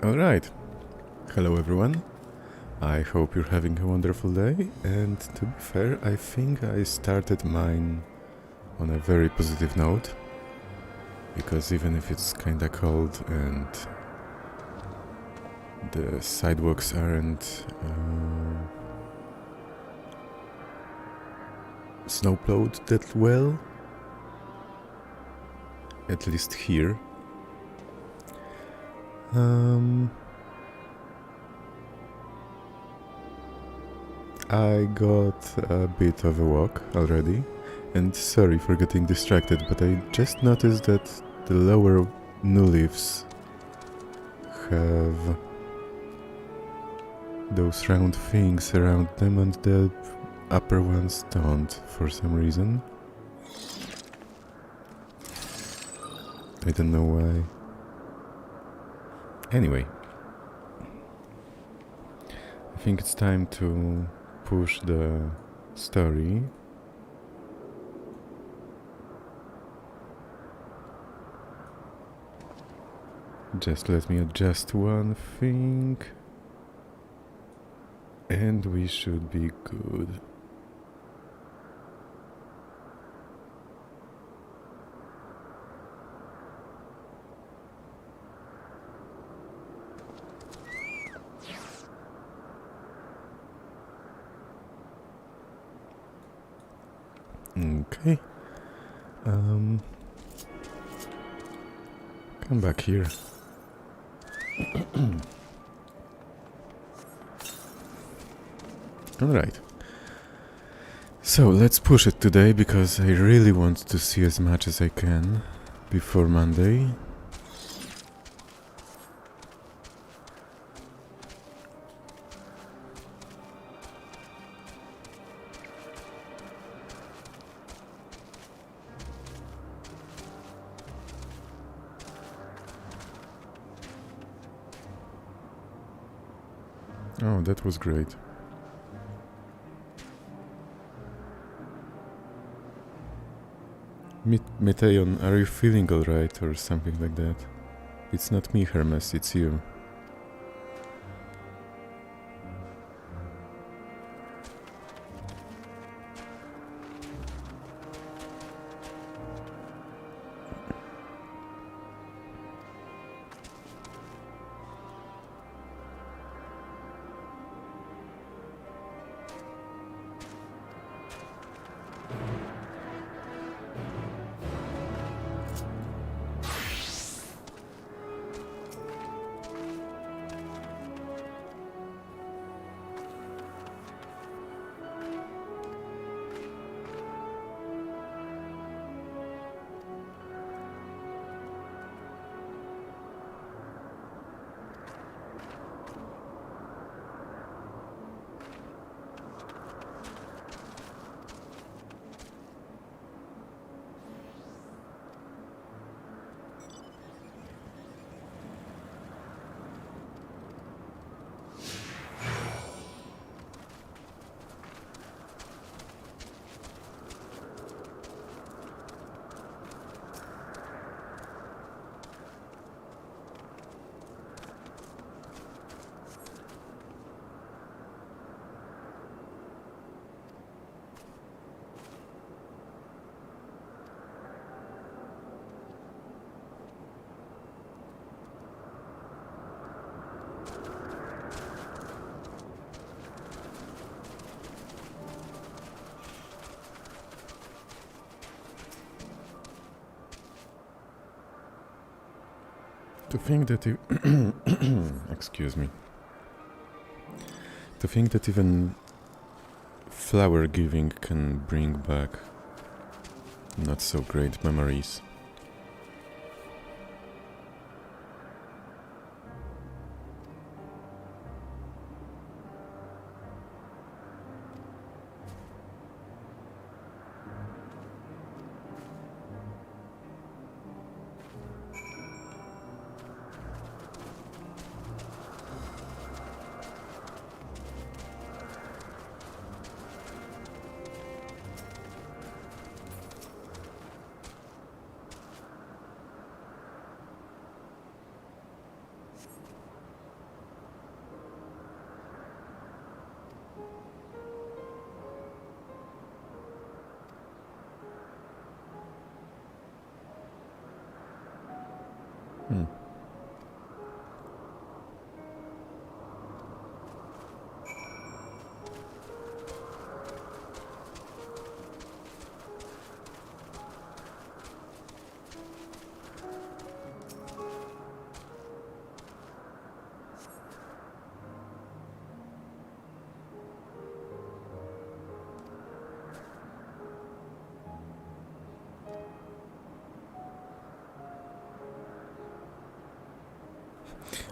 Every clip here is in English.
Alright, hello everyone. I hope you're having a wonderful day, and to be fair, I think I started mine on a very positive note, because even if it's kinda cold and the sidewalks aren't snowplowed that well, at least here, I got a bit of a walk already, and sorry for getting distracted, but I just noticed that the lower new leaves have those round things around them and the upper ones don't for some reason. I don't know why. Anyway, I think it's time to push the story. Just let me adjust one thing, and we should be good. Okay. Come back here. Alright. So let's push it today, because I really want to see as much as I can before Monday. Oh, that was great. Meteon, are you feeling alright or something like that? It's not me, Hermes, it's you. To think that excuse me. To think that even flower giving can bring back not so great memories. Hmm.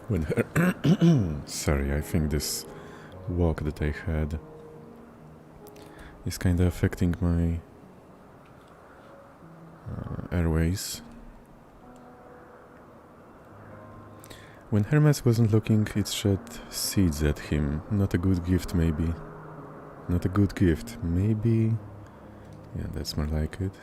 When sorry, I think this walk that I had is kinda affecting my airways. When Hermes wasn't looking, it shed seeds at him. Not a good gift, maybe. Not a good gift. Maybe... Yeah, that's more like it.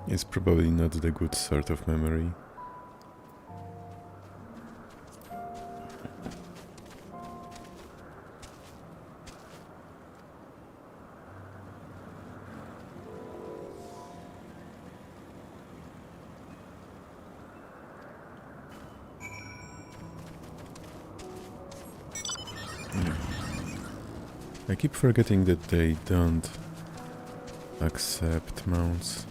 It's probably not the good sort of memory. I keep forgetting that they don't accept mounts.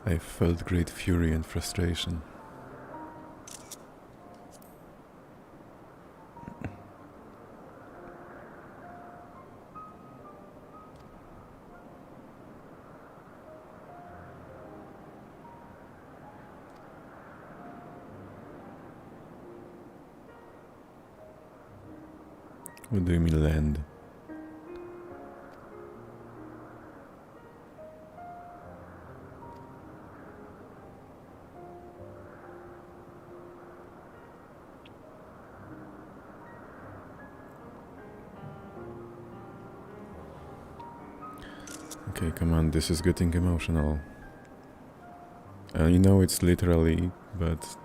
I felt great fury and frustration. What do you mean land? Okay, come on, this is getting emotional. You know it's literally, but...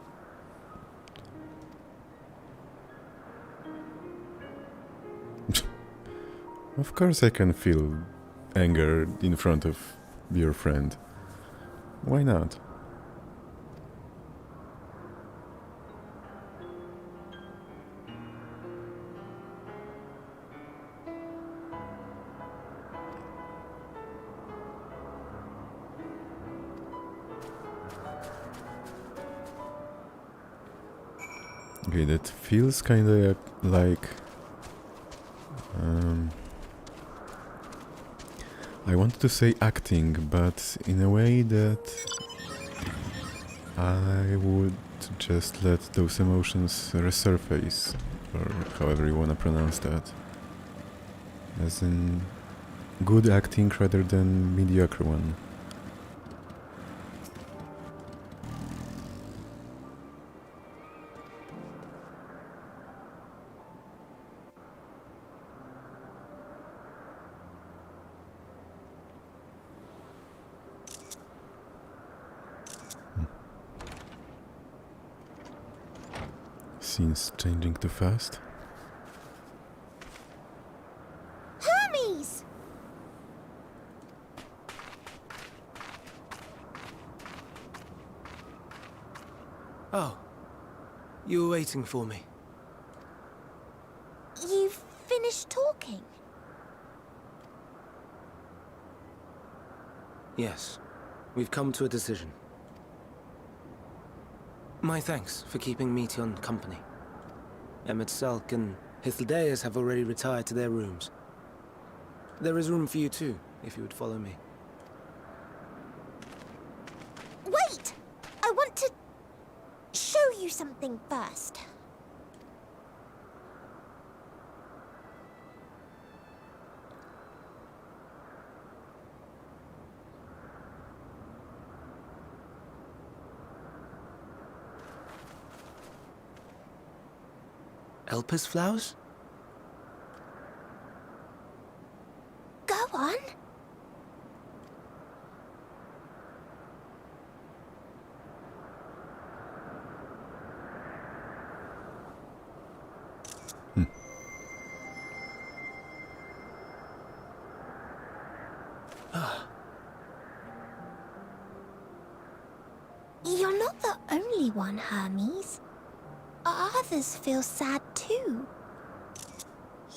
Of course I can feel anger in front of your friend. Why not? Okay, that feels kinda like... I wanted to say acting, but in a way that I would just let those emotions resurface, or however you wanna pronounce that. As in good acting rather than mediocre one. Scenes changing too fast. Hermes! Oh, you were waiting for me. You've finished talking? Yes, we've come to a decision. My thanks for keeping Meteon company. Emmett Selk and Hythlodaeus have already retired to their rooms. There is room for you too, if you would follow me. Wait! I want to show you something first. Elpis flowers? Go on. You're not the only one, Hermes. Others feel sad too.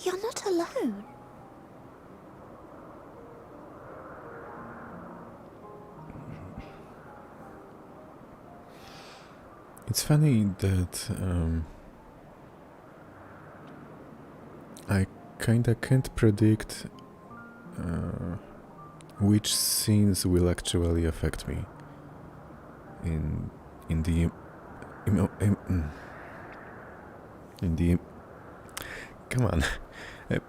You're not alone. It's funny that I kinda can't predict which scenes will actually affect me in the in the come on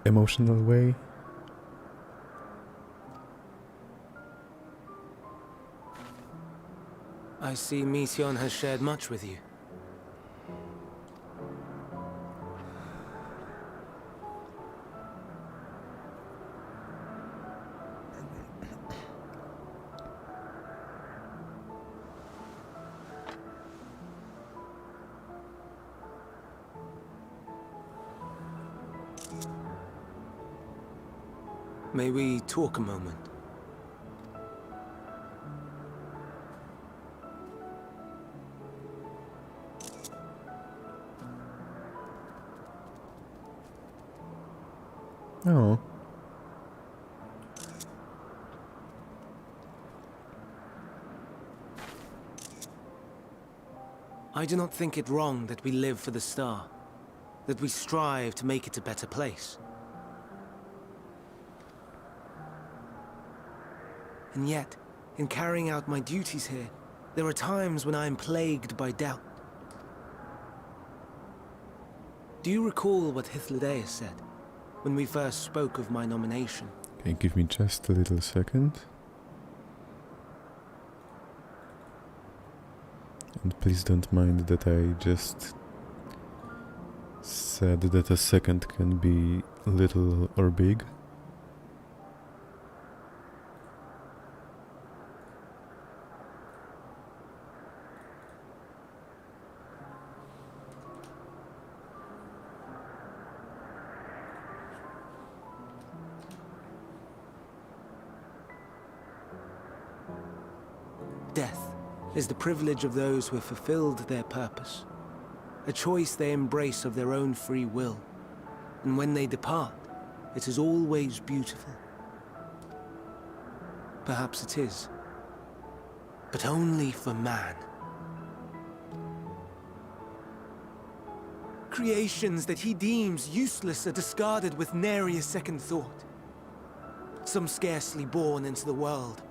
emotional way. I see Meteon has shared much with you. May we talk a moment? Oh. I do not think it wrong that we live for the star, that we strive to make it a better place. And yet, in carrying out my duties here, there are times when I am plagued by doubt. Do you recall what Hythlodaeus said when we first spoke of my nomination? Okay, give me just a little second. And please don't mind that I just said that a second can be little or big. Death is the privilege of those who have fulfilled their purpose, a choice they embrace of their own free will, and when they depart, it is always beautiful. Perhaps it is, but only for man. Creations that he deems useless are discarded with nary a second thought. Some scarcely born into the world,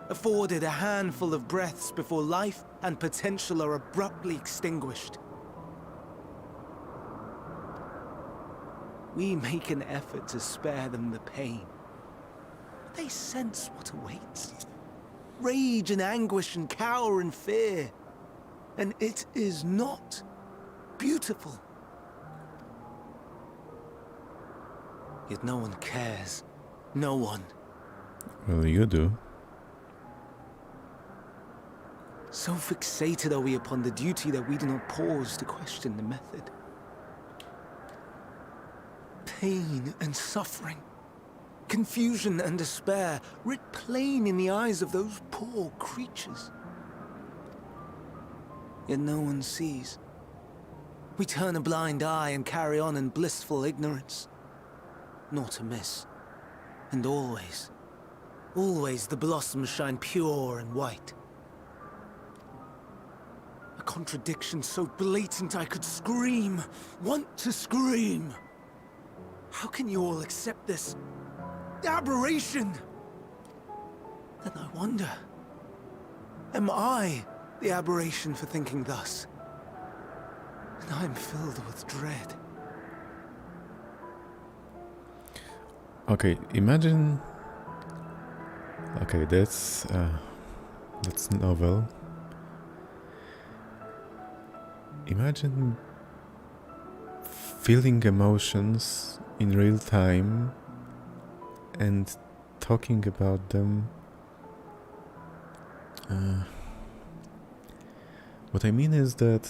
afforded a handful of breaths before life and potential are abruptly extinguished. We make an effort to spare them the pain. They sense what awaits. Rage and anguish and cower and fear. And it is not beautiful. Yet no one cares. No one. Well, you do. So fixated are we upon the duty that we do not pause to question the method. Pain and suffering, confusion and despair, writ plain in the eyes of those poor creatures. Yet no one sees. We turn a blind eye and carry on in blissful ignorance. Not amiss. And always, always the blossoms shine pure and white. A contradiction so blatant I could scream, want to scream. How can you all accept this aberration? Then I wonder, am I the aberration for thinking thus? And I'm filled with dread. Okay, imagine. Okay, that's novel. Imagine feeling emotions in real time and talking about them. What I mean is that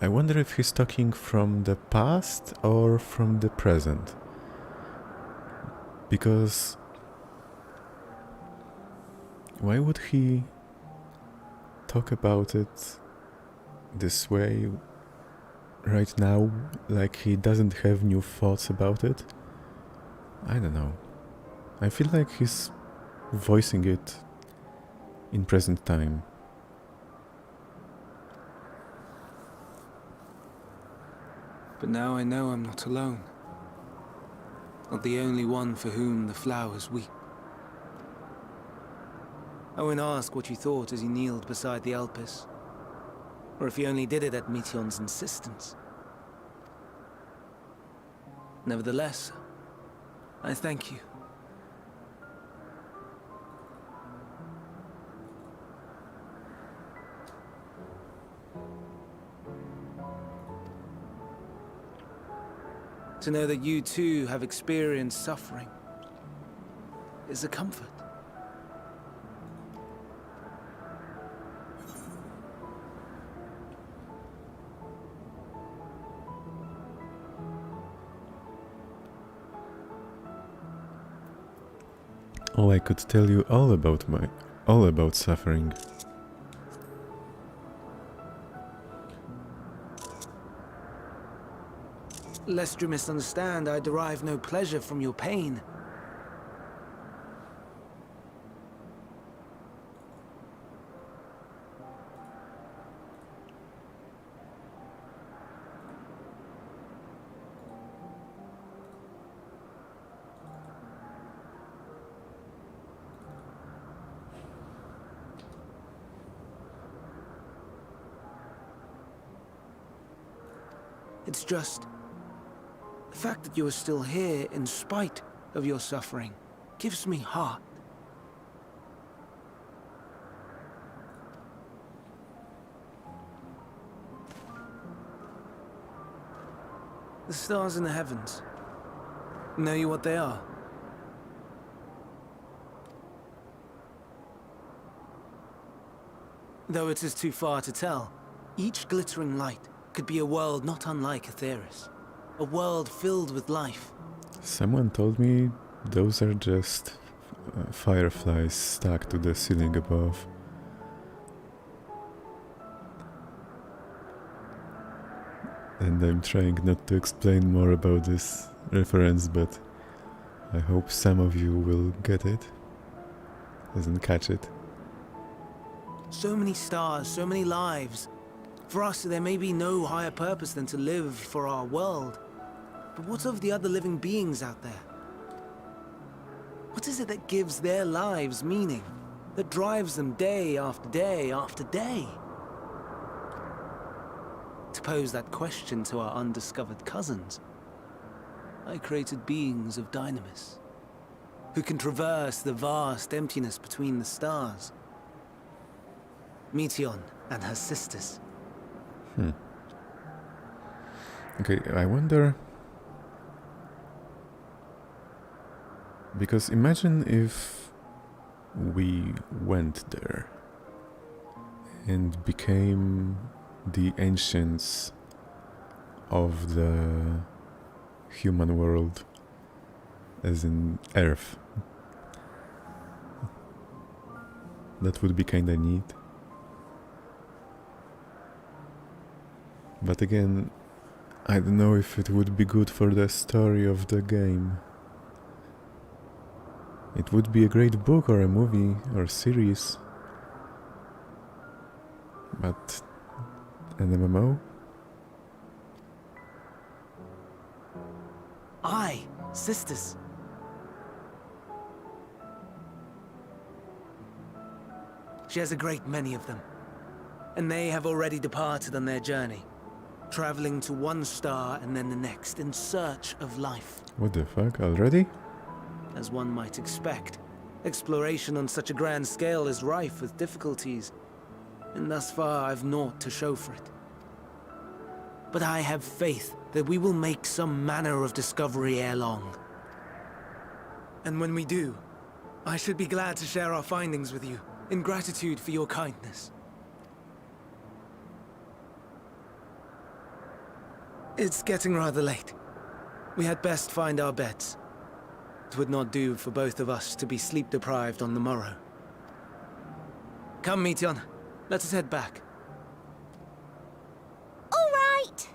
I wonder if he's talking from the past or from the present. Because why would he talk about it this way right now, like he doesn't have new thoughts about it? I don't know. I feel like he's voicing it in present time. But now I know I'm not alone. Not the only one for whom the flowers weep. I won't ask what you thought as you kneeled beside the Elpis, or if you only did it at Meteon's insistence. Nevertheless, I thank you. To know that you too have experienced suffering is a comfort. Oh, I could tell you all about suffering. Lest you misunderstand, I derive no pleasure from your pain. It's just... the fact that you are still here in spite of your suffering gives me heart. The stars in the heavens. Know you what they are? Though it is too far to tell, each glittering light could be a world not unlike Aetheris. A world filled with life. Someone told me those are just fireflies stuck to the ceiling above. And I'm trying not to explain more about this reference, but I hope some of you will get it, as in catch it. So many stars, so many lives. For us, there may be no higher purpose than to live for our world. But what of the other living beings out there? What is it that gives their lives meaning? That drives them day after day after day? To pose that question to our undiscovered cousins, I created beings of dynamis, who can traverse the vast emptiness between the stars. Meteon and her sisters. Okay, I wonder... because imagine if we went there and became the ancients of the human world, as in Earth. That would be kinda neat. But again, I don't know if it would be good for the story of the game. It would be a great book or a movie or series. But an MMO? Aye, sisters. She has a great many of them, and they have already departed on their journey, traveling to one star and then the next in search of life. What the fuck, already? As one might expect, exploration on such a grand scale is rife with difficulties, and thus far I've naught to show for it. But I have faith that we will make some manner of discovery ere long. And when we do, I should be glad to share our findings with you, in gratitude for your kindness. It's getting rather late. We had best find our beds. It would not do for both of us to be sleep-deprived on the morrow. Come, Meteon. Let us head back. All right.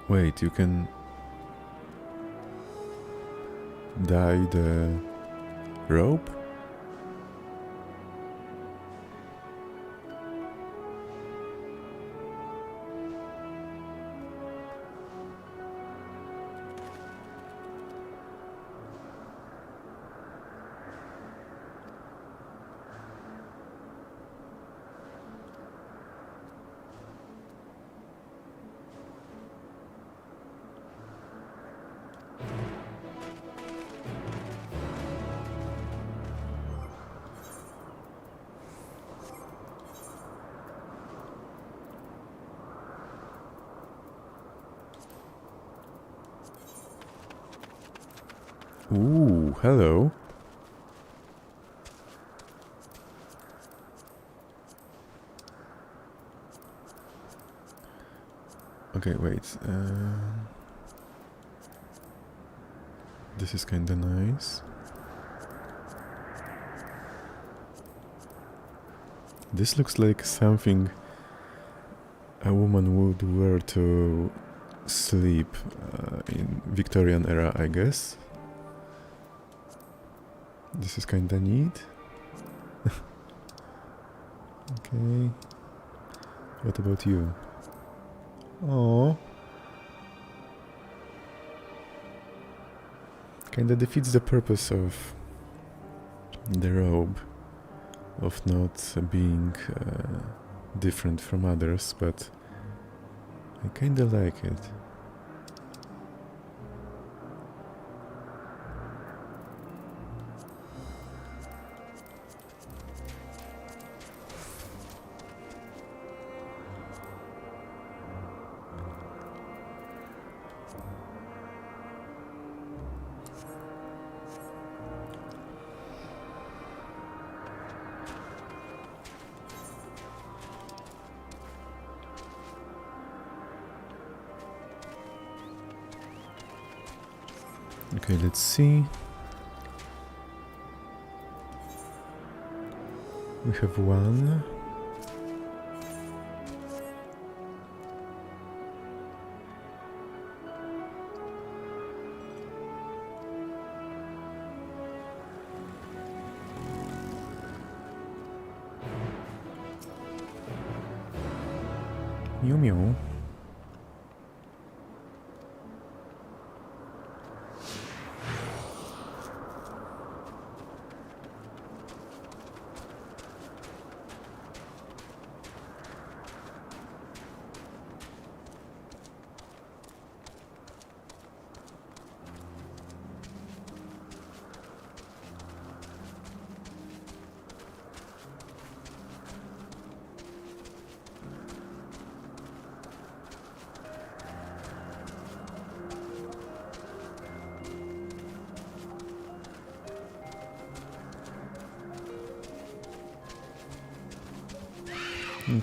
Wait, you can... dye the rope? Ooh, hello. Okay, wait. This is kinda nice. This looks like something a woman would wear to sleep in Victorian era, I guess. This is kinda neat. Okay. What about you? Oh. Kinda defeats the purpose of the robe, of not being different from others, but I kinda like it. Okay, let's see. We have one. Meow meow.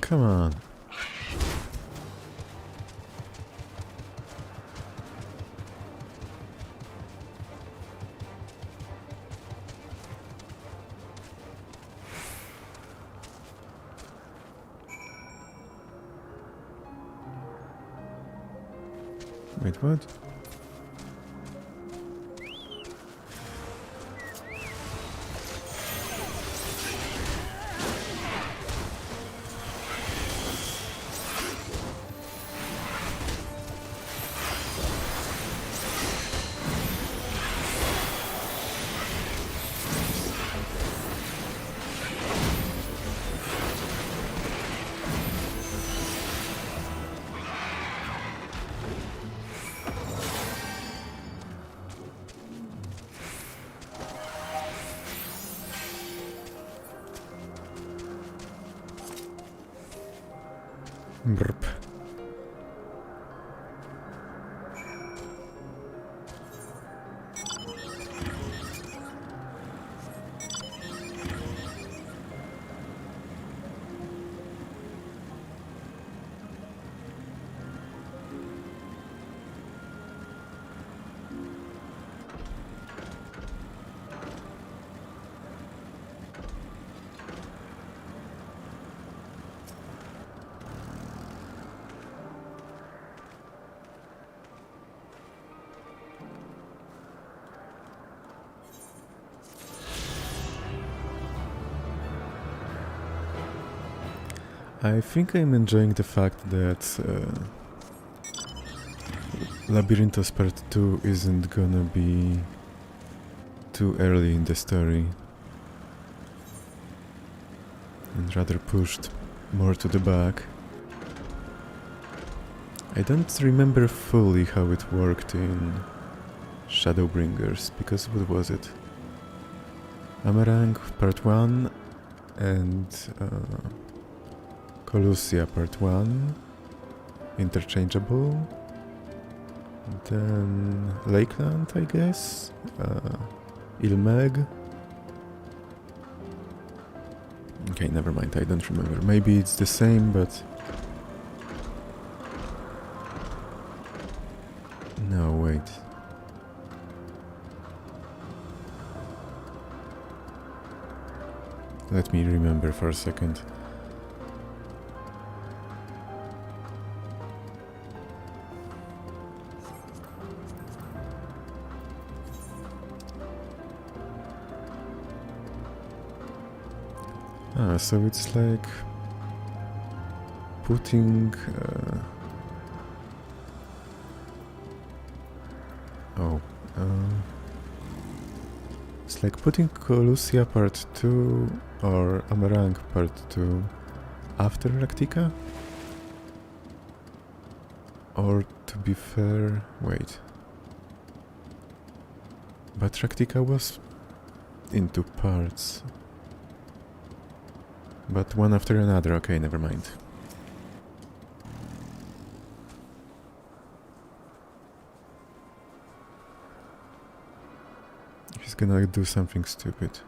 Come on. Wait, what? Brp. I think I'm enjoying the fact that Labyrinthos Part 2 isn't gonna be too early in the story and rather pushed more to the back. I don't remember fully how it worked in Shadowbringers, because what was it? Amarang Part 1 and Colusia Part 1 interchangeable. Then Lakeland, I guess. Ilmeg. Okay, never mind, I don't remember. Maybe it's the same, but... No, wait. Let me remember for a second. So it's like putting... it's like putting Colusia Part 2 or Amarang Part 2 after Raktika? Or to be fair... wait. But Raktika was in two parts. But one after another, okay, never mind. He's gonna do something stupid.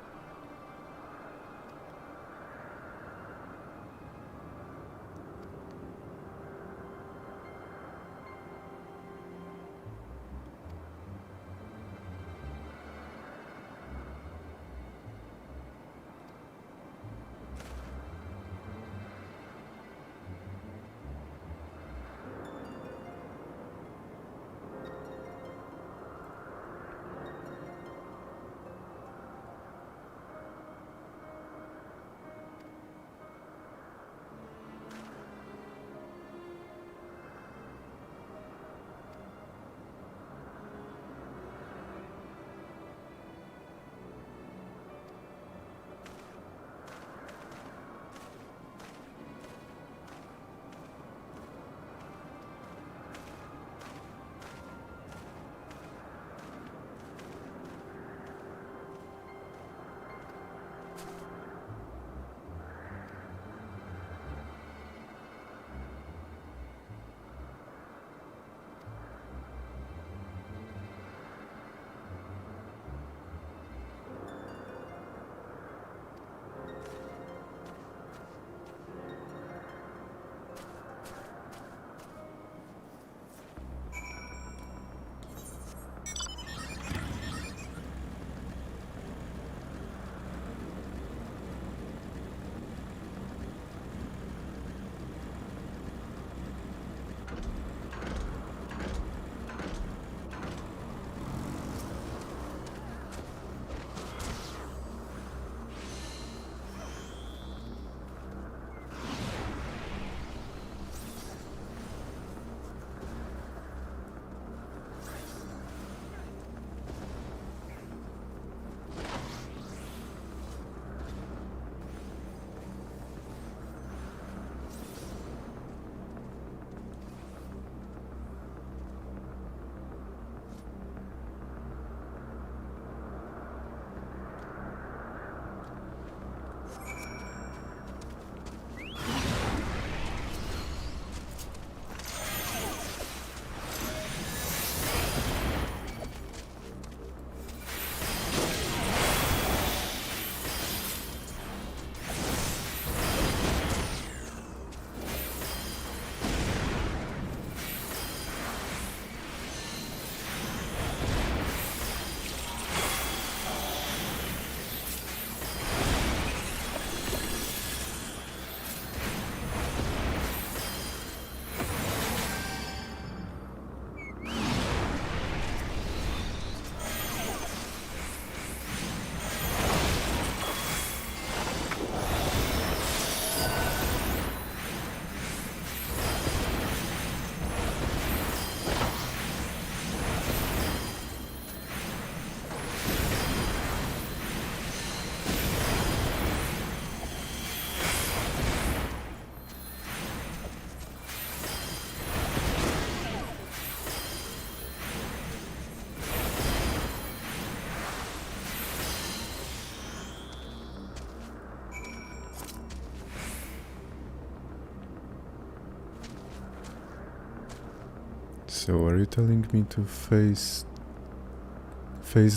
So are you telling me to face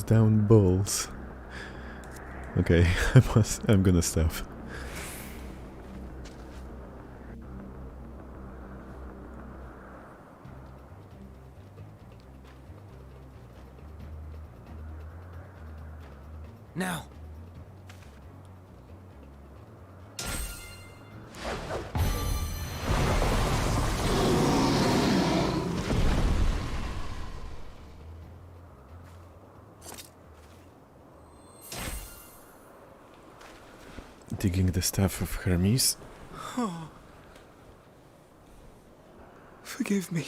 down balls? Okay, I'm gonna stop. Now. Digging the staff of Hermes. Oh. Forgive me.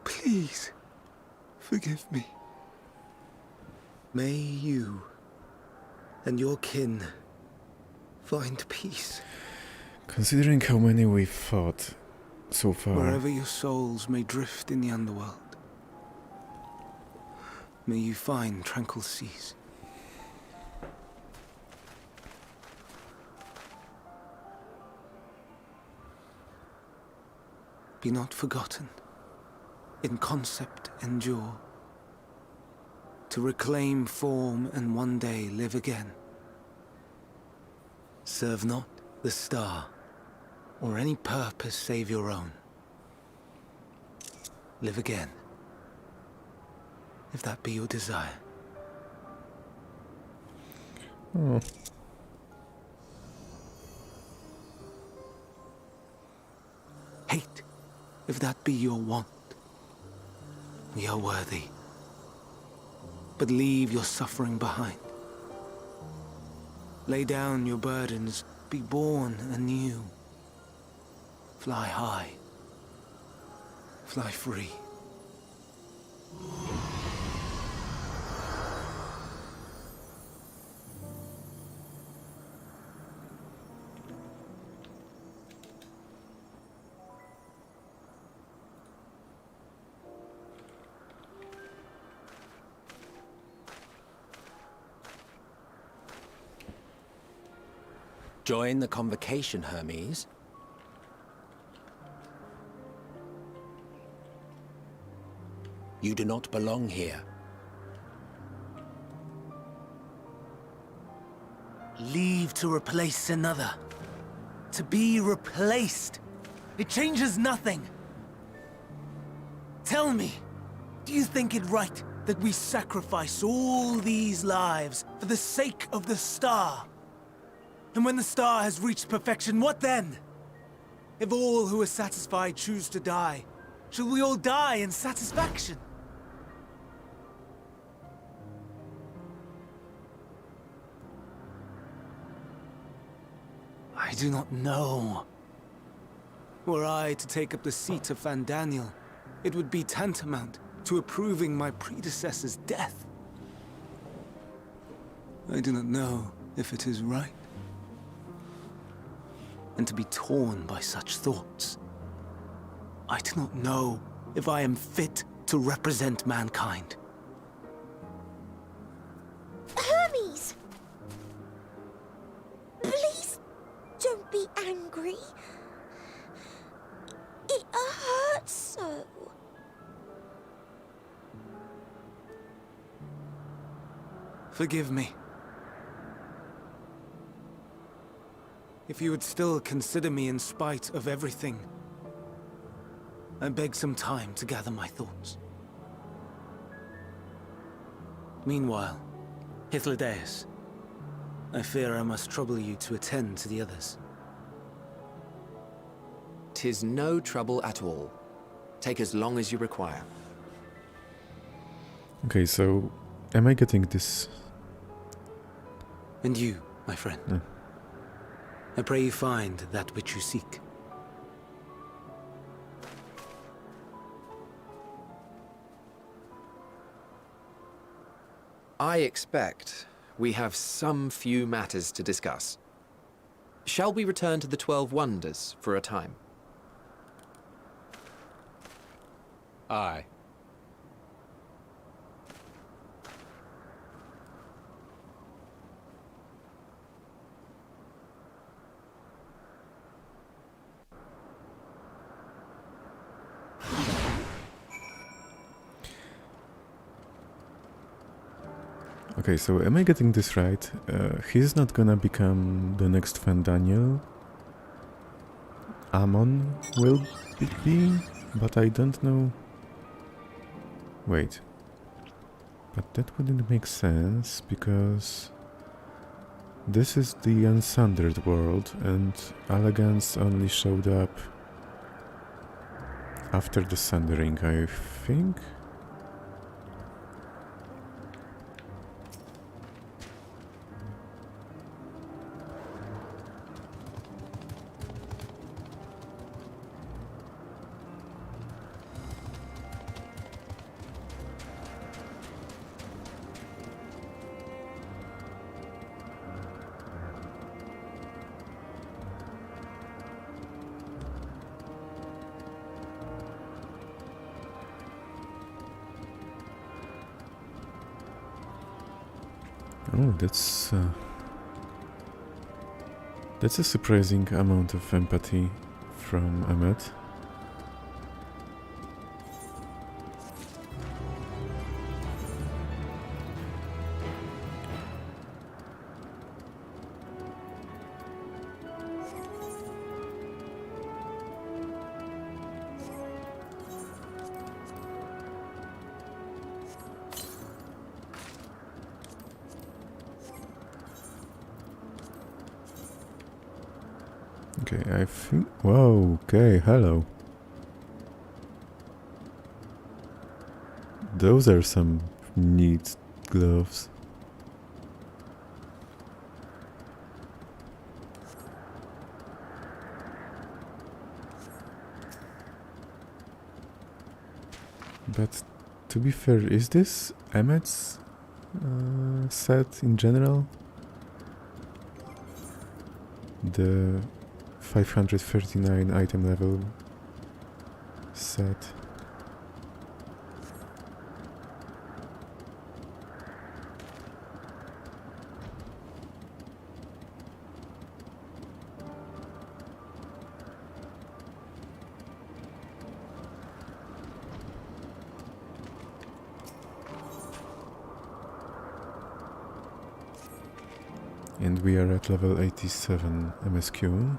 Please, forgive me. May you and your kin find peace. Considering how many we've fought so far. Wherever your souls may drift in the underworld, may you find tranquil seas. Be not forgotten. In concept endure. To reclaim form and one day live again. Serve not the star, or any purpose save your own. Live again, if that be your desire. Oh. Hate, if that be your want. We are worthy. But leave your suffering behind. Lay down your burdens, be born anew. Fly high. Fly free. Join the convocation, Hermes. You do not belong here. Leave to replace another. To be replaced. It changes nothing. Tell me, do you think it right that we sacrifice all these lives for the sake of the star? And when the star has reached perfection, what then? If all who are satisfied choose to die, shall we all die in satisfaction? I do not know. Were I to take up the seat of Fandaniel, it would be tantamount to approving my predecessor's death. I do not know if it is right. And to be torn by such thoughts, I do not know if I am fit to represent mankind. Hermes! Please don't be angry. It hurts so. Forgive me. If you would still consider me in spite of everything, I beg some time to gather my thoughts. Meanwhile, Hythlodaeus, I fear I must trouble you to attend to the others. 'Tis no trouble at all. Take as long as you require. Okay, so am I getting this? And you, my friend. Yeah. I pray you find that which you seek. I expect we have some few matters to discuss. Shall we return to the 12 Wonders for a time? Aye. Okay, so am I getting this right? He's not gonna become the next Fan Daniel. Amon will it be, but I don't know. Wait. But that wouldn't make sense, because this is the Unsundered world, and Allegance only showed up after the Sundering, I think? Oh, that's a surprising amount of empathy from Emmet. Okay, I think... Whoa, okay, hello. Those are some neat gloves. But to be fair, is this Emmet's set in general? The 539 item level set. And we are at level 87 MSQ.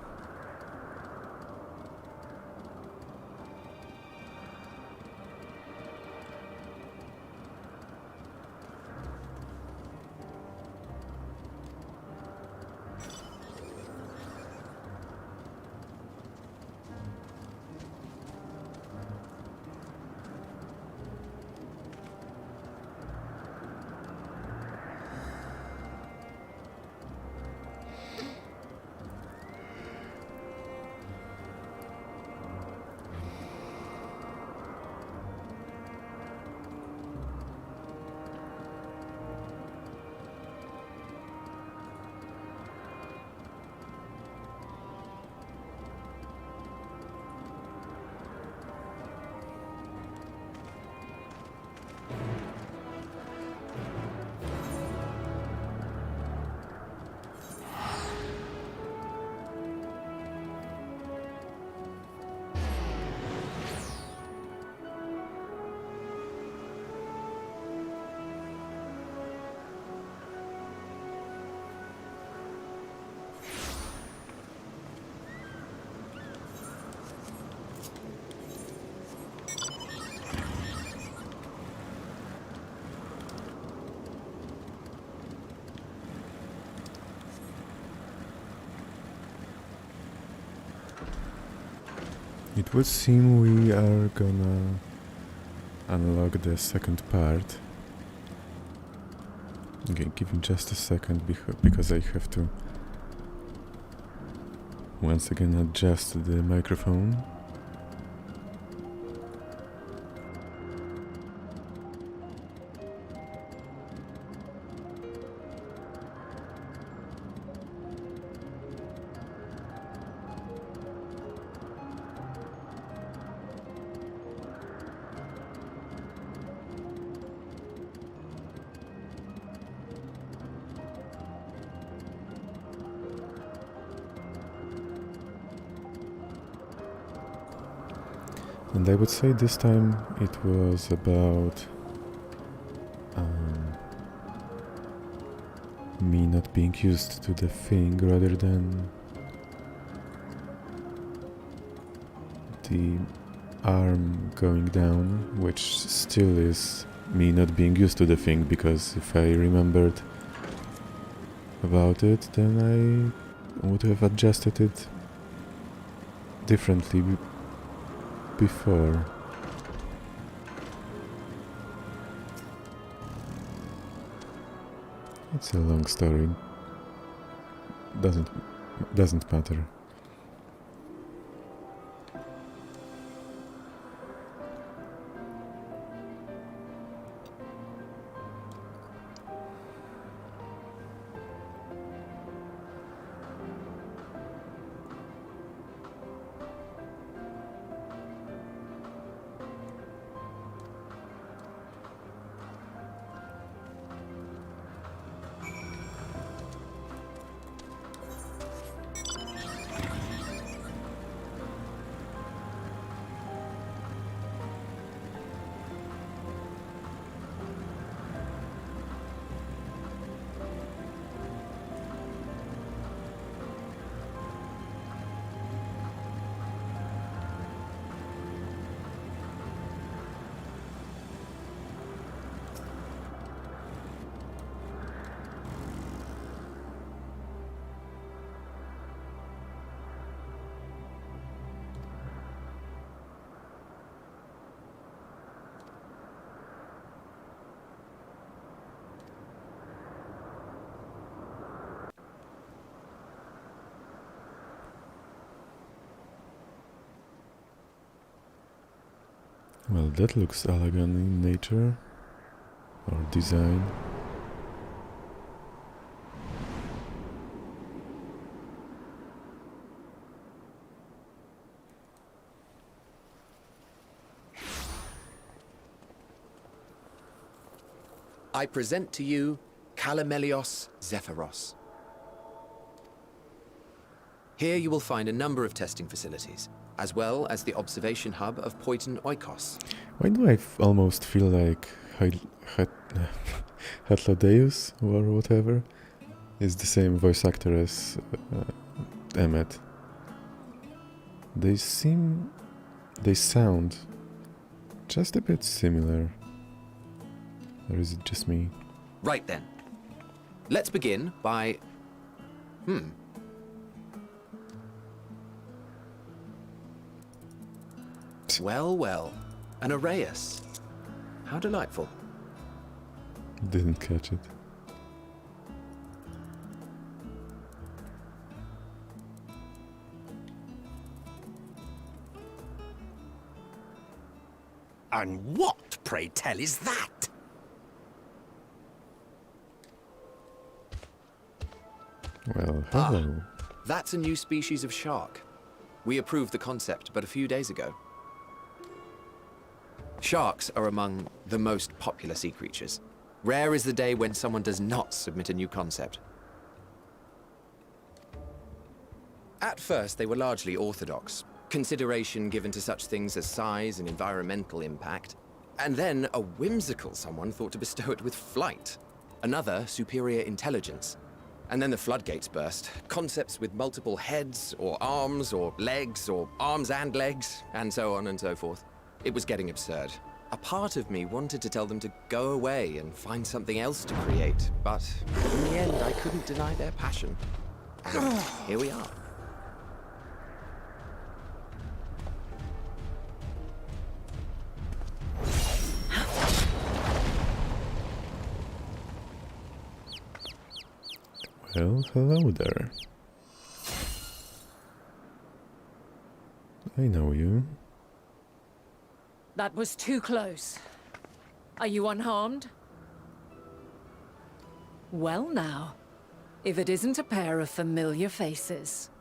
It would seem we are gonna unlock the second part. Okay, give me just a second because I have to once again adjust the microphone. And I would say this time it was about me not being used to the thing rather than the arm going down, which still is me not being used to the thing, because if I remembered about it, then I would have adjusted it differently before. It's a long story. Doesn't matter. Well, that looks elegant in nature or design. I present to you Calamelios Zephyros. Here you will find a number of testing facilities, as well as the observation hub of Poiton Oikos. Why do I almost feel like Hatlodeus or whatever is the same voice actor as Emmet? They sound just a bit similar. Or is it just me? Right then. Let's begin by... Well, well. An Arrhaeus. How delightful. Didn't catch it. And what, pray tell, is that? Well, hello. That's a new species of shark. We approved the concept but a few days ago. Sharks are among the most popular sea creatures. Rare is the day when someone does not submit a new concept. At first, they were largely orthodox, consideration given to such things as size and environmental impact, and then a whimsical someone thought to bestow it with flight, another superior intelligence. And then the floodgates burst. Concepts with multiple heads, or arms and legs, and so on and so forth. It was getting absurd. A part of me wanted to tell them to go away and find something else to create, but in the end I couldn't deny their passion. And here we are. Well, hello there. I know you. That was too close. Are you unharmed? Well now, if it isn't a pair of familiar faces.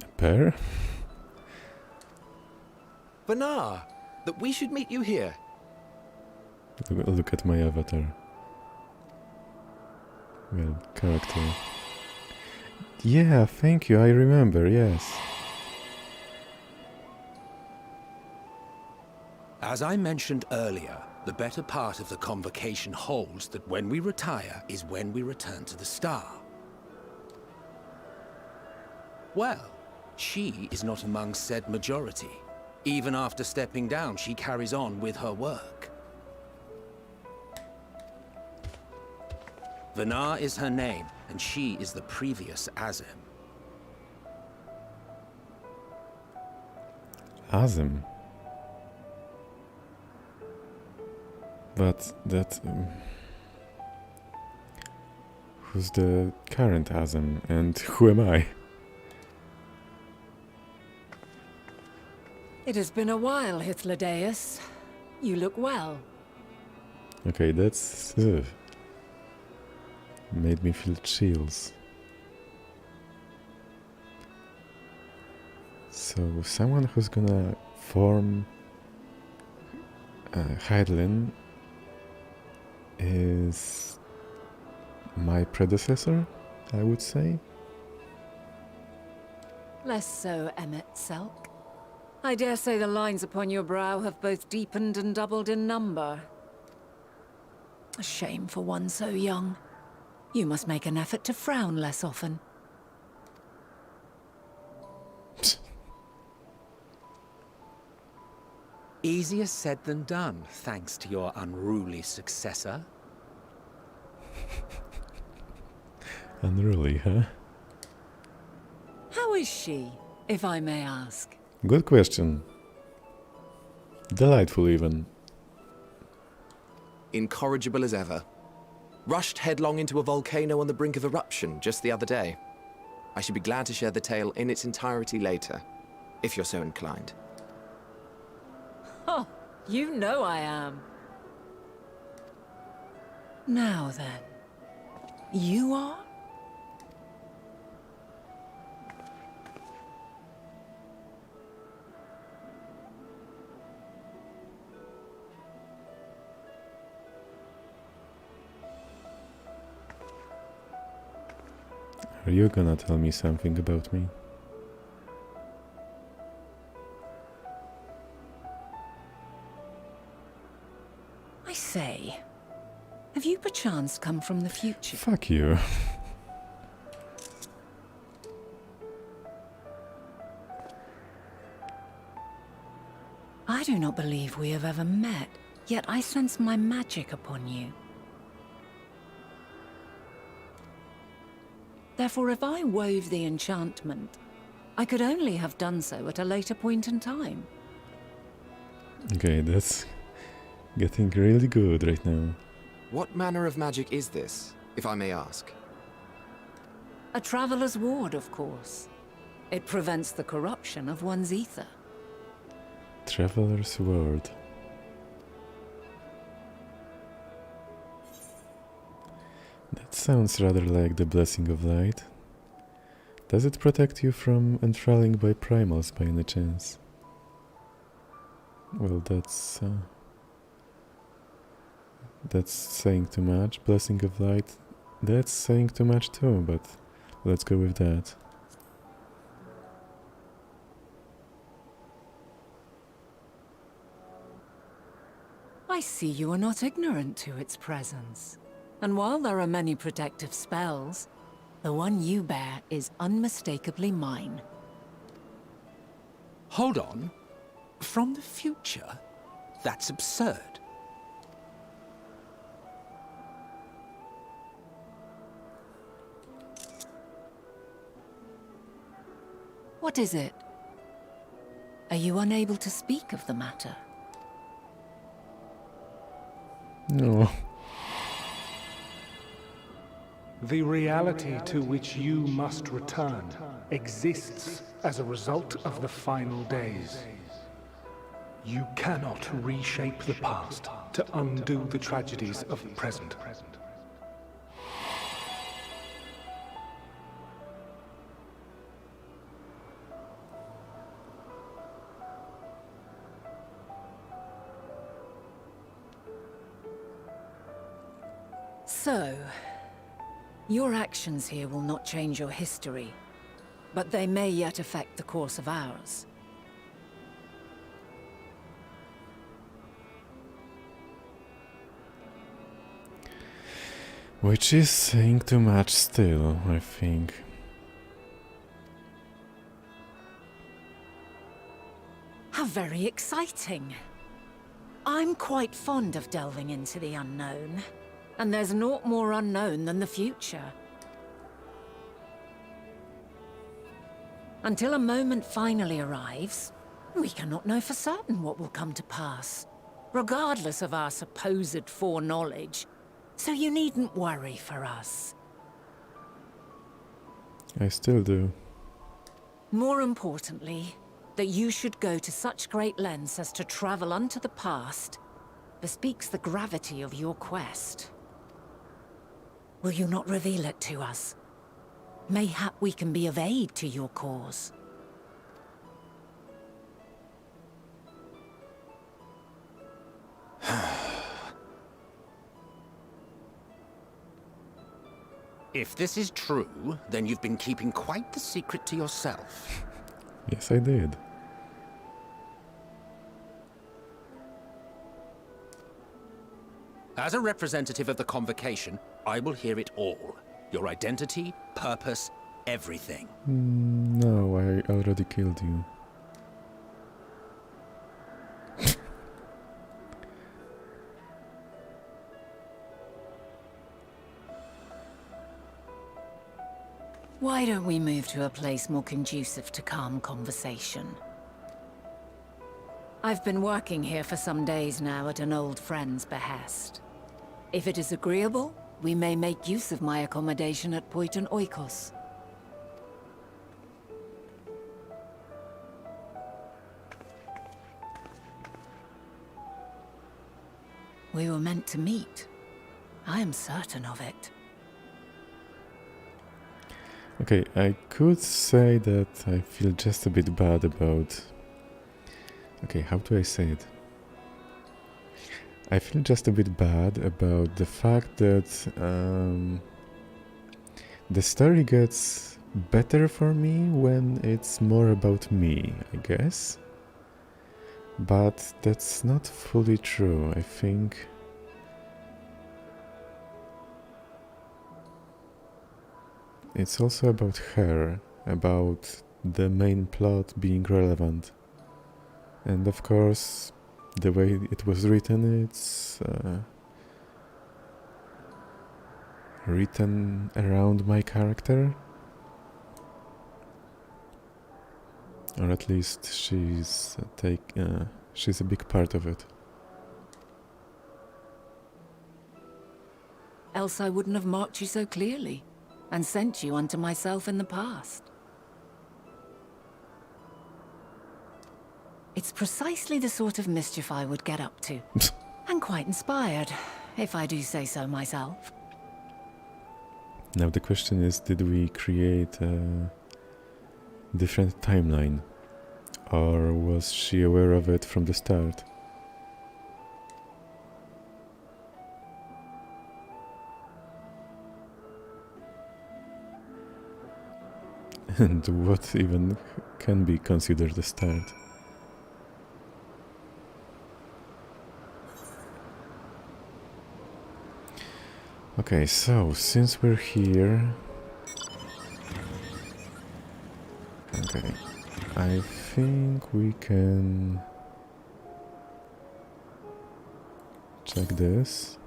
A pair? Banar, that we should meet you here. Look at my avatar. Well, character. Yeah, thank you, I remember, yes. As I mentioned earlier, the better part of the convocation holds that when we retire is when we return to the star. Well, she is not among said majority. Even after stepping down, she carries on with her work. Vanar is her name, and she is the previous Azem. Azem. But that... who's the current Azem, and who am I? It has been a while, Hythlodaeus. You look well. Okay, that's... made me feel chills. So, someone who's gonna form Hydaelyn is my predecessor, I would say. Less so, Emmet Selk. I dare say the lines upon your brow have both deepened and doubled in number. A shame for one so young. You must make an effort to frown less often. Easier said than done, thanks to your unruly successor. Unruly, huh? How is she, if I may ask? Good question. Delightful, even. Incorrigible as ever. Rushed headlong into a volcano on the brink of eruption just the other day. I should be glad to share the tale in its entirety later, if you're so inclined. Oh, you know I am. Now then, you are? Are you gonna tell me something about me? I say, have you perchance come from the future? Fuck you. I do not believe we have ever met, yet I sense my magic upon you. Therefore, if I wove the enchantment, I could only have done so at a later point in time. Okay, that's getting really good right now. What manner of magic is this, if I may ask? A traveler's ward, of course. It prevents the corruption of one's ether. Traveler's Word. That sounds rather like the Blessing of Light. Does it protect you from enthralling by primals by any chance? Well, that's saying too much. Blessing of Light, that's saying too much too, but let's go with that. I see you are not ignorant to its presence. And while there are many protective spells, the one you bear is unmistakably mine. Hold on. From the future? That's absurd. What is it? Are you unable to speak of the matter? No. The reality to which you must return exists as a result of the final days. You cannot reshape the past to undo the tragedies of the present. So, your actions here will not change your history, but they may yet affect the course of ours. Which is saying too much still, I think. How very exciting. I'm quite fond of delving into the unknown. And there's naught more unknown than the future. Until a moment finally arrives, we cannot know for certain what will come to pass, regardless of our supposed foreknowledge. So you needn't worry for us. I still do. More importantly, that you should go to such great lengths as to travel unto the past bespeaks the gravity of your quest. Will you not reveal it to us? Mayhap we can be of aid to your cause. If this is true, then you've been keeping quite the secret to yourself. Yes, I did. As a representative of the Convocation, I will hear it all. Your identity, purpose, everything. No, I already killed you. Why don't we move to a place more conducive to calm conversation? I've been working here for some days now at an old friend's behest. If it is agreeable, we may make use of my accommodation at Poiton Oikos. We were meant to meet. I am certain of it. Okay, I could say that I feel just a bit bad about... Okay, how do I say it? I feel just a bit bad about the fact that the story gets better for me when it's more about me, I guess. But that's not fully true, I think. It's also about her, about the main plot being relevant. And of course, the way it was written, it's written around my character. Or at least she's a big part of it. Else I wouldn't have marked you so clearly, and sent you unto myself in the past. It's precisely the sort of mischief I would get up to. And quite inspired, if I do say so myself. Now the question is, did we create a different timeline? Or was she aware of it from the start? And what even can be considered a start? Okay, so since we're here... Okay, I think we can check this.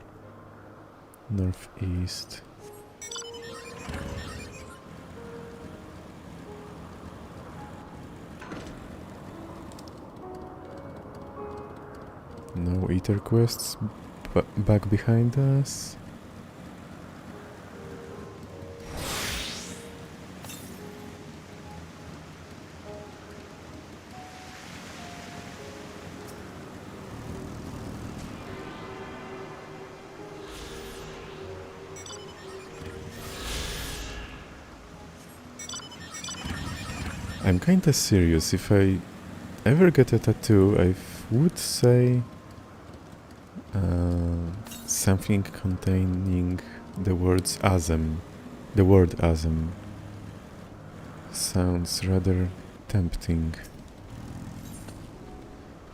Northeast. No Ether quests back behind us. I'm kinda serious. If I ever get a tattoo, I would say something containing the words Azem. The word Azem sounds rather tempting.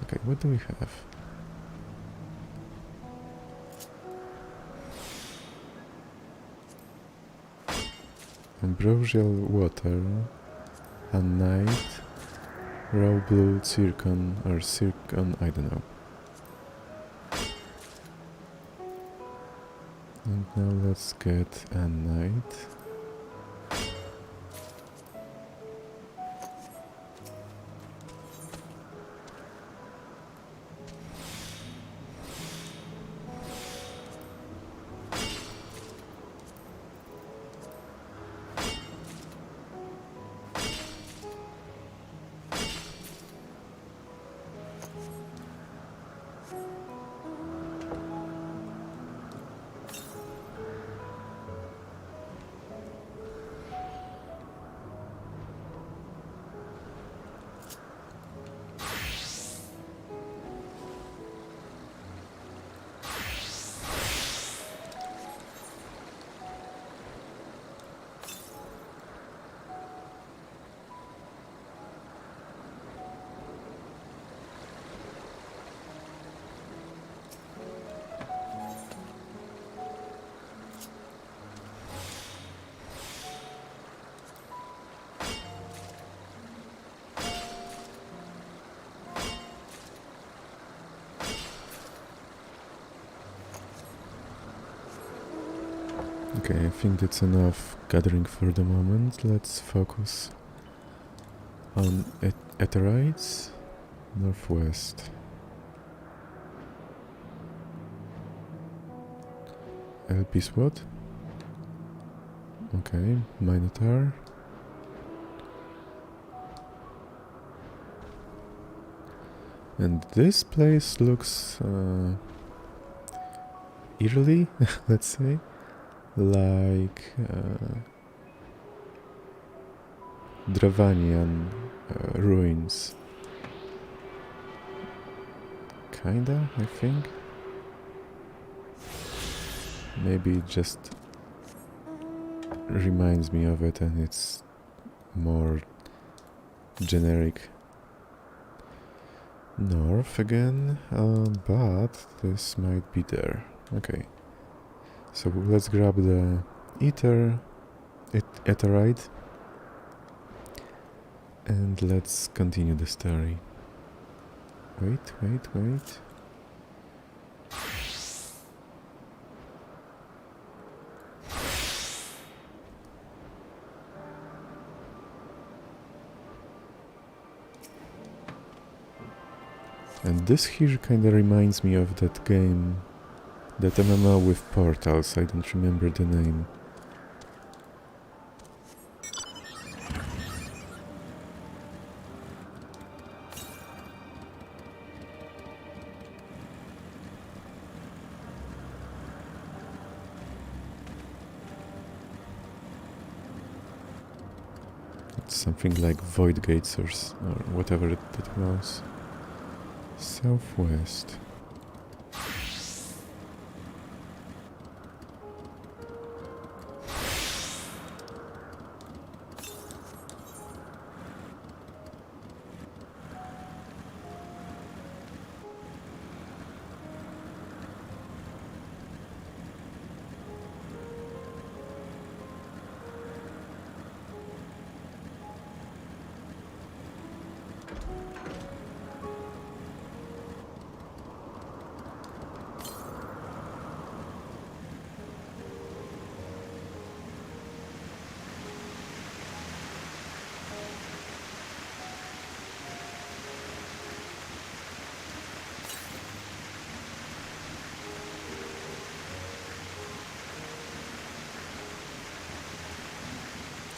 Okay, what do we have? Ambrosial water, a night, raw blue zircon or zircon, I don't know. And now let's get a night. Okay, I think that's enough gathering for the moment. Let's focus on Aetherites, northwest. LP SWAT. Okay, Minotaur. And this place looks eerily, let's say, like Dravanian ruins. Kinda, I think. Maybe it just reminds me of it and it's more generic. North again, but this might be there. Okay. So let's grab the Aetherite and let's continue the story. Wait. And this here kinda reminds me of that game, that MMO with portals, I don't remember the name. It's something like Void Gates or whatever it was. Southwest.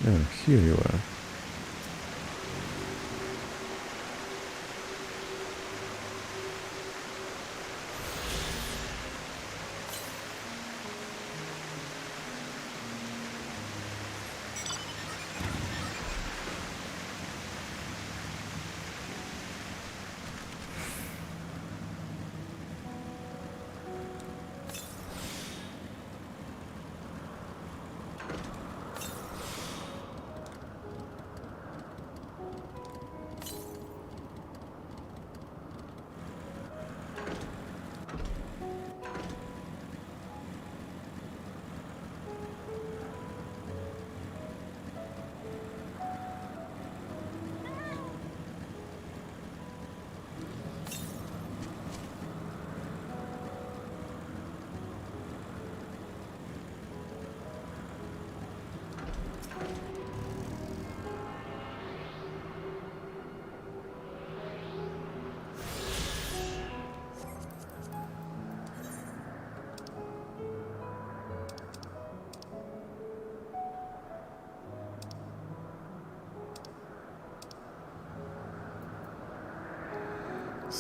Oh, here you are.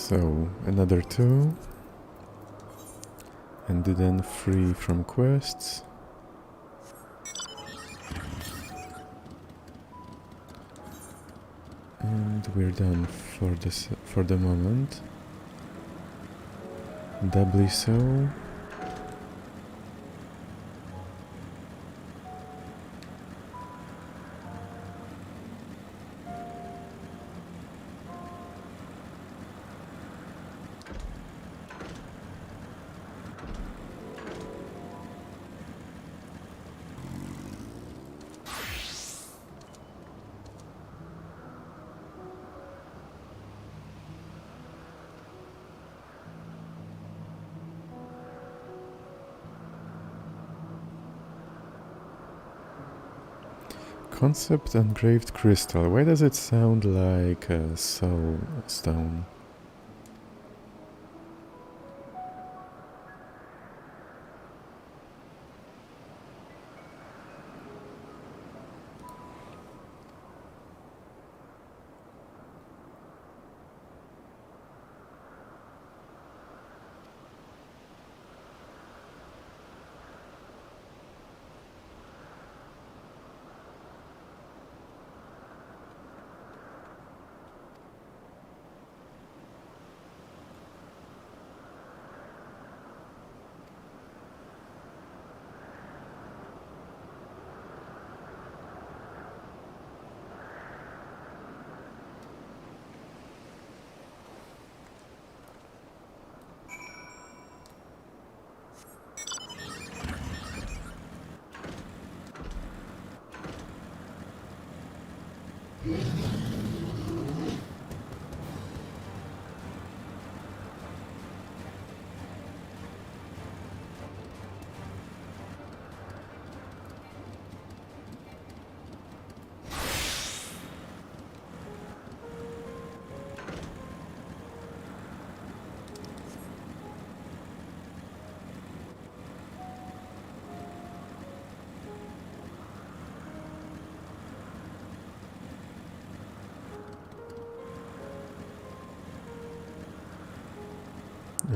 So, another 2. And then 3 from quests. And we're done for the moment. Doubly so. Concept engraved crystal. Why does it sound like a soul stone?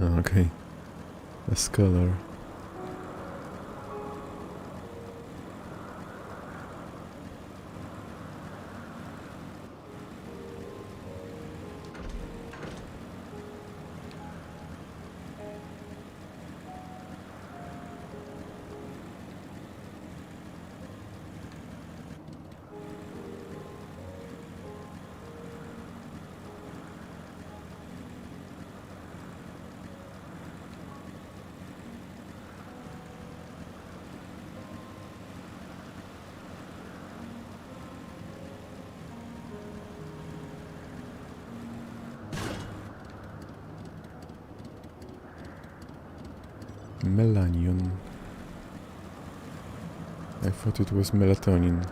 Oh, okay, a scholar. Melanion. I thought it was melatonin.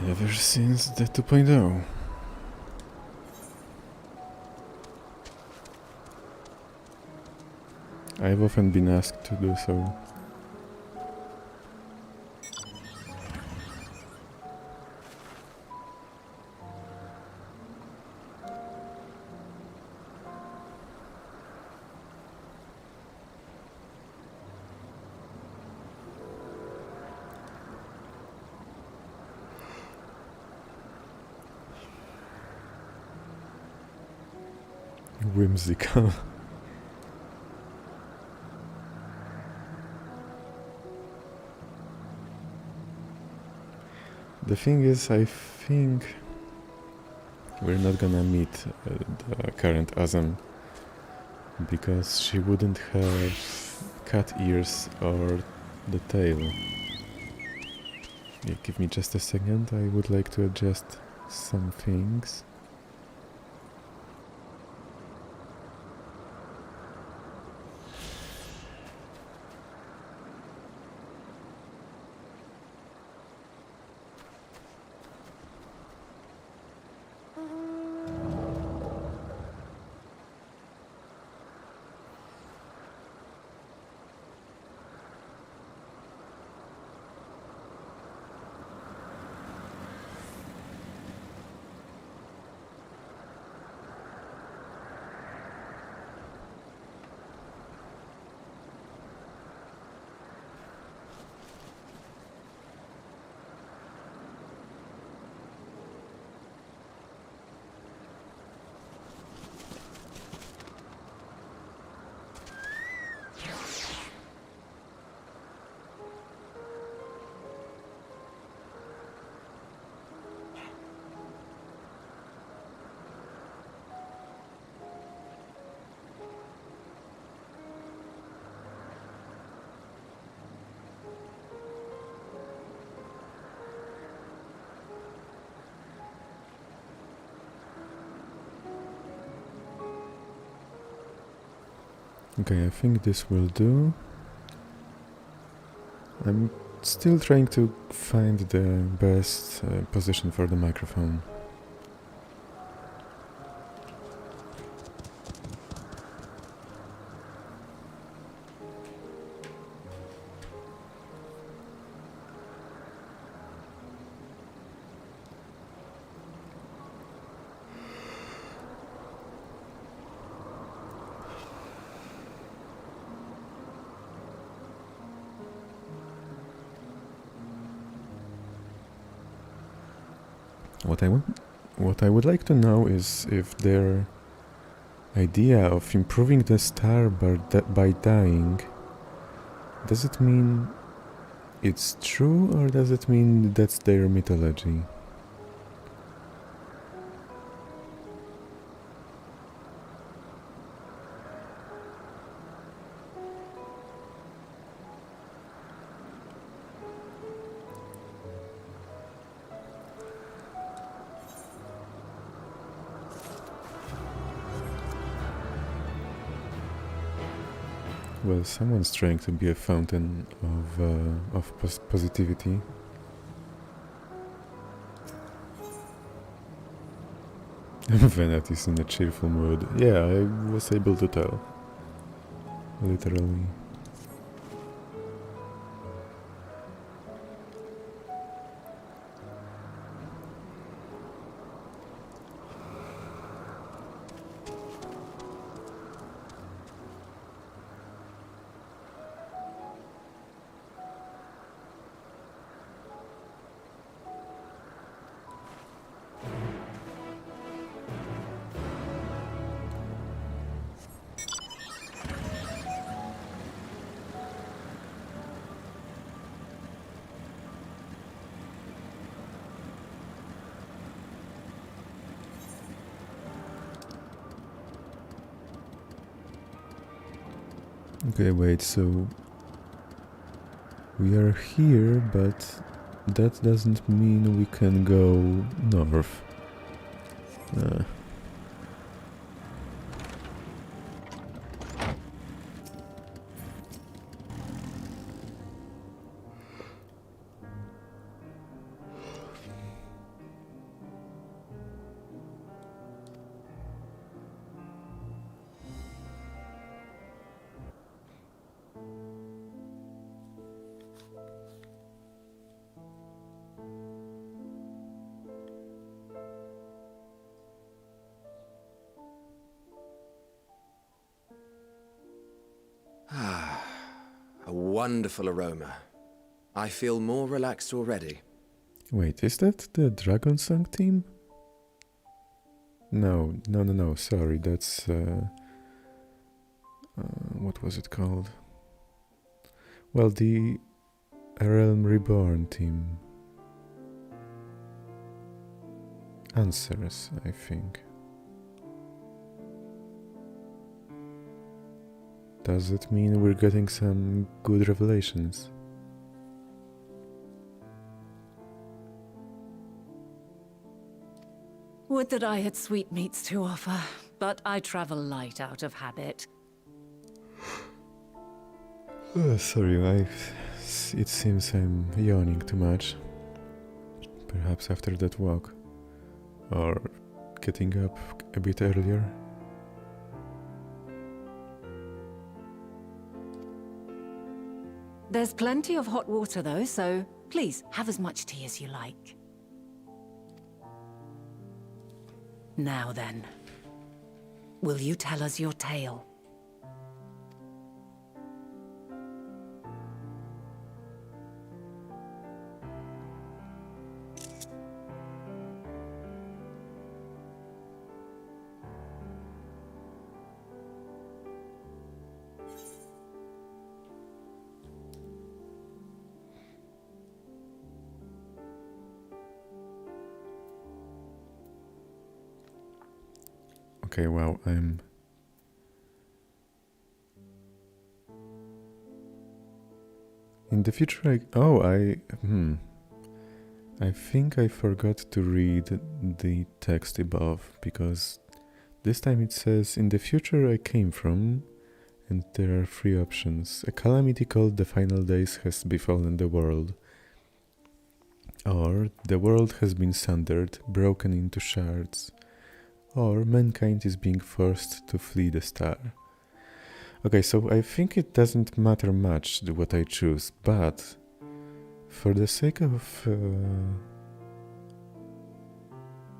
Ever since the 2.0. I've often been asked to do so. whimsical. The thing is, I think we're not gonna meet the current Azam because she wouldn't have cat ears or the tail. Yeah, give me just a second, I would like to adjust some things. Okay, I think this will do. I'm still trying to find the best position for the microphone. What I would like to know is if their idea of improving the star by dying, does it mean it's true or does it mean that's their mythology? Well, someone's trying to be a fountain of positivity. Venat is in a cheerful mood. Yeah, I was able to tell. Literally. Okay, wait, so we are here, but that doesn't mean we can go north. Uh, A wonderful aroma. I feel more relaxed already. Wait, is that the Dragon Song team? No, sorry, that's... what was it called? Well, the Realm Reborn team. Answers, I think. Does it mean we're getting some good revelations? Would that I had sweetmeats to offer, but I travel light out of habit. Sorry, it seems I'm yawning too much. Perhaps after that walk. Or getting up a bit earlier. There's plenty of hot water though, so please have as much tea as you like. Now then, will you tell us your tale? Okay, wow, I'm... In the future, I think I forgot to read the text above, because this time it says, in the future I came from, and there are three options. A calamity called the final days has befallen the world. Or, the world has been sundered, broken into shards. Or, mankind is being forced to flee the star. Okay, so I think it doesn't matter much what I choose, but for the sake of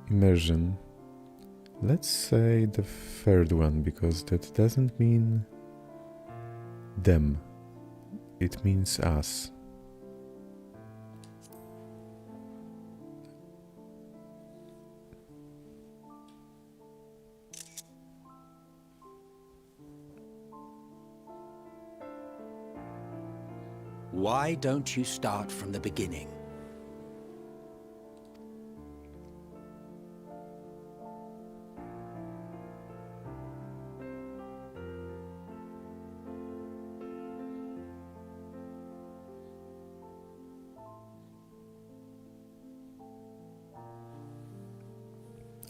immersion, let's say the third one, because that doesn't mean them, it means us. Why don't you start from the beginning?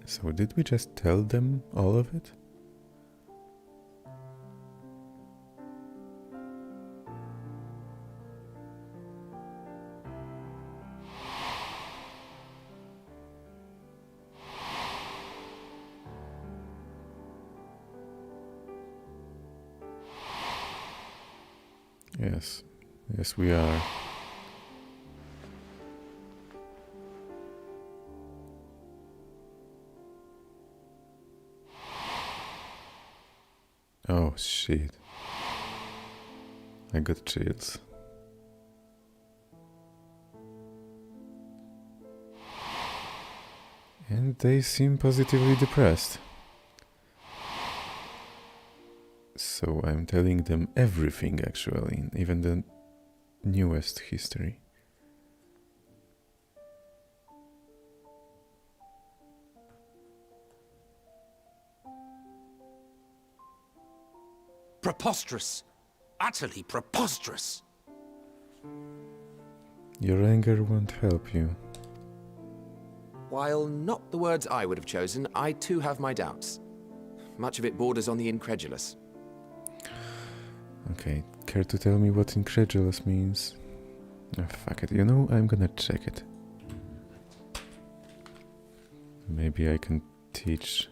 So did we just tell them all of it? Yes, we are. Oh shit. I got chills. And they seem positively depressed. So I'm telling them everything actually, even the newest history. Preposterous! Utterly preposterous! Your anger won't help you. While not the words I would have chosen, I too have my doubts. Much of it borders on the incredulous. Okay, care to tell me what incredulous means? Oh, fuck it, you know, I'm gonna check it. Maybe I can teach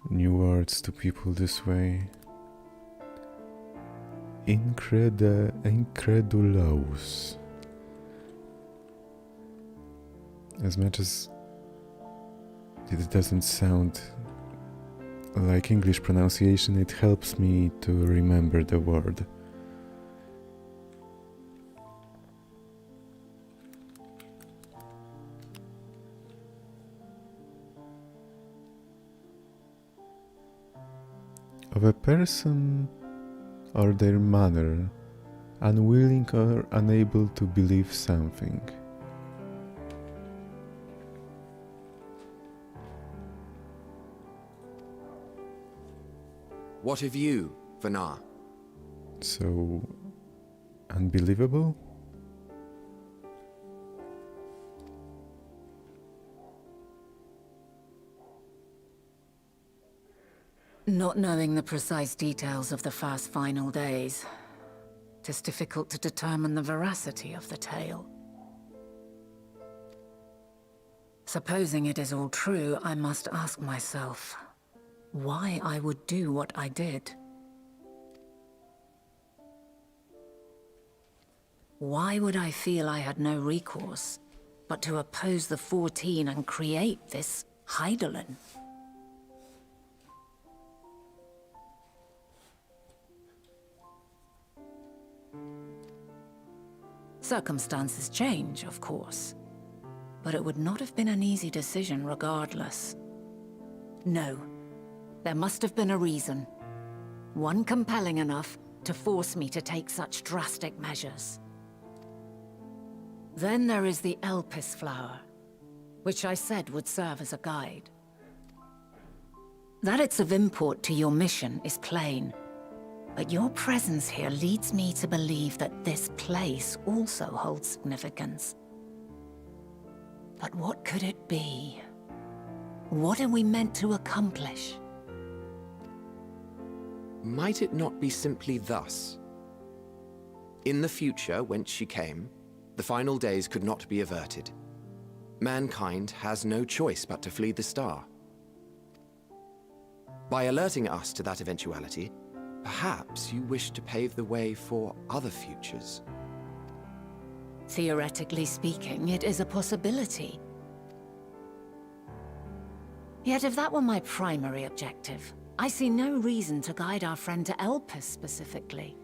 new words to people this way. Incredulos. As much as it doesn't sound like English pronunciation, it helps me to remember the word. of a person or their manner, unwilling or unable to believe something. What of you, Vanar? So unbelievable? Not knowing the precise details of the first final days, it is difficult to determine the veracity of the tale. Supposing it is all true, I must ask myself why I would do what I did. Why would I feel I had no recourse but to oppose the 14 and create this Hydaelyn? Circumstances change, of course, but it would not have been an easy decision regardless. No, there must have been a reason. One compelling enough to force me to take such drastic measures. Then there is the Elpis flower, which I said would serve as a guide. That it's of import to your mission is plain, but your presence here leads me to believe that this place also holds significance. But what could it be? What are we meant to accomplish? Might it not be simply thus? In the future, whence she came, the final days could not be averted. Mankind has no choice but to flee the star. By alerting us to that eventuality, perhaps you wish to pave the way for other futures. Theoretically speaking, it is a possibility. Yet if that were my primary objective, I see no reason to guide our friend to Elpis specifically.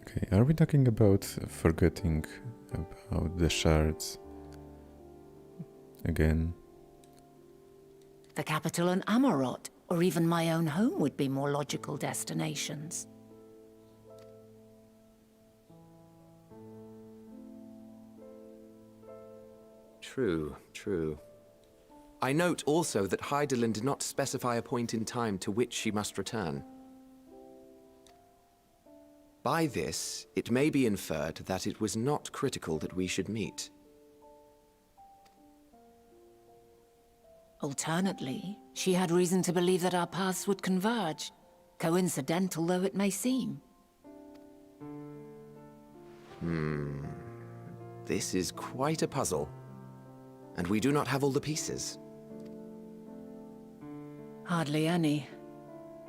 Okay, are we talking about forgetting about the shards again? The capital and Amarot, or even my own home would be more logical destinations. True, true. I note also that Hydaelyn did not specify a point in time to which she must return. By this, it may be inferred that it was not critical that we should meet. Alternately, she had reason to believe that our paths would converge, coincidental though it may seem. This is quite a puzzle, and we do not have all the pieces. Hardly any.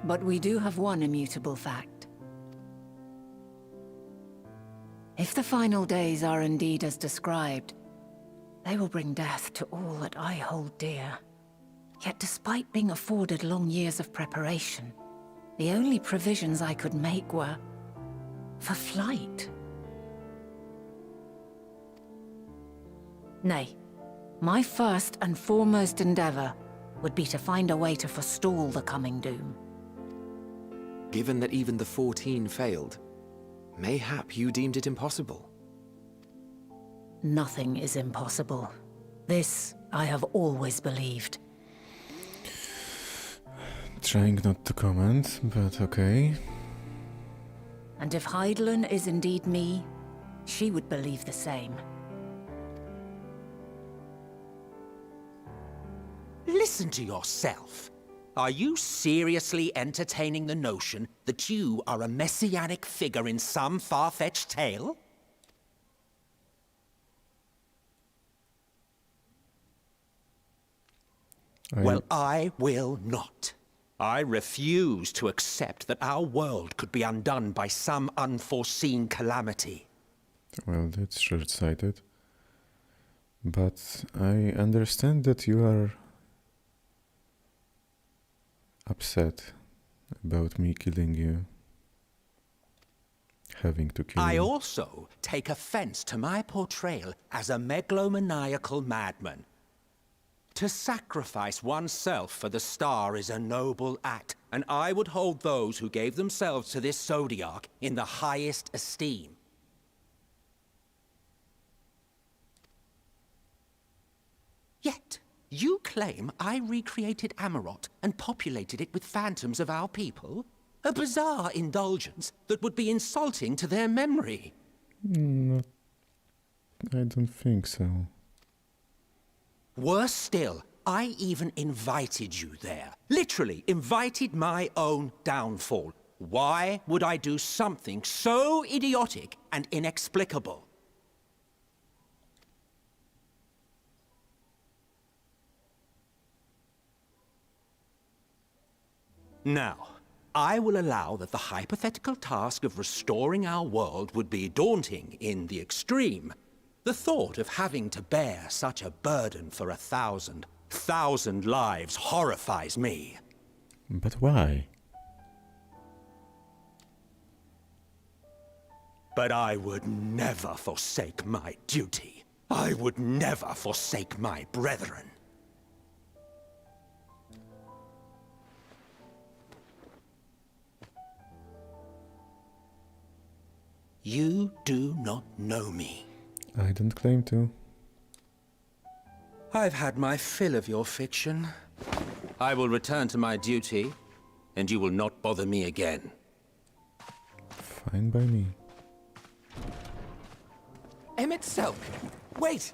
But we do have one immutable fact. If the final days are indeed as described, they will bring death to all that I hold dear. Yet despite being afforded long years of preparation, the only provisions I could make were for flight. Nay, my first and foremost endeavor would be to find a way to forestall the coming doom. Given that even the 14 failed, mayhap you deemed it impossible. Nothing is impossible. This I have always believed. Trying not to comment, but okay. And if Hydaelyn is indeed me, she would believe the same. Listen to yourself. Are you seriously entertaining the notion that you are a messianic figure in some far-fetched tale? Well, I will not. I refuse to accept that our world could be undone by some unforeseen calamity. Well, that's short-sighted. But I understand that you are upset about me killing you. Having to kill I you. also take offense to my portrayal as a megalomaniacal madman. To sacrifice oneself for the star is a noble act, and I would hold those who gave themselves to this zodiac in the highest esteem. Yet, you claim I recreated Amarot and populated it with phantoms of our people? A bizarre indulgence that would be insulting to their memory. Not, I don't think so. Worse still, I even invited you there. Literally invited my own downfall. Why would I do something so idiotic and inexplicable? Now, I will allow that the hypothetical task of restoring our world would be daunting in the extreme. The thought of having to bear such a burden for 1,000 lives horrifies me. But why? But I would never forsake my duty. I would never forsake my brethren. You do not know me. I don't claim to. I've had my fill of your fiction. I will return to my duty, and you will not bother me again. Fine by me. Emmett Selk! Wait!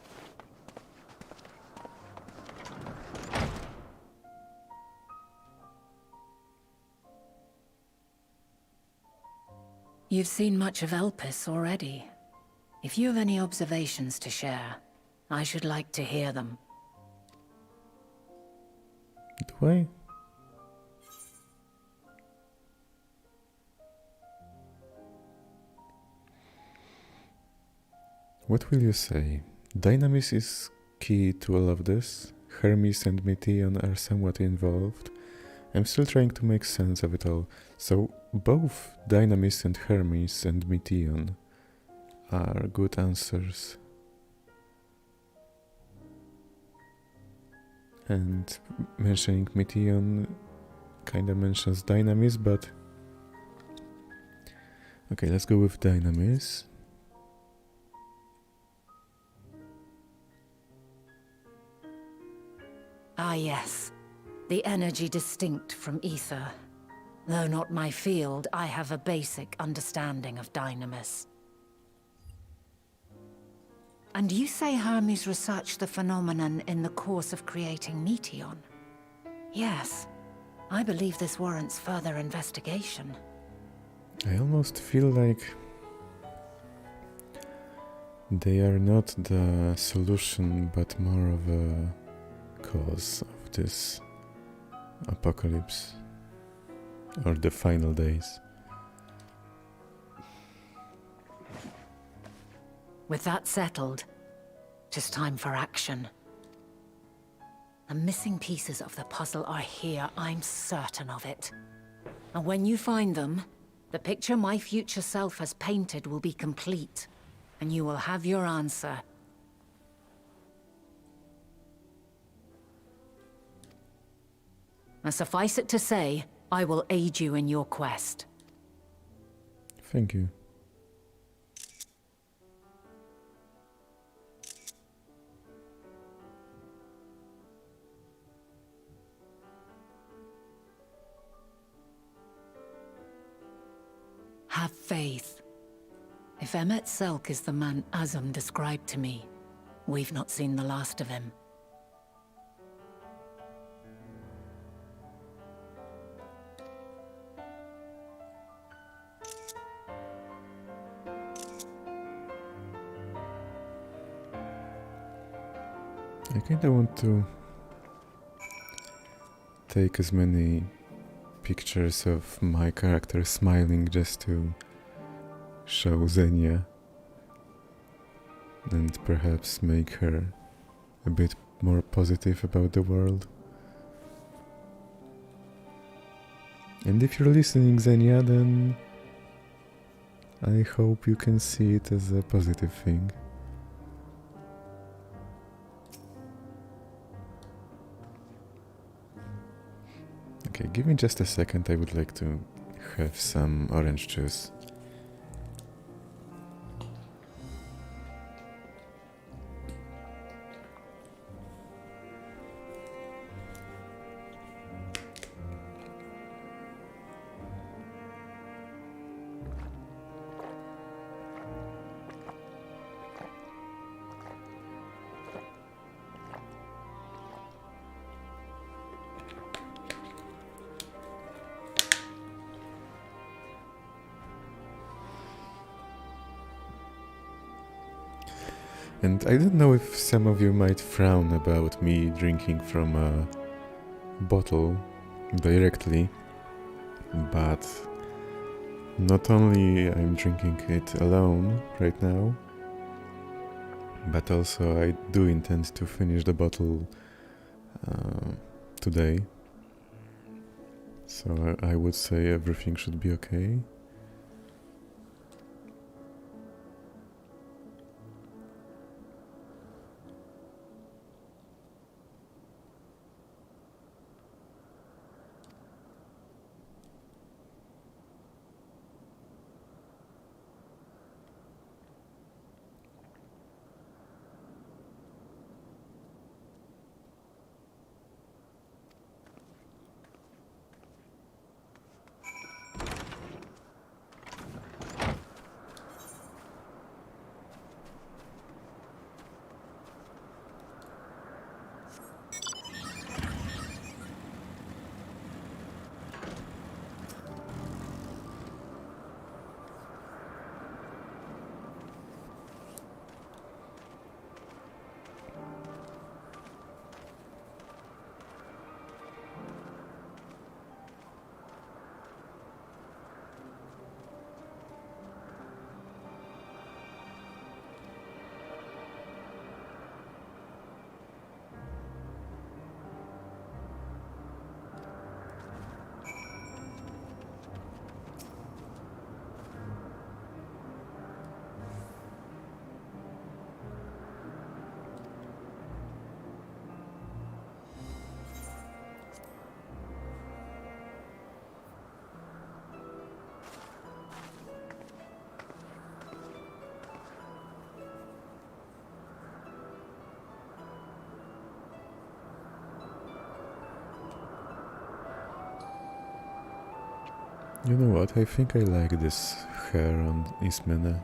You've seen much of Elpis already. If you have any observations to share, I should like to hear them. Do I? What will you say? Dynamis is key to all of this. Hermes and Meteon are somewhat involved. I'm still trying to make sense of it all. So both Dynamis and Hermes and Meteon are good answers. And mentioning Meteon kinda mentions Dynamis, but okay, let's go with Dynamis. Ah yes, the energy distinct from ether. Though not my field, I have a basic understanding of Dynamis. And you say Hermes researched the phenomenon in the course of creating Meteon? Yes, I believe this warrants further investigation. I almost feel like they are not the solution, but more of a cause of this apocalypse or the final days. With that settled, tis time for action. The missing pieces of the puzzle are here, I'm certain of it. And when you find them, the picture my future self has painted will be complete, and you will have your answer. And suffice it to say, I will aid you in your quest. Thank you. Have faith. If Emmett Selk is the man Azum described to me, we've not seen the last of him. I kinda want to take as many pictures of my character smiling just to show Xenia and perhaps make her a bit more positive about the world. And if you're listening, Xenia, then I hope you can see it as a positive thing. Okay, give me just a second, I would like to have some orange juice. And I don't know if some of you might frown about me drinking from a bottle directly, but not only I'm drinking it alone right now, but also I do intend to finish the bottle today. So I would say everything should be okay. You know what, I think I like this hair on Ismena.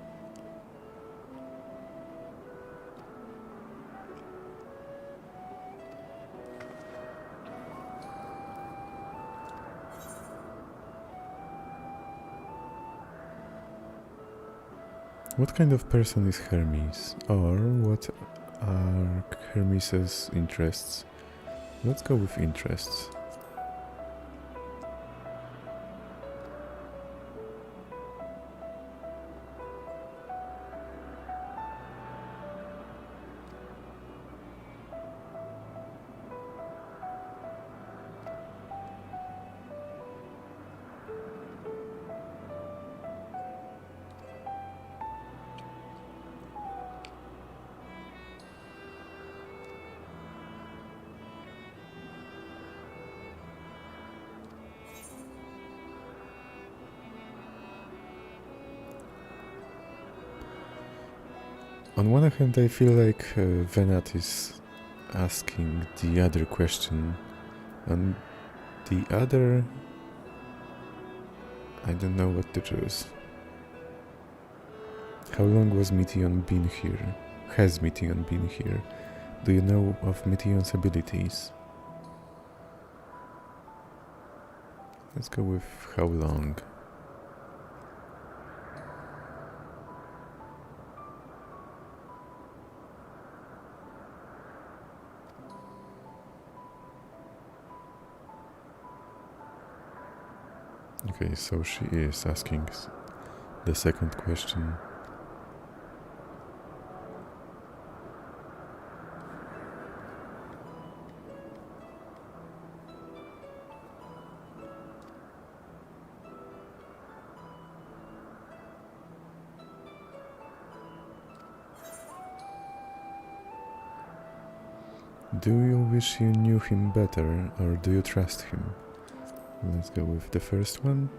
What kind of person is Hermes? Or what are Hermes's interests? Let's go with interests. On one hand, I feel like Venat is asking the other question. On the other, I don't know what to choose. How long was Meteon been here? Has Meteon been here? Do you know of Meteon's abilities? Let's go with how long. Okay, so she is asking the second question. Do you wish you knew him better, or do you trust him? Let's go with the first one.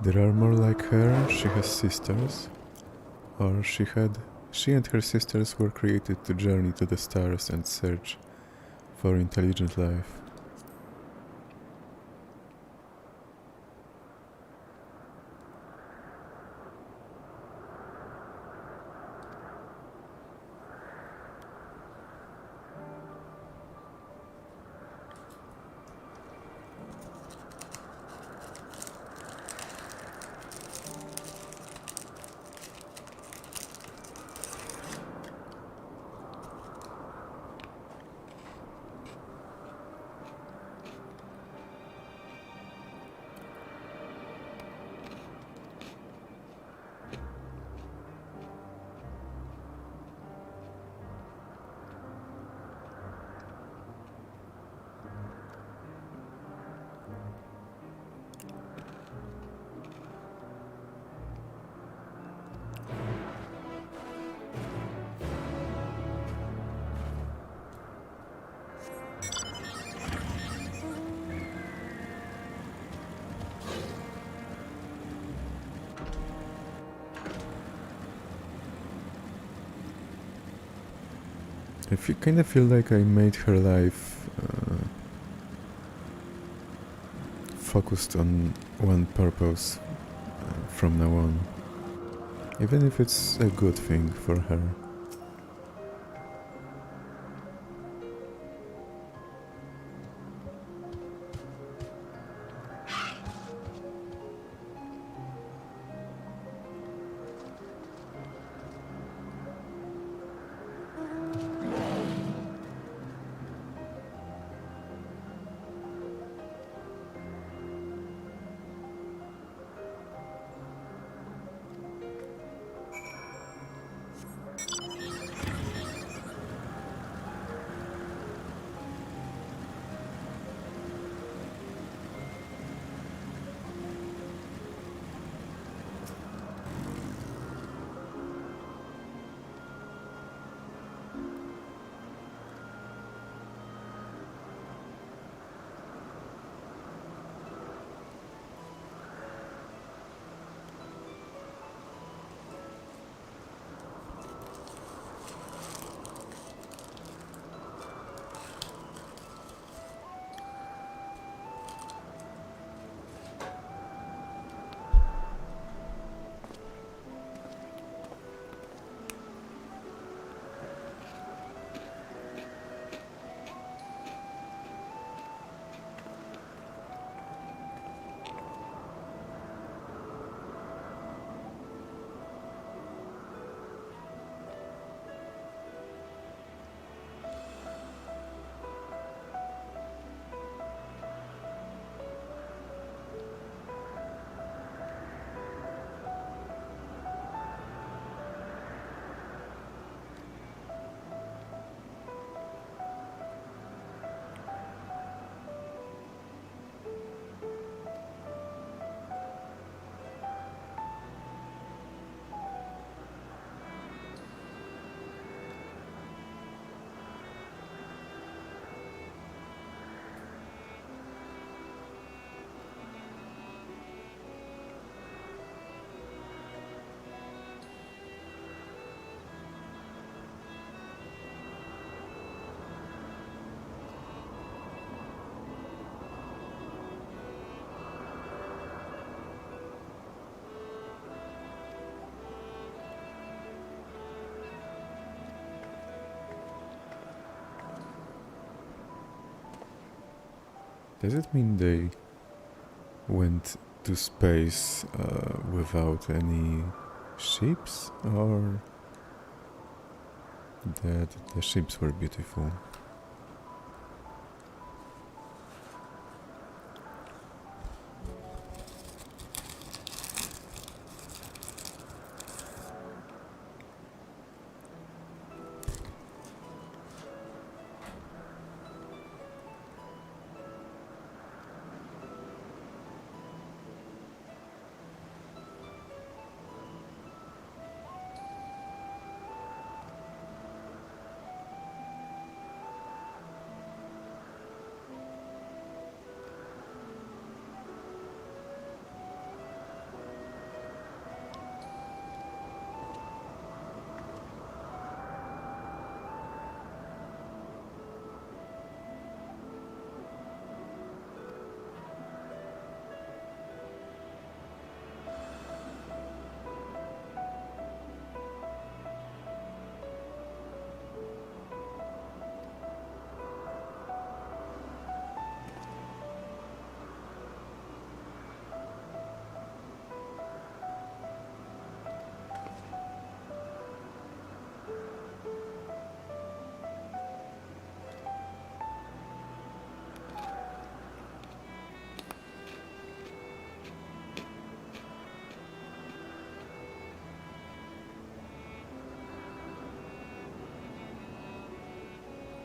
There are more like her. She has sisters, or she and her sisters were created to journey to the stars and search for intelligent life. I kind of feel like I made her life focused on one purpose from now on, even if it's a good thing for her. Does it mean they went to space without any ships, or that the ships were beautiful?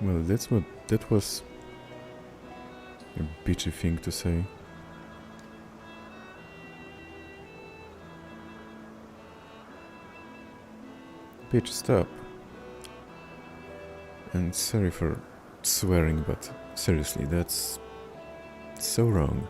Well, that was a bitchy thing to say. Bitch, stop. And sorry for swearing, but seriously, that's so wrong.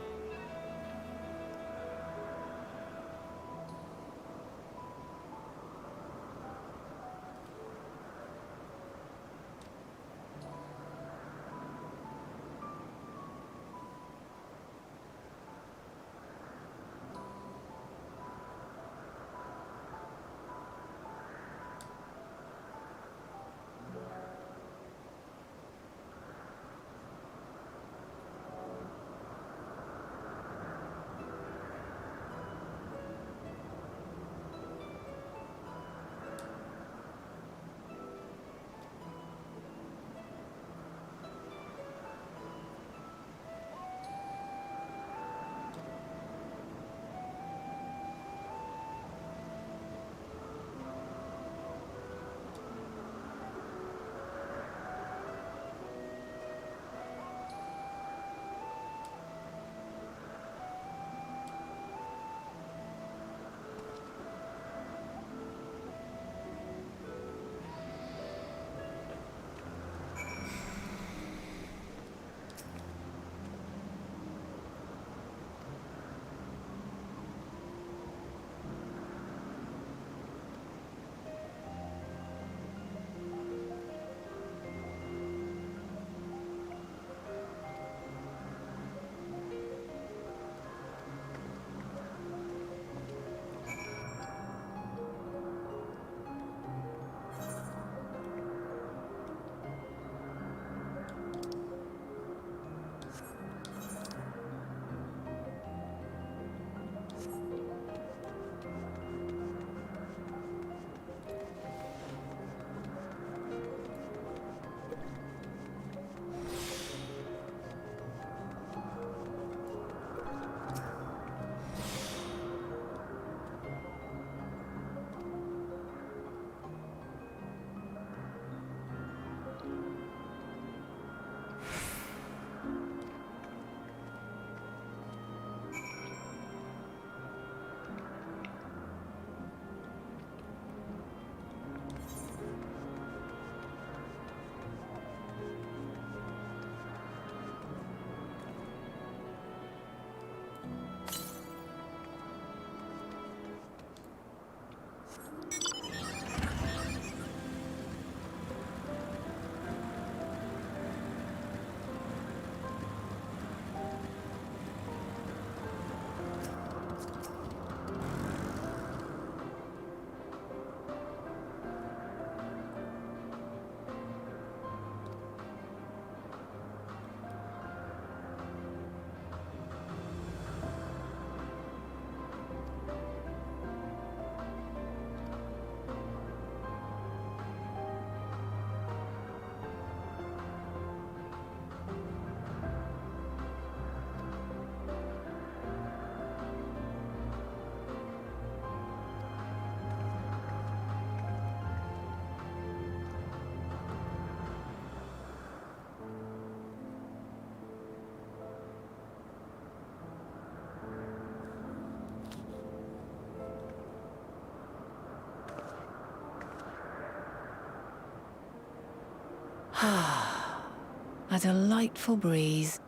A delightful breeze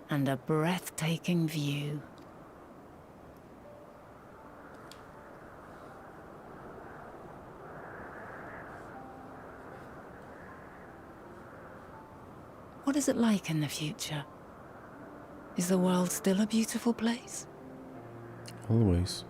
and a breathtaking view. What is it like in the future? Is the world still a beautiful place? Always.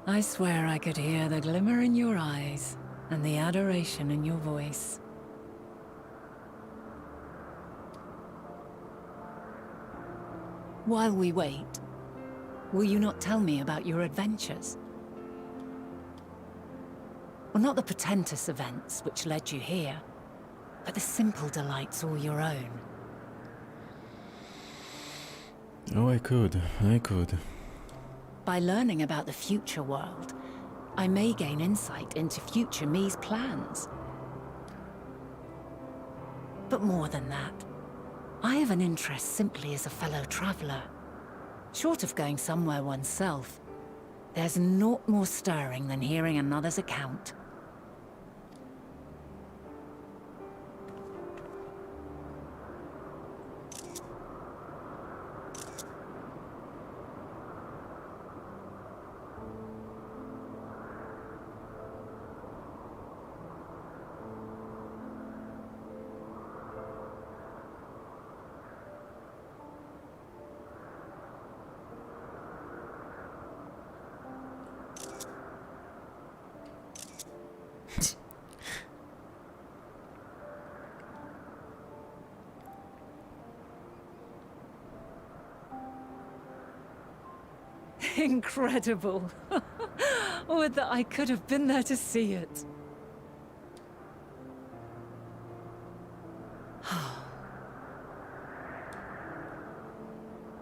I swear I could hear the glimmer in your eyes and the adoration in your voice. While we wait, Will you not tell me about your adventures? Well, not the portentous events which led you here, but the simple delights all your own. Oh, I could. By learning about the future world, I may gain insight into future me's plans. But more than that, I have an interest simply as a fellow traveler. Short of going somewhere oneself, there's naught more stirring than hearing another's account. Incredible. Would that I could have been there to see it.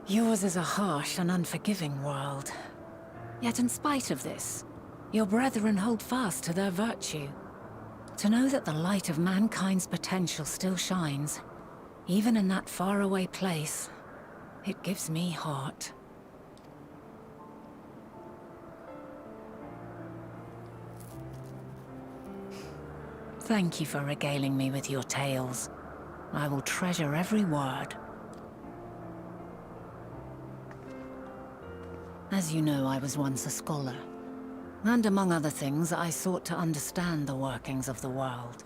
Yours is a harsh and unforgiving world. Yet in spite of this, your brethren hold fast to their virtue. To know that the light of mankind's potential still shines, even in that faraway place, it gives me heart. Thank you for regaling me with your tales. I will treasure every word. As you know, I was once a scholar. And among other things, I sought to understand the workings of the world.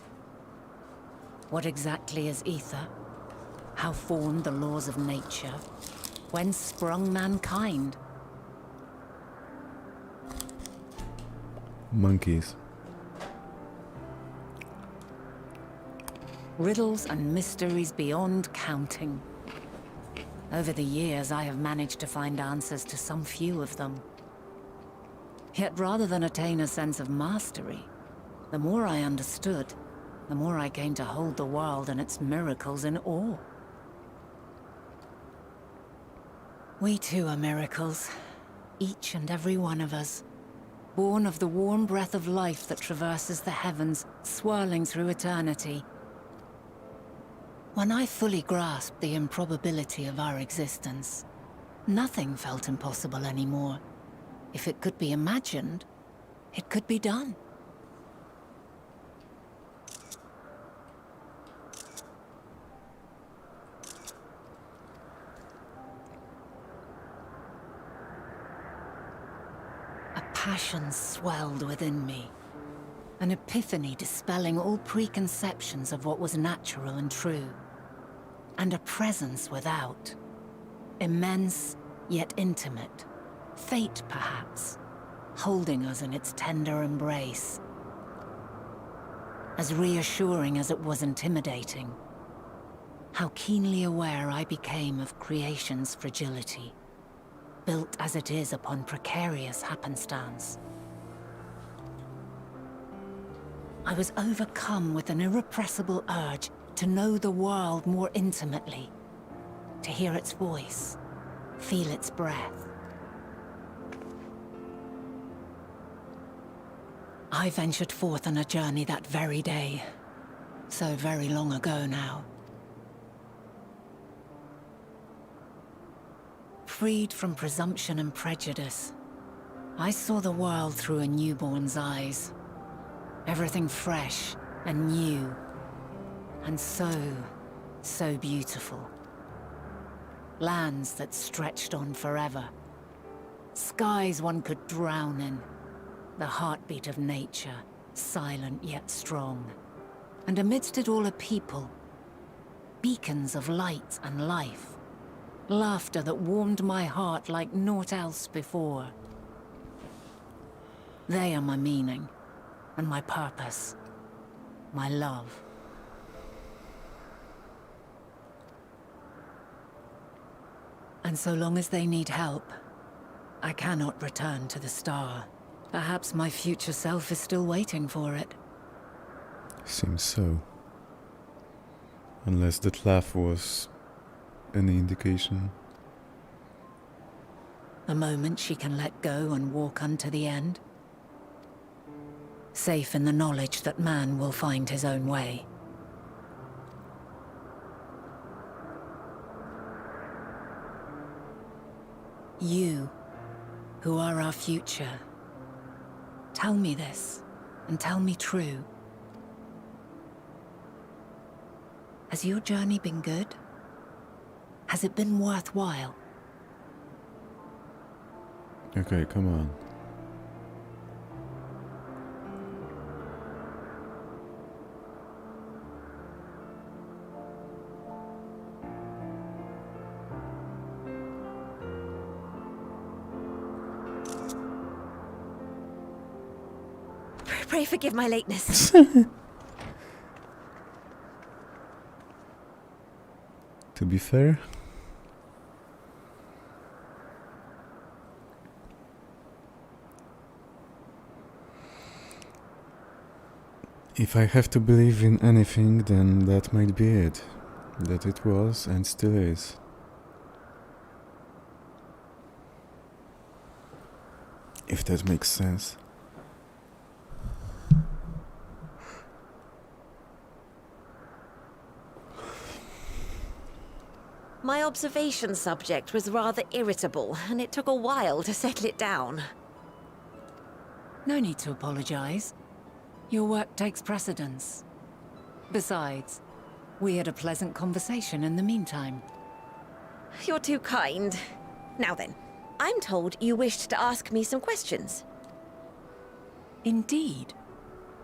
What exactly is ether? How formed the laws of nature? Whence sprung mankind? Monkeys. Riddles and mysteries beyond counting. Over the years, I have managed to find answers to some few of them. Yet rather than attain a sense of mastery, the more I understood, the more I came to hold the world and its miracles in awe. We too are miracles, each and every one of us, born of the warm breath of life that traverses the heavens, swirling through eternity. When I fully grasped the improbability of our existence, nothing felt impossible anymore. If it could be imagined, it could be done. A passion swelled within me. An epiphany dispelling all preconceptions of what was natural and true. And a presence without. Immense, yet intimate. Fate, perhaps, holding us in its tender embrace. As reassuring as it was intimidating. How keenly aware I became of creation's fragility. Built as it is upon precarious happenstance. I was overcome with an irrepressible urge to know the world more intimately, to hear its voice, feel its breath. I ventured forth on a journey that very day, so very long ago now. Freed from presumption and prejudice, I saw the world through a newborn's eyes. Everything fresh and new, and so beautiful. Lands that stretched on forever. Skies one could drown in. The heartbeat of nature, silent yet strong. And amidst it all a people. Beacons of light and life. Laughter that warmed my heart like naught else before. They are my meaning. And my purpose, my love. And so long as they need help, I cannot return to the star. Perhaps my future self is still waiting for it. Seems so. Unless that laugh was any indication. A moment she can let go and walk unto the end. Safe in the knowledge that man will find his own way. You, who are our future, tell me this, and tell me true. Has your journey been good? Has it been worthwhile? Okay, come on. Pray forgive my lateness. To be fair, if I have to believe in anything, then that might be it. That it was and still is. If that makes sense. My observation subject was rather irritable, and it took a while to settle it down. No need to apologize. Your work takes precedence. Besides, we had a pleasant conversation in the meantime. You're too kind. Now then, I'm told you wished to ask me some questions. Indeed.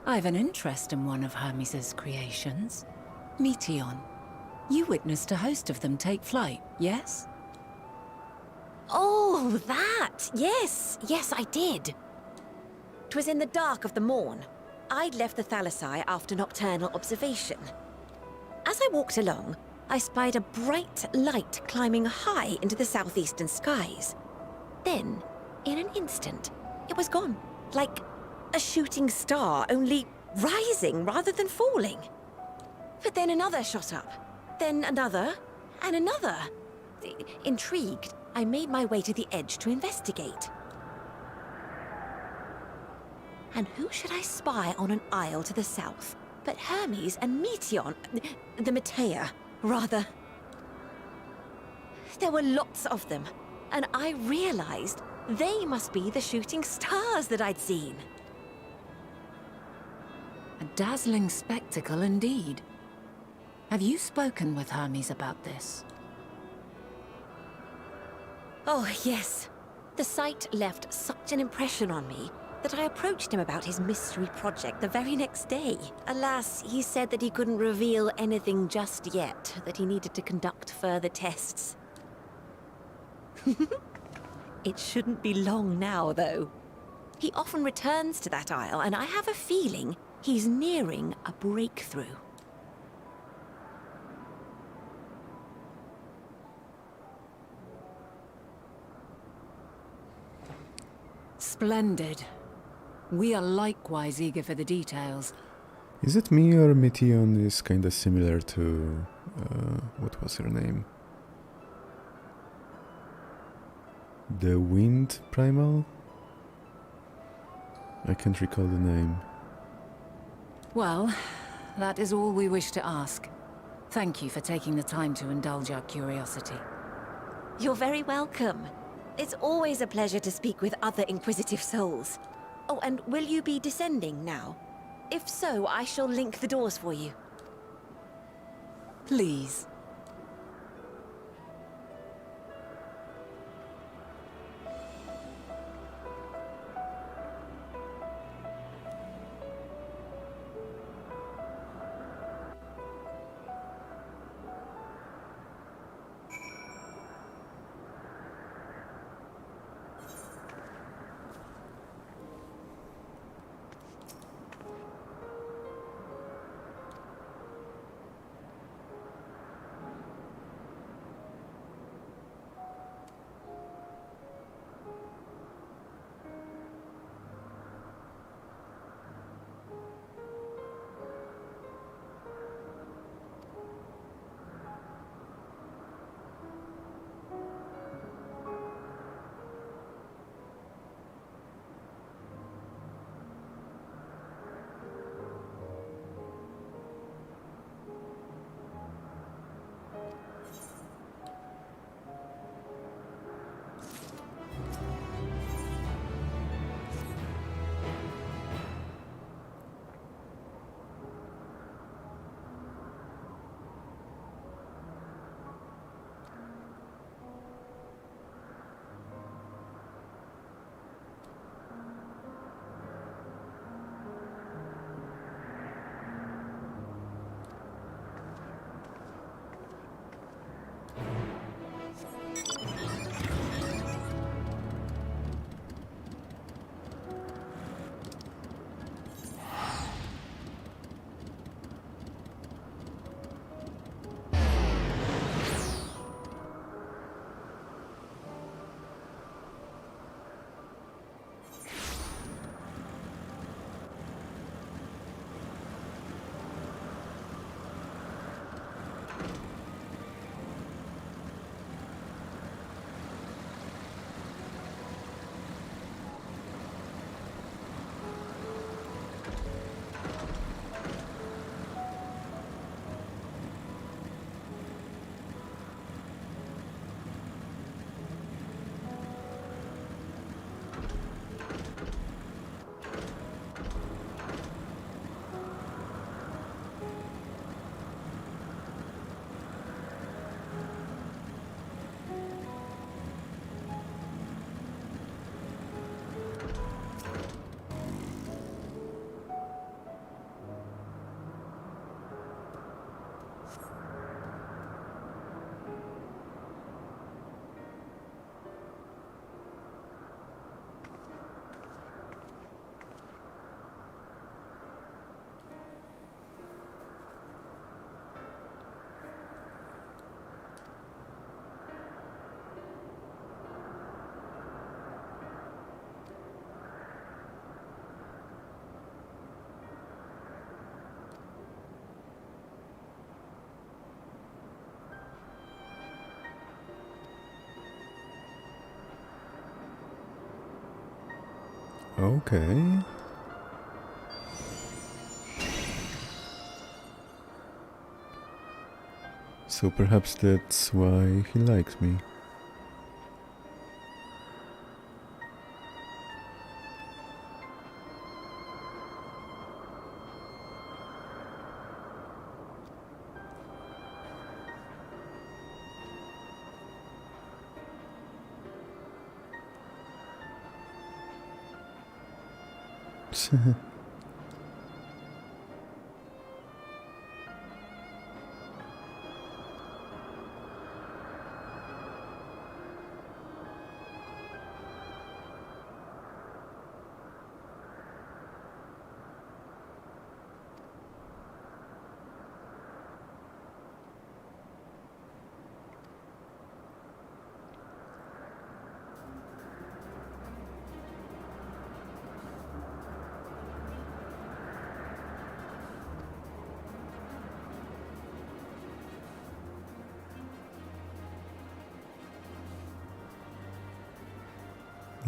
I've an interest in one of Hermes' creations. Meteon. You witnessed a host of them take flight, yes? Oh, that! Yes, yes, I did. 'Twas in the dark of the morn. I'd left the Thalassai after nocturnal observation. As I walked along, I spied a bright light climbing high into the southeastern skies. Then, in an instant, it was gone, like a shooting star, only rising rather than falling. But then another shot up, then another, and another. Intrigued, I made my way to the edge to investigate. And who should I spy on an isle to the south but Hermes and Meteon, the Metea, rather. There were lots of them, and I realized they must be the shooting stars that I'd seen. A dazzling spectacle indeed. Have you spoken with Hermes about this? Oh, yes. The sight left such an impression on me that I approached him about his mystery project the very next day. Alas, he said that he couldn't reveal anything just yet, that he needed to conduct further tests. It shouldn't be long now, though. He often returns to that isle, and I have a feeling he's nearing a breakthrough. Splendid. We are likewise eager for the details. Is it me or Meteon is kinda similar to... what was her name? The Wind Primal? I can't recall the name. Well, that is all we wish to ask. Thank you for taking the time to indulge our curiosity. You're very welcome. It's always a pleasure to speak with other inquisitive souls. Oh, and will you be descending now? If so, I shall link the doors for you. Please. Okay. So perhaps that's why he likes me.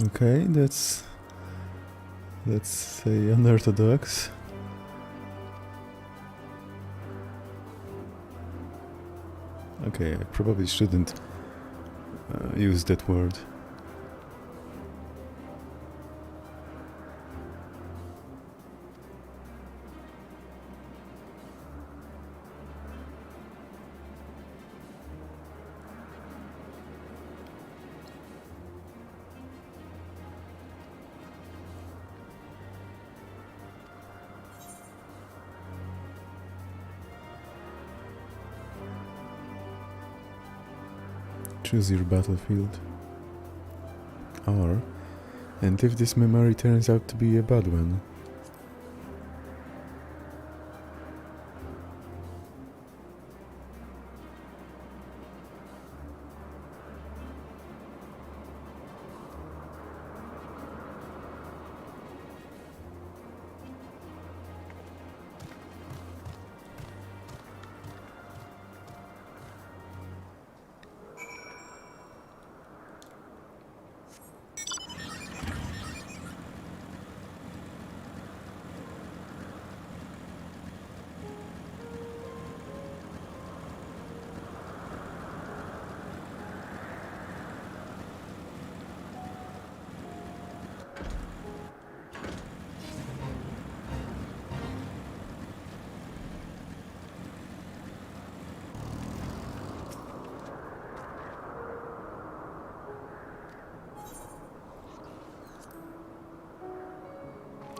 Okay, that's, let's say, unorthodox. Okay, I probably shouldn't use that word. Choose your battlefield. Or, and if this memory turns out to be a bad one.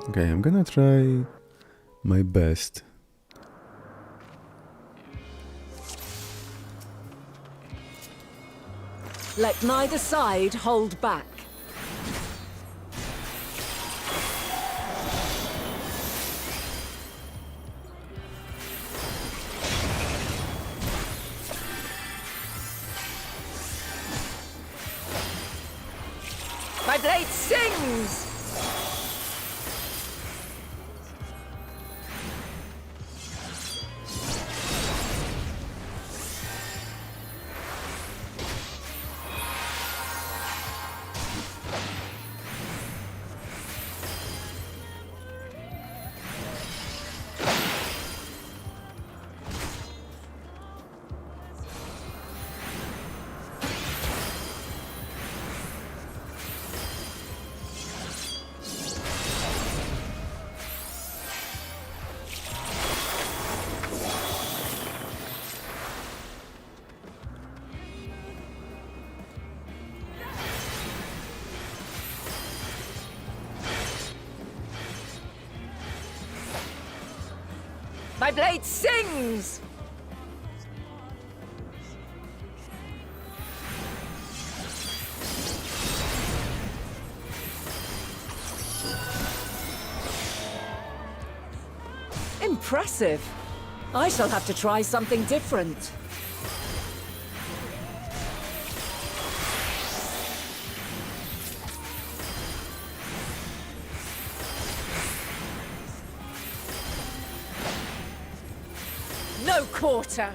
Okay, I'm gonna try my best. Let neither side hold back. My blade sings! My blade sings! Impressive. I shall have to try something different. No quarter!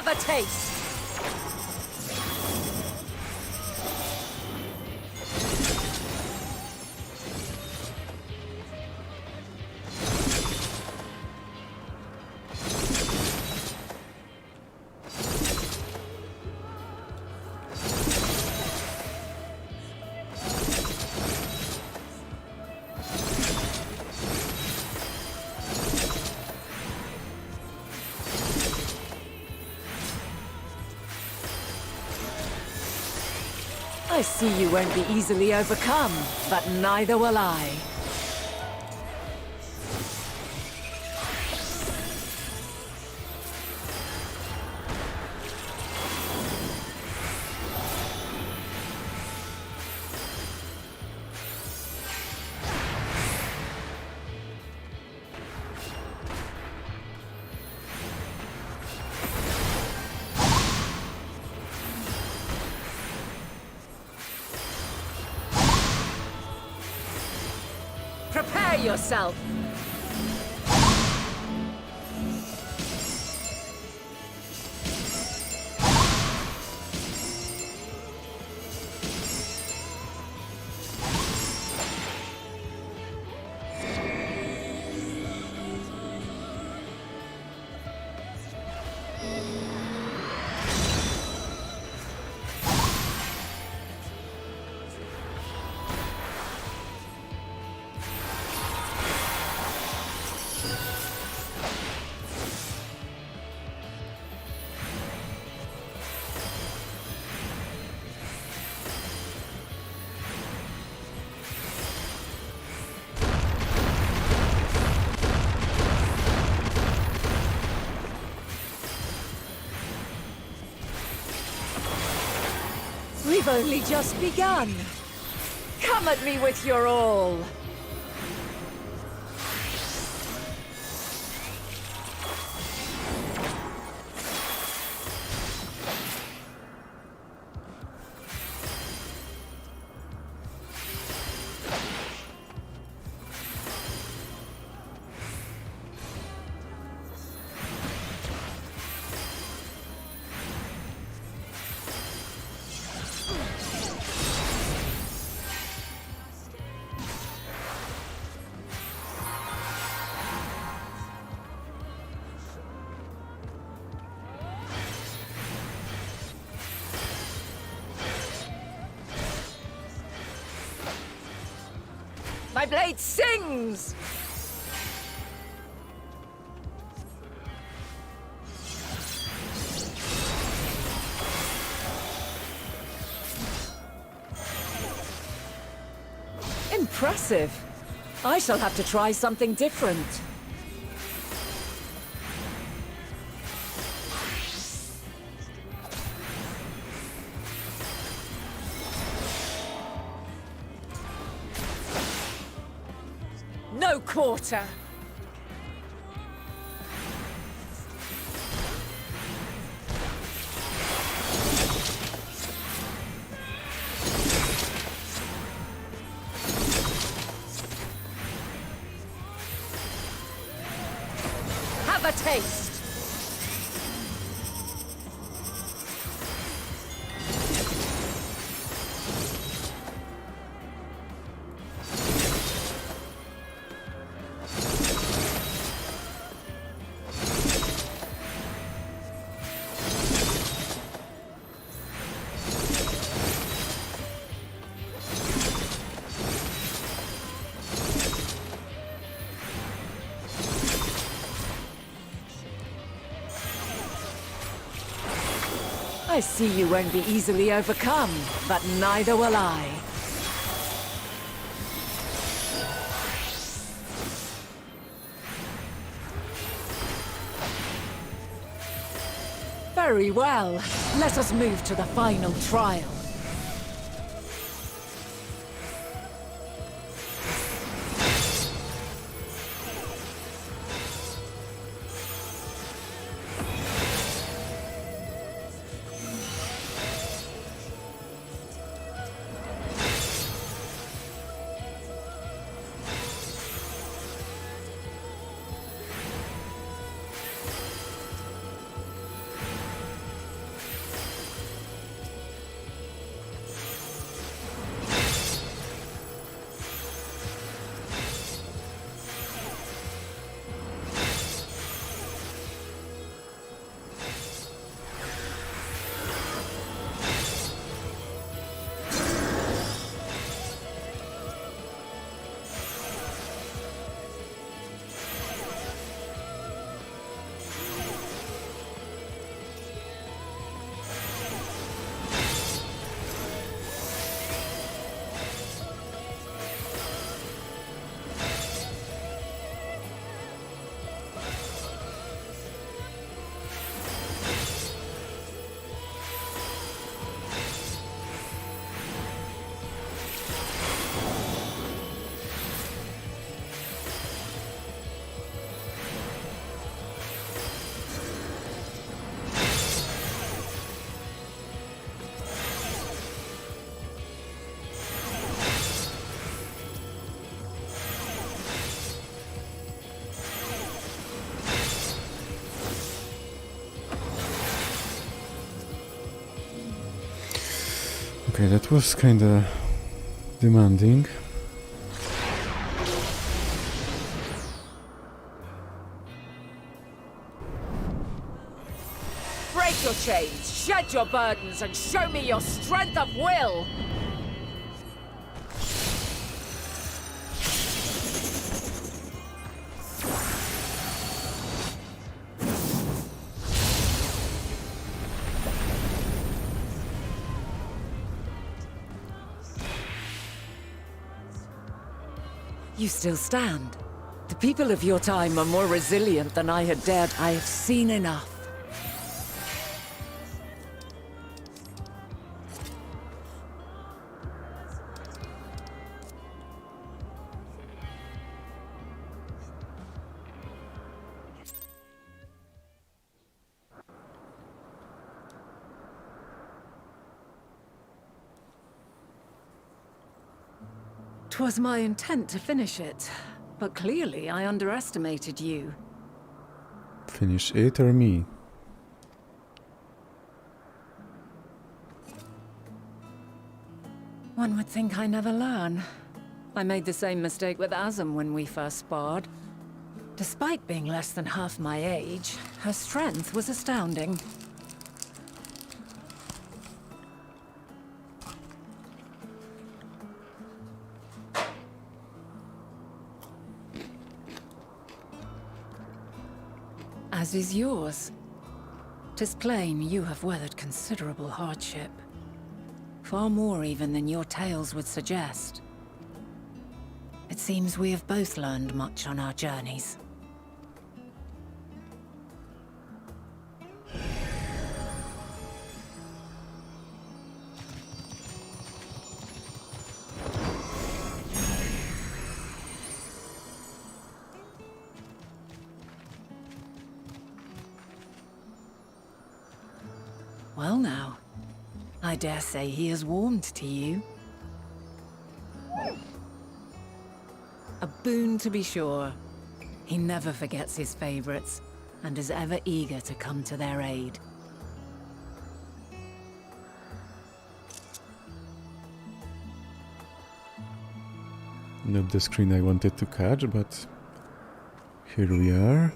Have a taste! I see you won't be easily overcome, but neither will I. Prepare yourself! We've only just begun. Come at me with your all. My blade sings! Impressive. I shall have to try something different. No quarter! Have a taste! I see you won't be easily overcome, but neither will I. Very well. Let us move to the final trial. Okay, that was kinda demanding. Break your chains, shed your burdens, and show me your strength of will! You still stand. The people of your time are more resilient than I had dared. I have seen enough. 'Twas my intent to finish it, but clearly I underestimated you. Finish it or me? One would think I never learn. I made the same mistake with Azem when we first sparred. Despite being less than half my age, her strength was astounding. As is yours. 'Tis plain you have weathered considerable hardship. Far more even than your tales would suggest. It seems we have both learned much on our journeys. Well now, I dare say he has warmed to you. A boon to be sure. He never forgets his favorites, and is ever eager to come to their aid. Not the screen I wanted to catch, but here we are.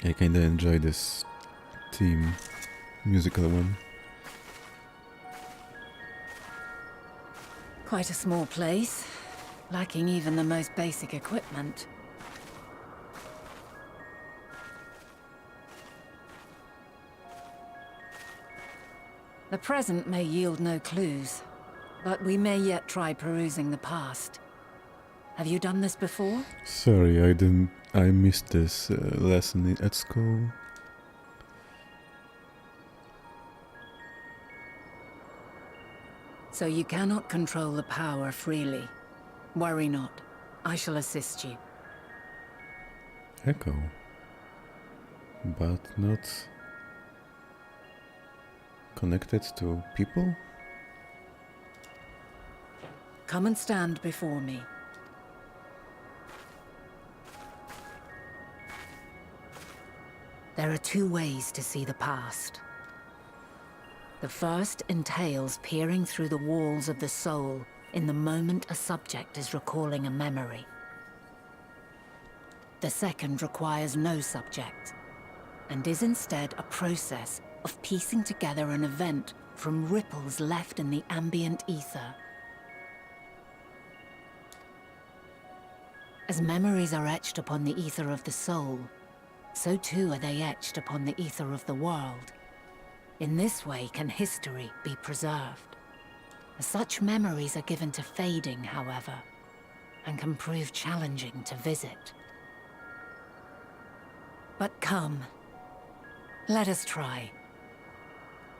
I kinda enjoy this theme, musical one. Quite a small place, lacking even the most basic equipment. The present may yield no clues, but we may yet try perusing the past. Have you done this before? Sorry, I missed this lesson at school. So you cannot control the power freely. Worry not. I shall assist you. Echo. But not connected to people? Come and stand before me. There are two ways to see the past. The first entails peering through the walls of the soul in the moment a subject is recalling a memory. The second requires no subject, and is instead a process of piecing together an event from ripples left in the ambient ether. As memories are etched upon the ether of the soul, so too are they etched upon the ether of the world. In this way can history be preserved. Such memories are given to fading, however, and can prove challenging to visit. But come, let us try.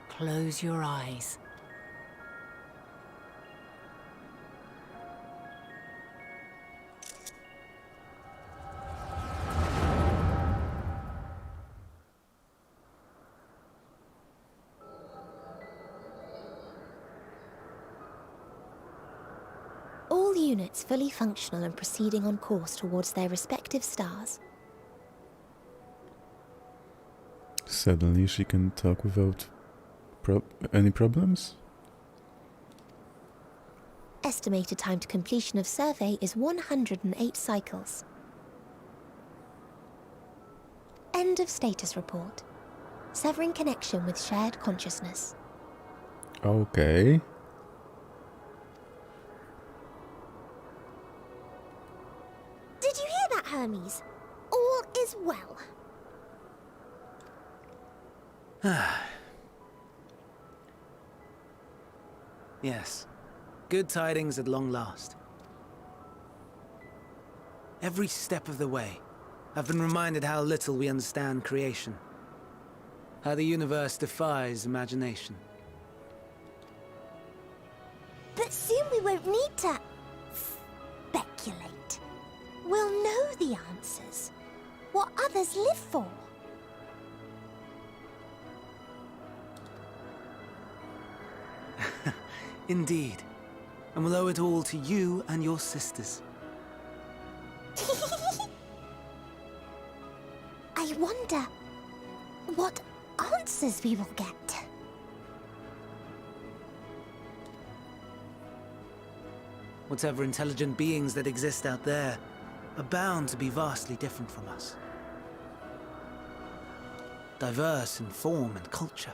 Close your eyes. All units fully functional and proceeding on course towards their respective stars. Suddenly she can talk without any problems? Estimated time to completion of survey is 108 cycles. End of status report. Severing connection with shared consciousness. Okay. Did you hear that, Hermes? All is well. Yes. Good tidings at long last. Every step of the way, I've been reminded how little we understand creation. How the universe defies imagination. But soon we won't need to speculate. We'll know the answers. What others live for. Indeed. And we'll owe it all to you and your sisters. I wonder what answers we will get. Whatever intelligent beings that exist out there are bound to be vastly different from us. Diverse in form and culture.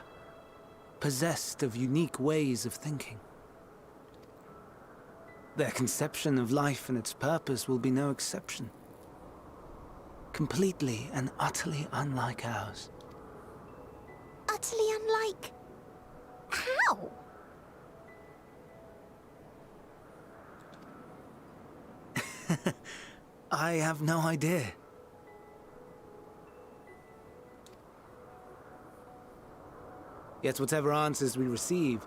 Possessed of unique ways of thinking. Their conception of life and its purpose will be no exception. Completely and utterly unlike ours. Utterly unlike... how? I have no idea. Yet whatever answers we receive,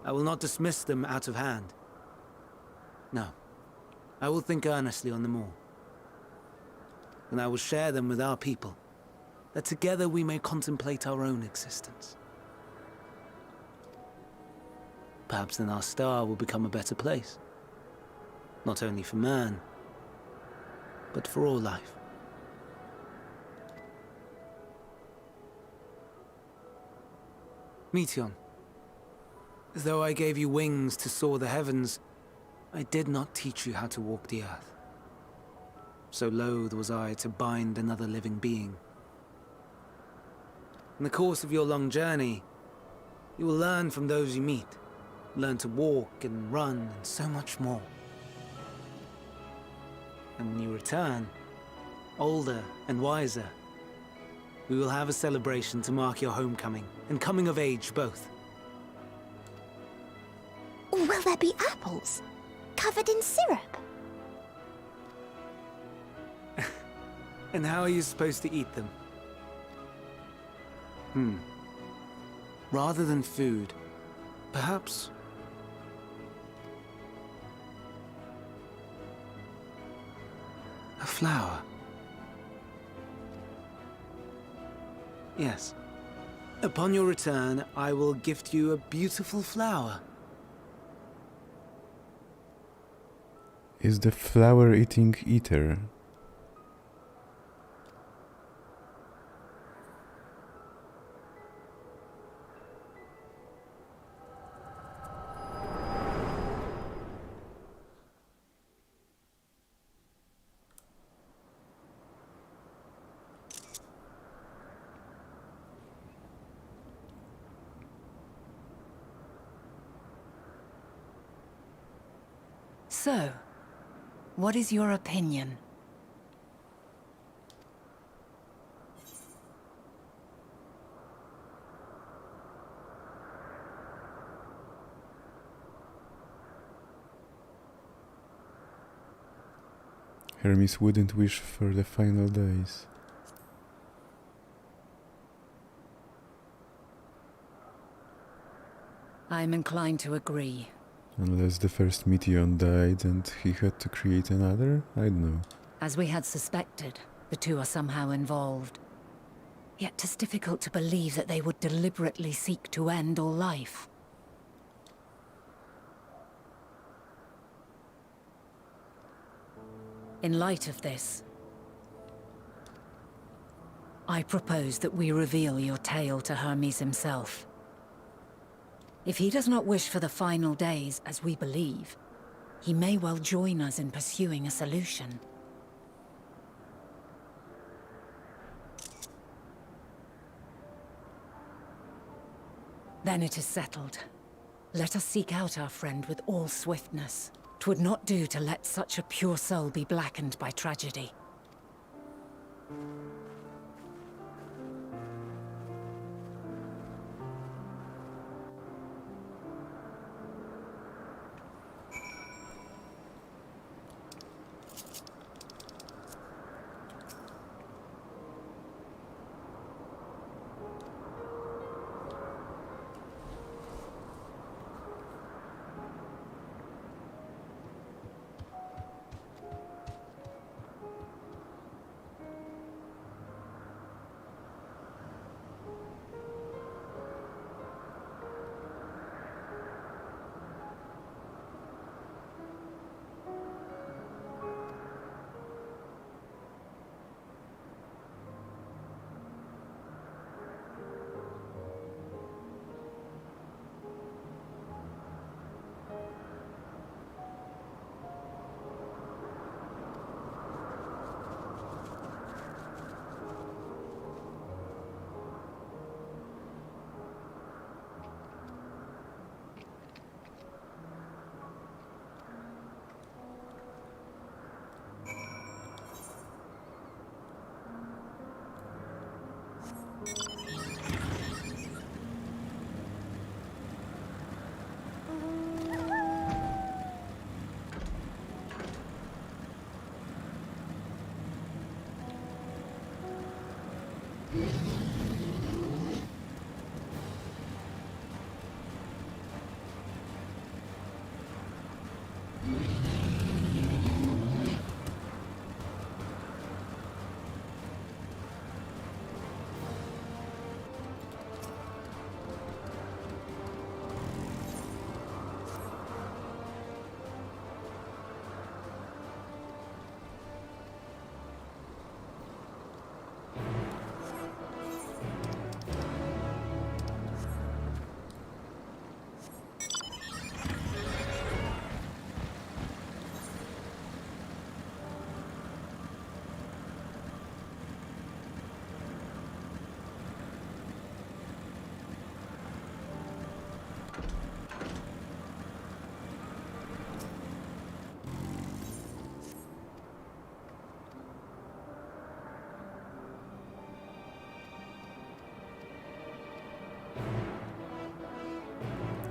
I will not dismiss them out of hand. No, I will think earnestly on them all. And I will share them with our people, that together we may contemplate our own existence. Perhaps then our star will become a better place. Not only for man, but for all life. Meteon, though I gave you wings to soar the heavens, I did not teach you how to walk the earth. So loath was I to bind another living being, In the course of your long journey, you will learn from those you meet. Learn to walk and run and so much more. And when you return, older and wiser, we will have a celebration to mark your homecoming and coming of age both. Will there be apples? Covered in syrup? And how are you supposed to eat them? Rather than food, perhaps... a flower. Yes. Upon your return, I will gift you a beautiful flower. Is the flower-eating eater? So, what is your opinion? Hermes wouldn't wish for the final days. I'm inclined to agree. Unless the first Meteon died and he had to create another? I don't know. As we had suspected, the two are somehow involved. Yet 'tis difficult to believe that they would deliberately seek to end all life. In light of this, I propose that we reveal your tale to Hermes himself. If he does not wish for the final days, as we believe, he may well join us in pursuing a solution. Then it is settled. Let us seek out our friend with all swiftness. 'Twould not do to let such a pure soul be blackened by tragedy.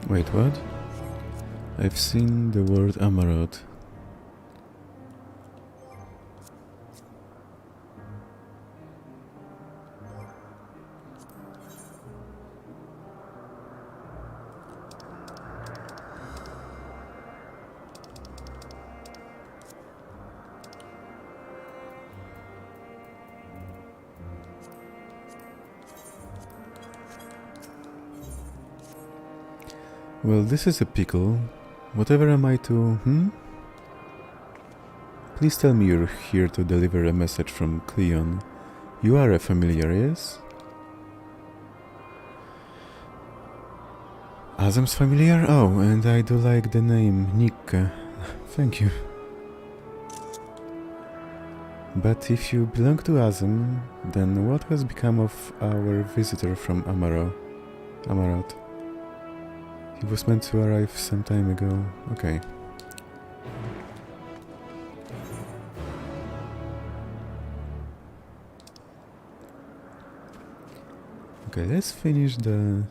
Wait, what? I've seen the word Amarot. Well, this is a pickle. Whatever am I to... Please tell me you're here to deliver a message from Cleon. You are a familiar, yes? Azam's familiar? Oh, and I do like the name, Nikke. Thank you. But if you belong to Azam, then what has become of our visitor from Amarot? He was meant to arrive some time ago. Okay. Okay, let's finish the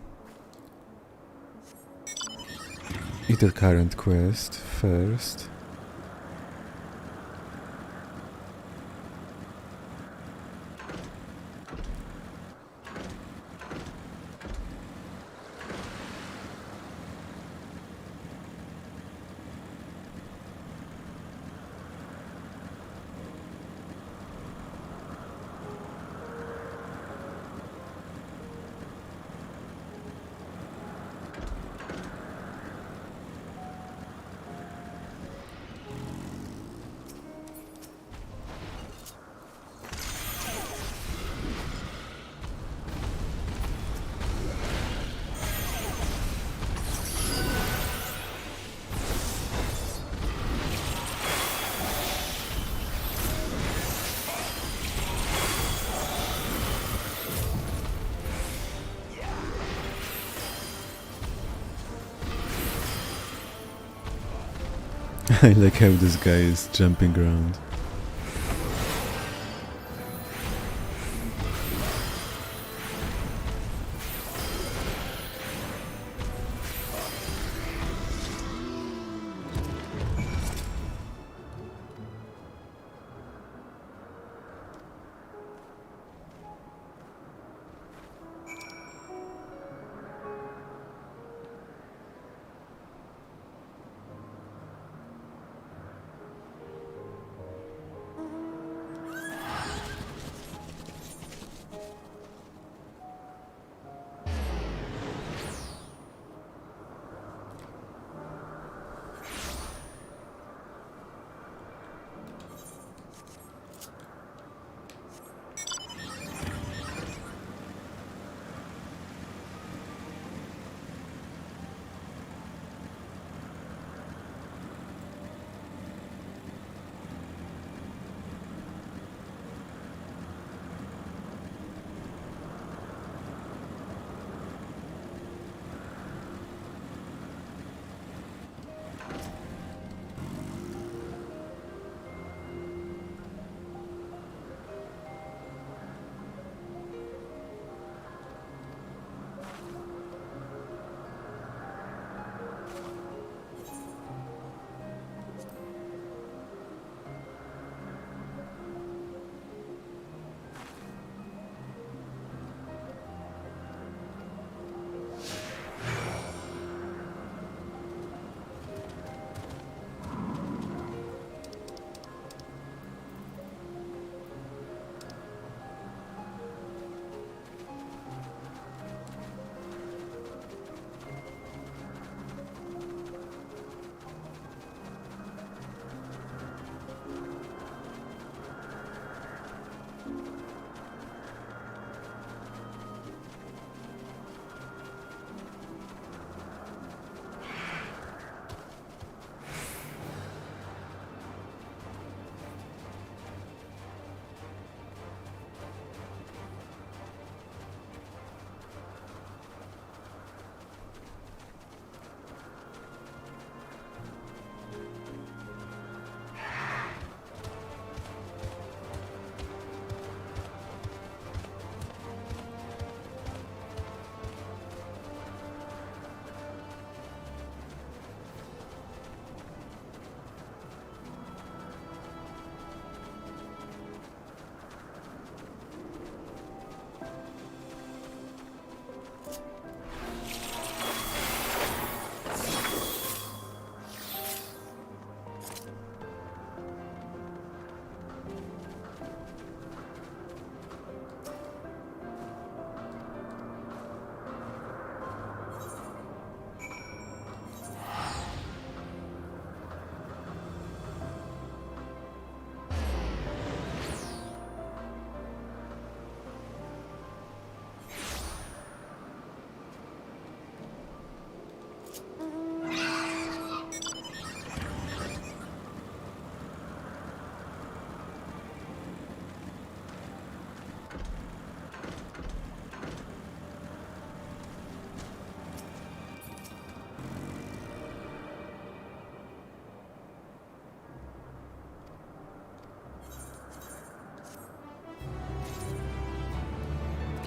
Ether Current quest first. I like how this guy is jumping around.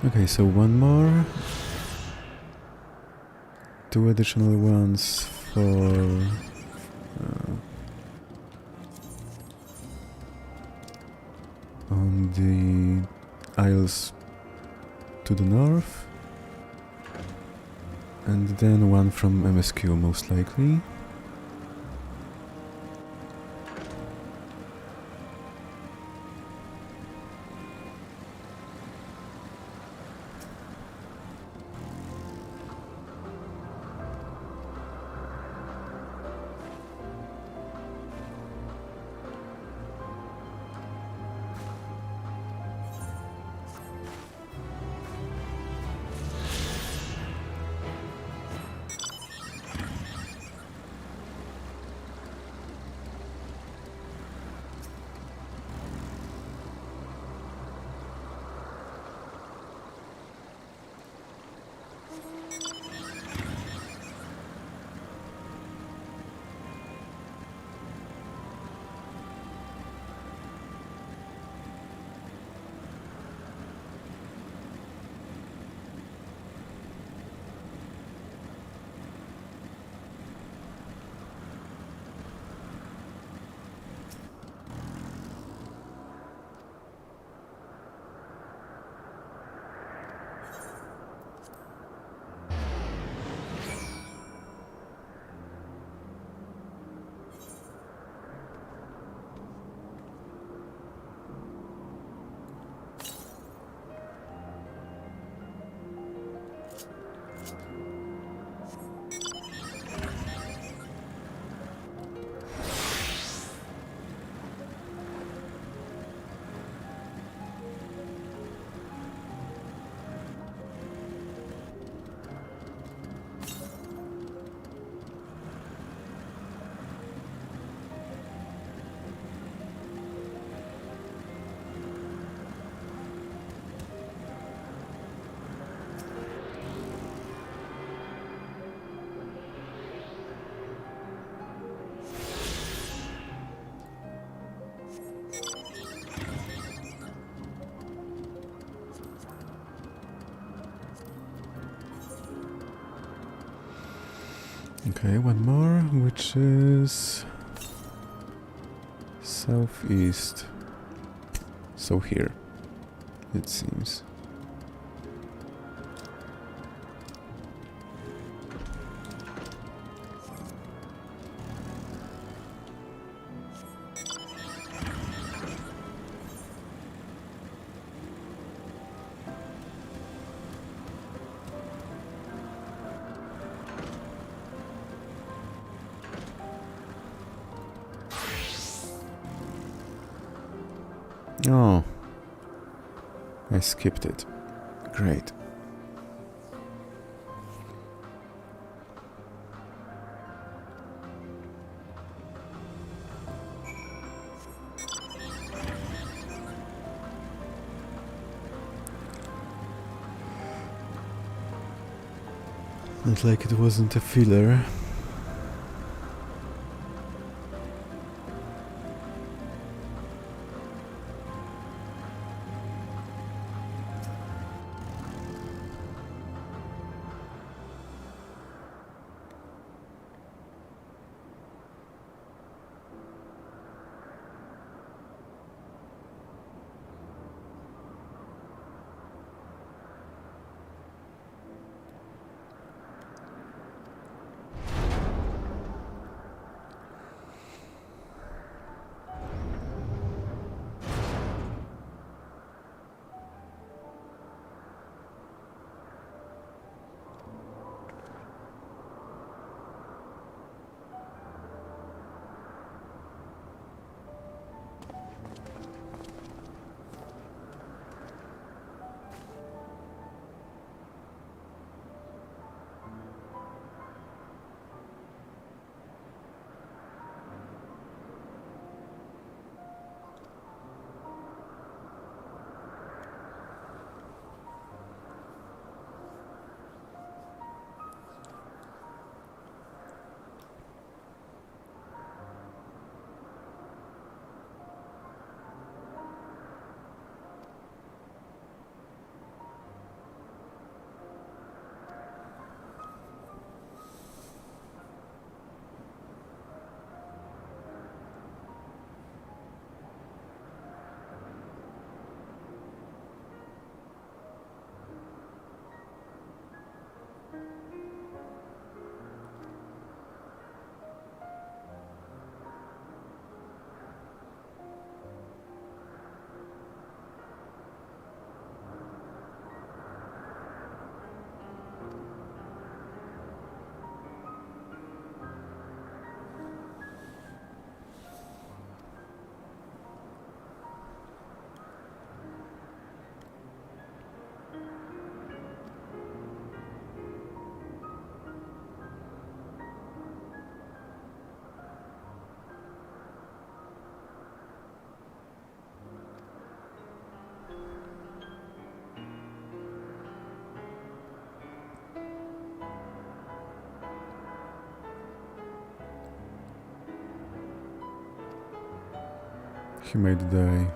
Okay, so one more. 2 additional ones for on the isles to the north, and then one from MSQ most likely. Okay, one more, which is southeast. So here, it seems. Oh, I skipped it. Great. Not like it wasn't a filler. He made day.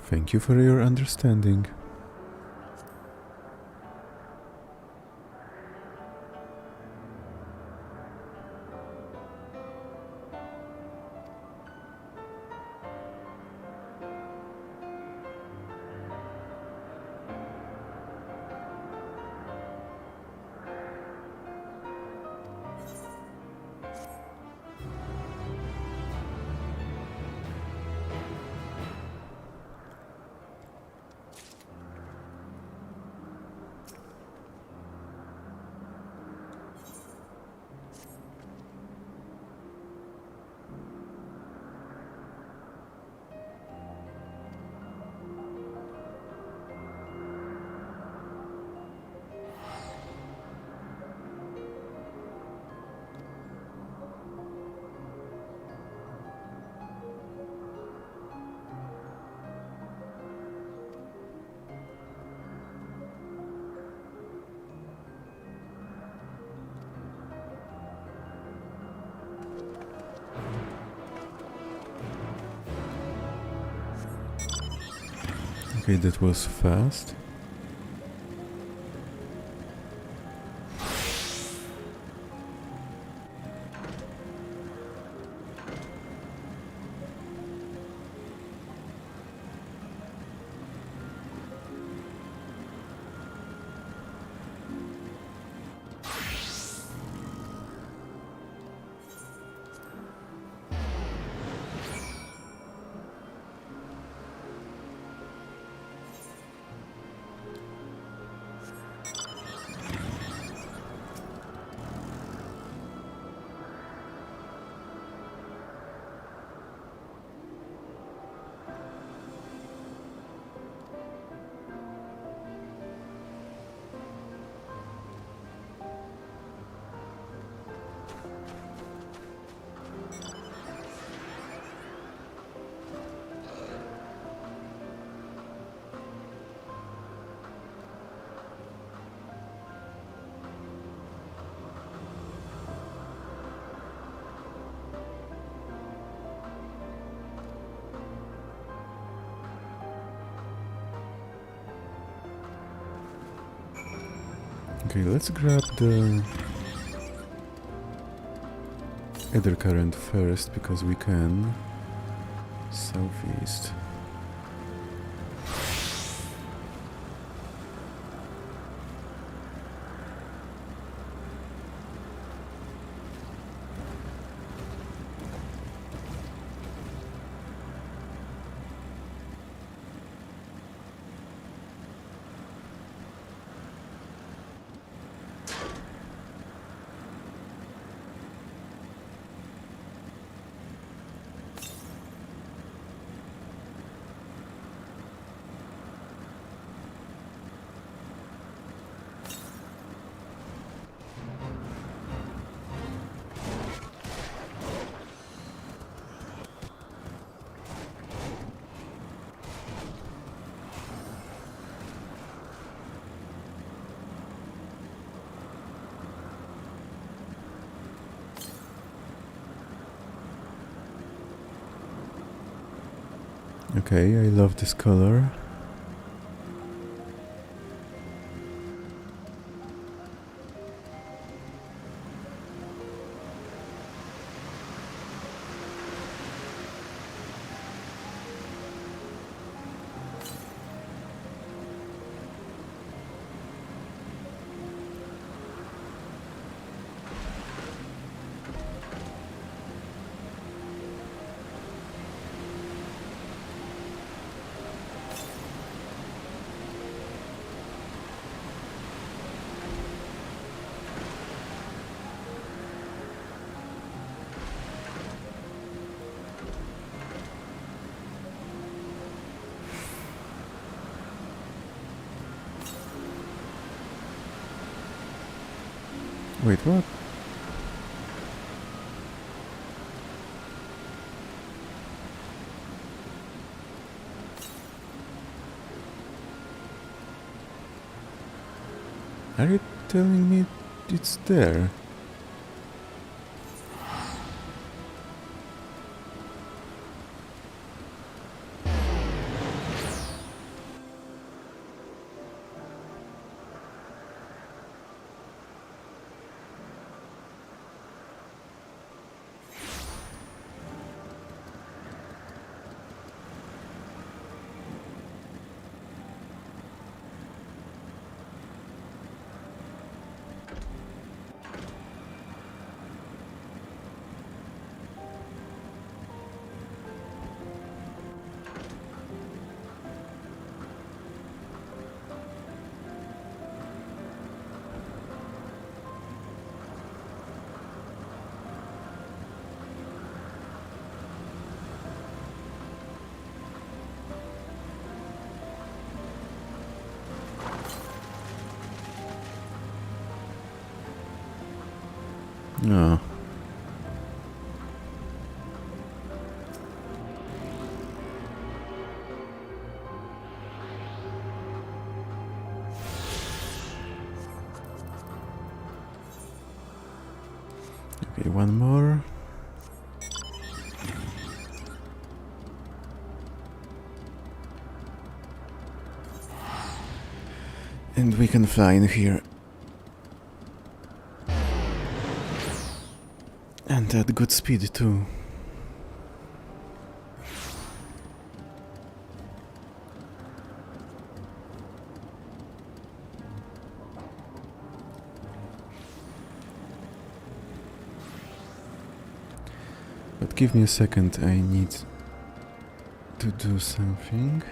Thank you for your understanding. Okay, that was fast. Okay, let's grab the Ether current first, because we can. Southeast. Okay, I love this color. Wait, what? Are you telling me it's there? No. Okay, one more. And we can fly in here. And at good speed too. But give me a second, I need to do something.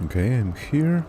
Okay, I'm here.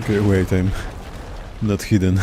Okay, wait, I'm not hidden.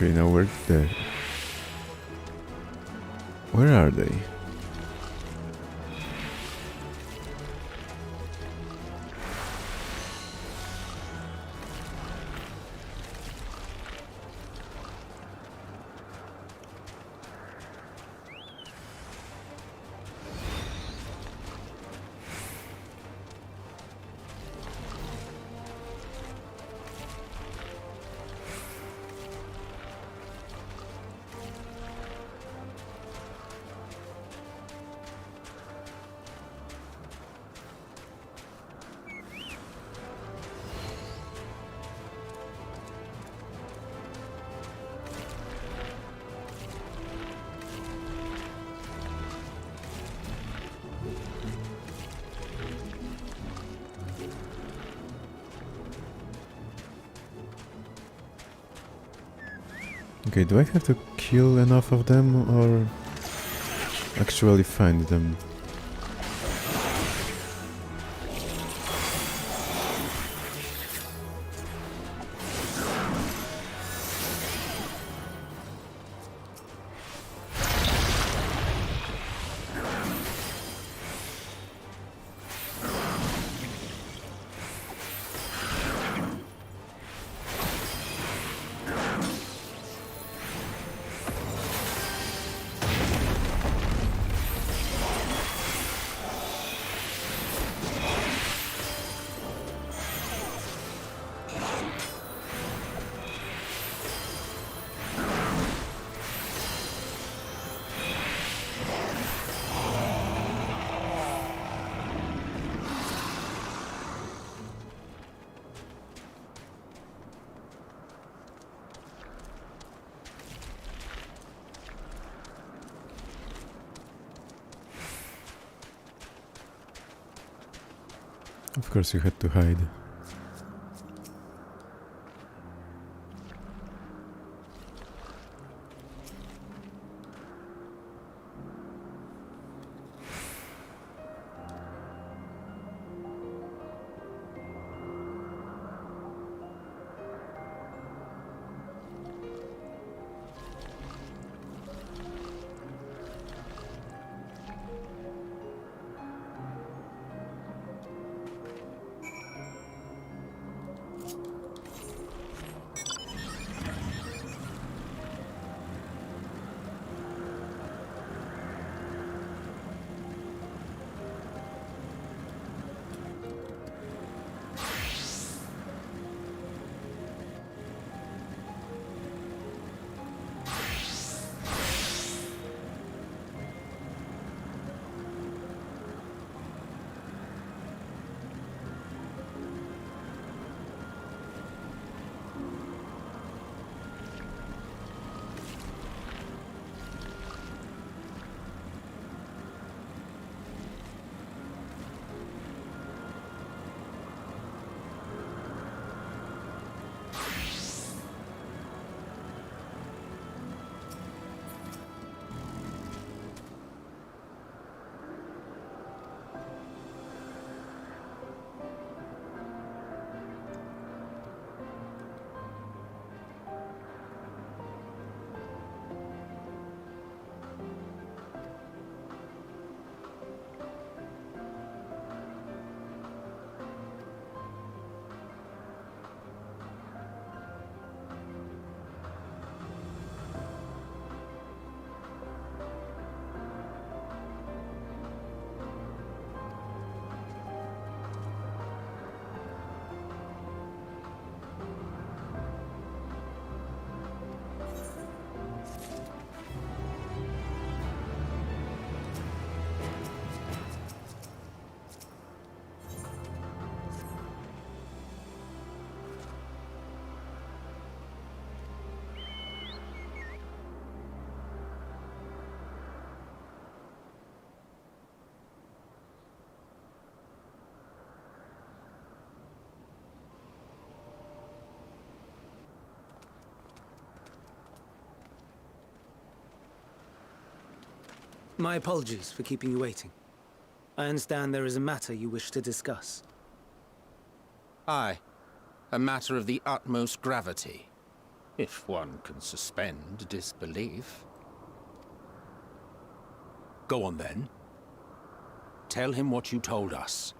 Okay, now where are they? Okay, do I have to kill enough of them or actually find them? Of course you had to hide. My apologies for keeping you waiting. I understand there is a matter you wish to discuss. Aye. A matter of the utmost gravity. If one can suspend disbelief. Go on then. Tell him what you told us.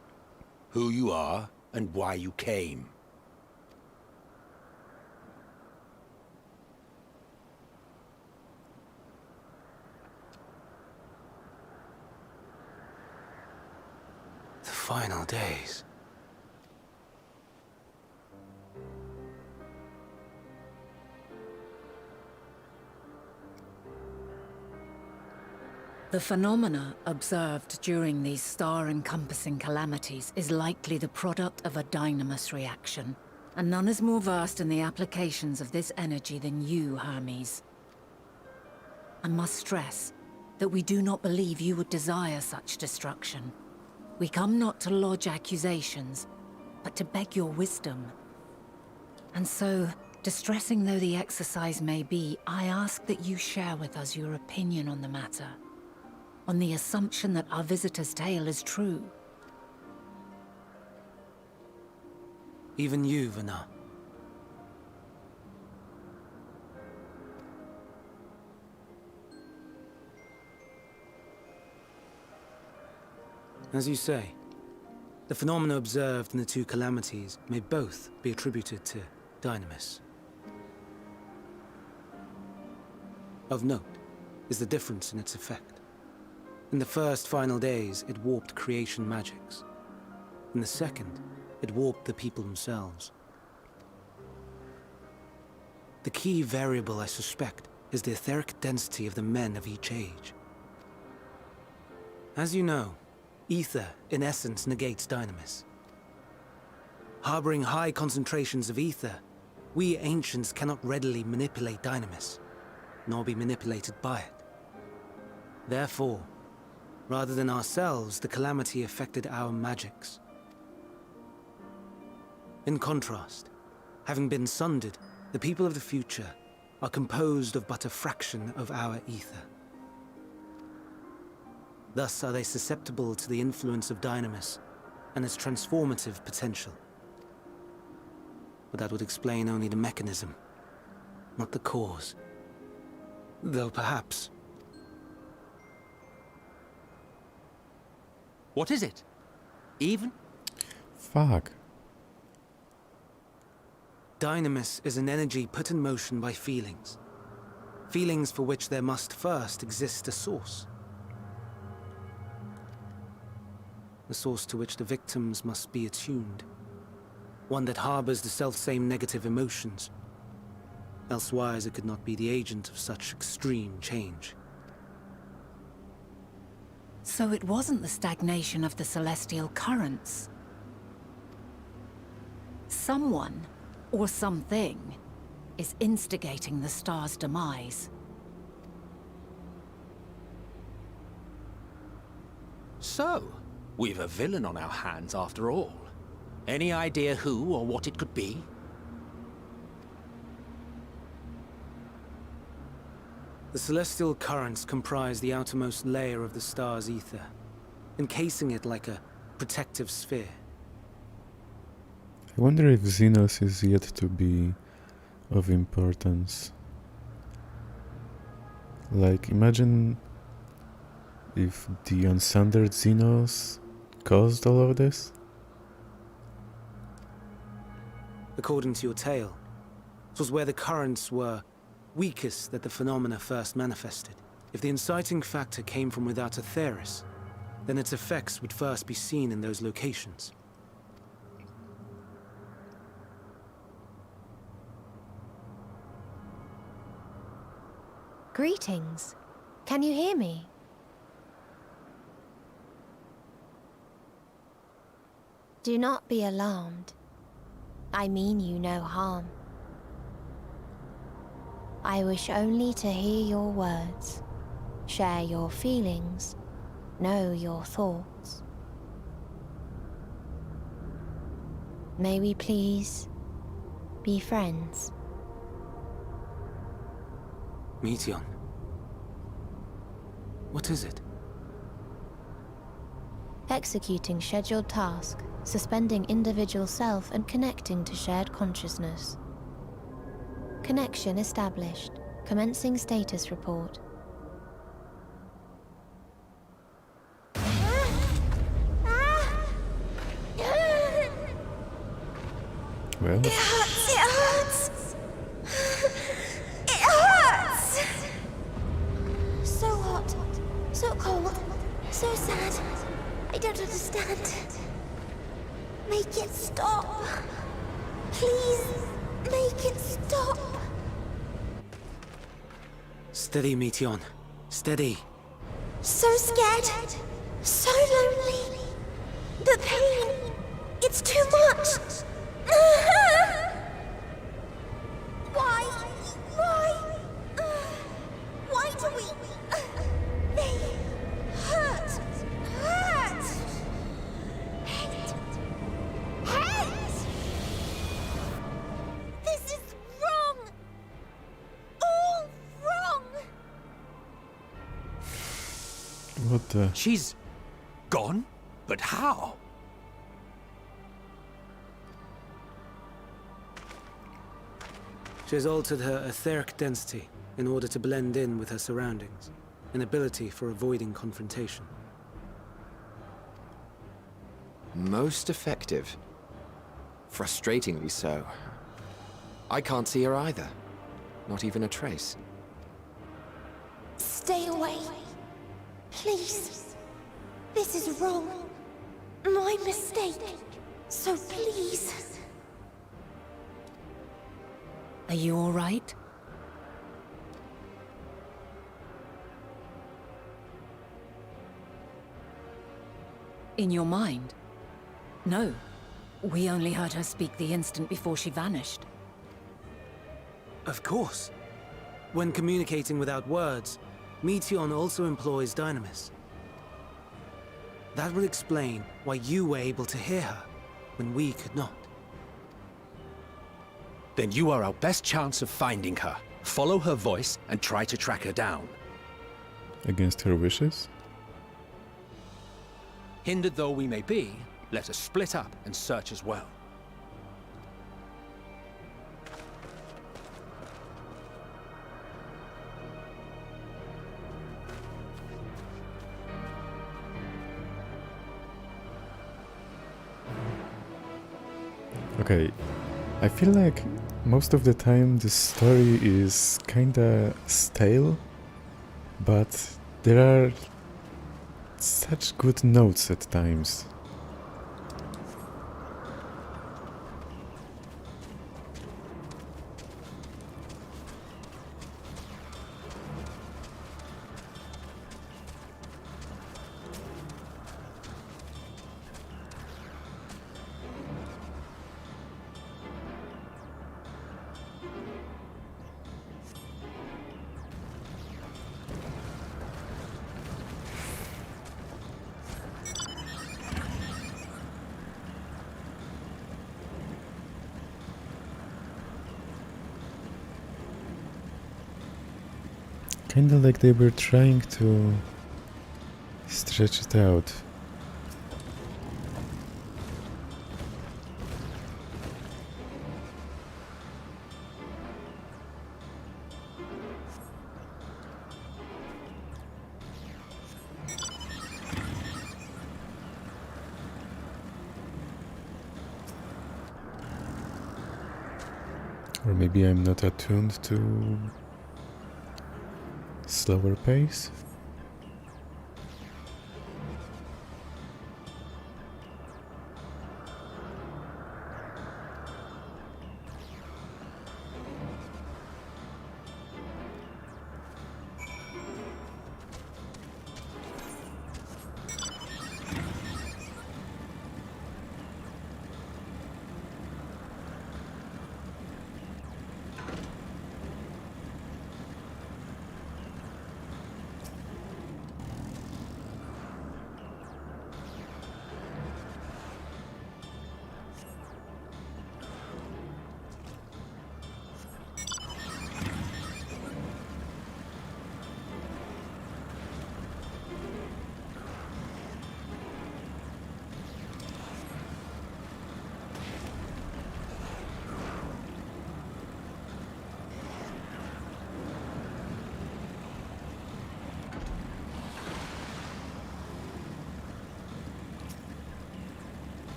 Who you are and why you came. The final days. The phenomena observed during these star-encompassing calamities is likely the product of a dynamis reaction, and none is more versed in the applications of this energy than you, Hermes. I must stress that we do not believe you would desire such destruction. We come not to lodge accusations, but to beg your wisdom. And so, Distressing though the exercise may be, I ask that you share with us your opinion on the matter, on the assumption that our visitor's tale is true. Even you, Vana. As you say, the phenomena observed in the two calamities may both be attributed to Dynamis. Of note is the difference in its effect. In the first final days, it warped creation magics. In the second, it warped the people themselves. The key variable, I suspect, is the etheric density of the men of each age. As you know, ether, in essence, negates Dynamis. Harboring high concentrations of ether, we ancients cannot readily manipulate Dynamis, nor be manipulated by it. Therefore, rather than ourselves, the calamity affected our magics. In contrast, having been sundered, the people of the future are composed of but a fraction of our ether. Thus are they susceptible to the influence of Dynamis and its transformative potential. But that would explain only the mechanism, not the cause. Though perhaps... What is it? Even? Fuck. Dynamis is an energy put in motion by feelings. Feelings for which there must first exist a source. A source to which the victims must be attuned. One that harbors the selfsame negative emotions. Elsewise it could not be the agent of such extreme change. So it wasn't the stagnation of the celestial currents. Someone, or something, is instigating the star's demise. So, we've a villain on our hands after all. Any idea who or what it could be? The celestial currents comprise the outermost layer of the star's ether, encasing it like a protective sphere. I wonder if Xenos is yet to be of importance. Like, imagine if the unsundered Xenos caused all of this? According to your tale, it was where the currents were weakest that the phenomena first manifested. If the inciting factor came from without Aetheris, then its effects would first be seen in those locations. Greetings. Can you hear me? Do not be alarmed. I mean you no harm. I wish only to hear your words, share your feelings, know your thoughts. May we please be friends? Meteon. What is it? Executing scheduled task, suspending individual self and connecting to shared consciousness. Connection established. Commencing status report. Well, It hurts! It hurts! So hot, so cold, so sad. I don't understand. Make it stop. Please, make it stop. Steady, Meteon. Steady. So scared, so lonely. The pain, it's too much. Why? Why do we? They hurt. Hate. This is wrong. What the? She's gone? But how? She has altered her etheric density in order to blend in with her surroundings, an ability for avoiding confrontation. Most effective. Frustratingly so. I can't see her either. Not even a trace. Stay away. Please. This is wrong. My mistake. So please. Are you all right? In your mind? No. We only heard her speak the instant before she vanished. Of course. When communicating without words, Meteon also employs Dynamis. That will explain why you were able to hear her, when we could not. Then you are our best chance of finding her. Follow her voice and try to track her down. Against her wishes? Hindered though we may be, let us split up and search as well. Okay, I feel like most of the time the story is kinda stale, but there are such good notes at times. Kinda like they were trying to stretch it out. Or maybe I'm not attuned to slower pace.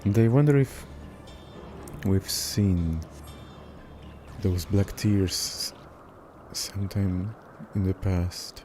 And I wonder if we've seen those black tears sometime in the past.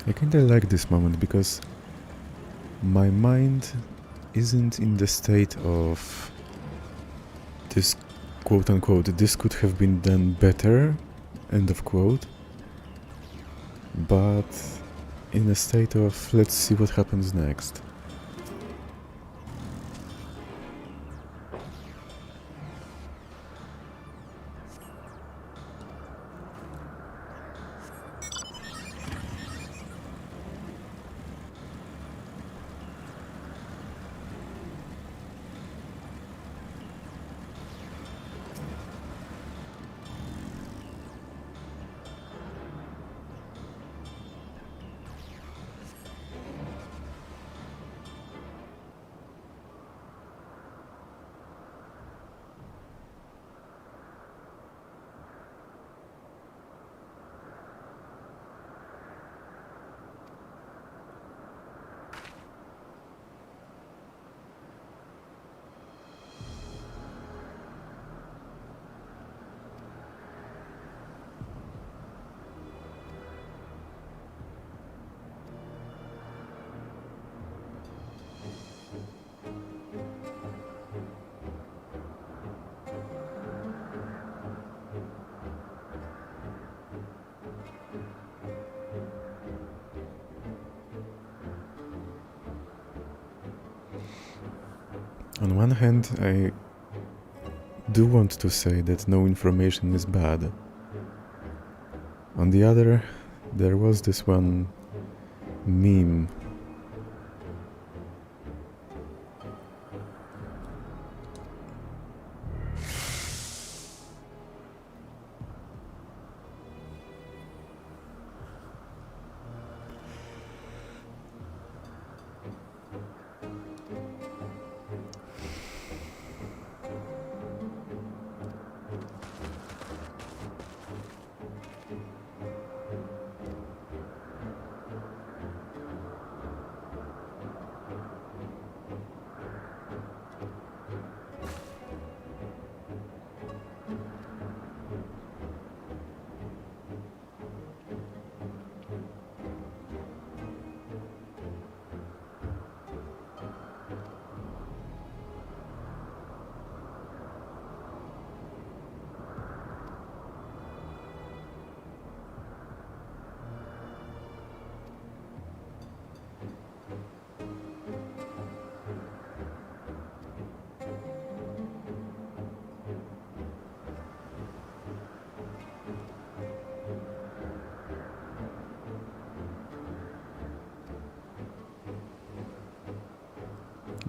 I kinda like this moment because my mind isn't in the state of this quote unquote, this could have been done better, end of quote, but in a state of let's see what happens next. On one hand, I do want to say that no information is bad. On the other, there was this one meme.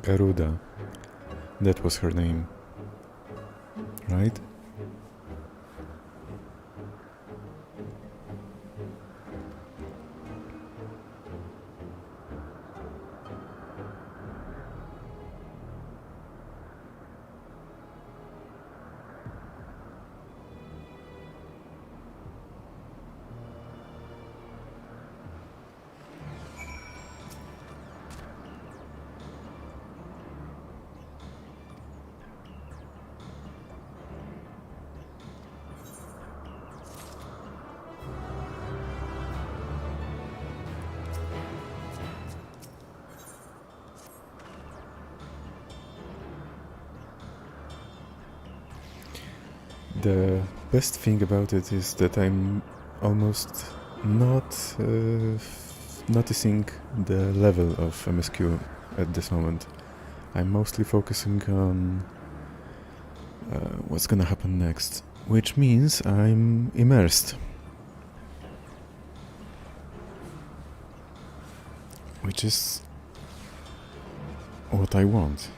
Garuda. That was her name. Right? The best thing about it is that I'm almost not noticing the level of MSQ at this moment. I'm mostly focusing on what's gonna happen next, which means I'm immersed. Which is what I want.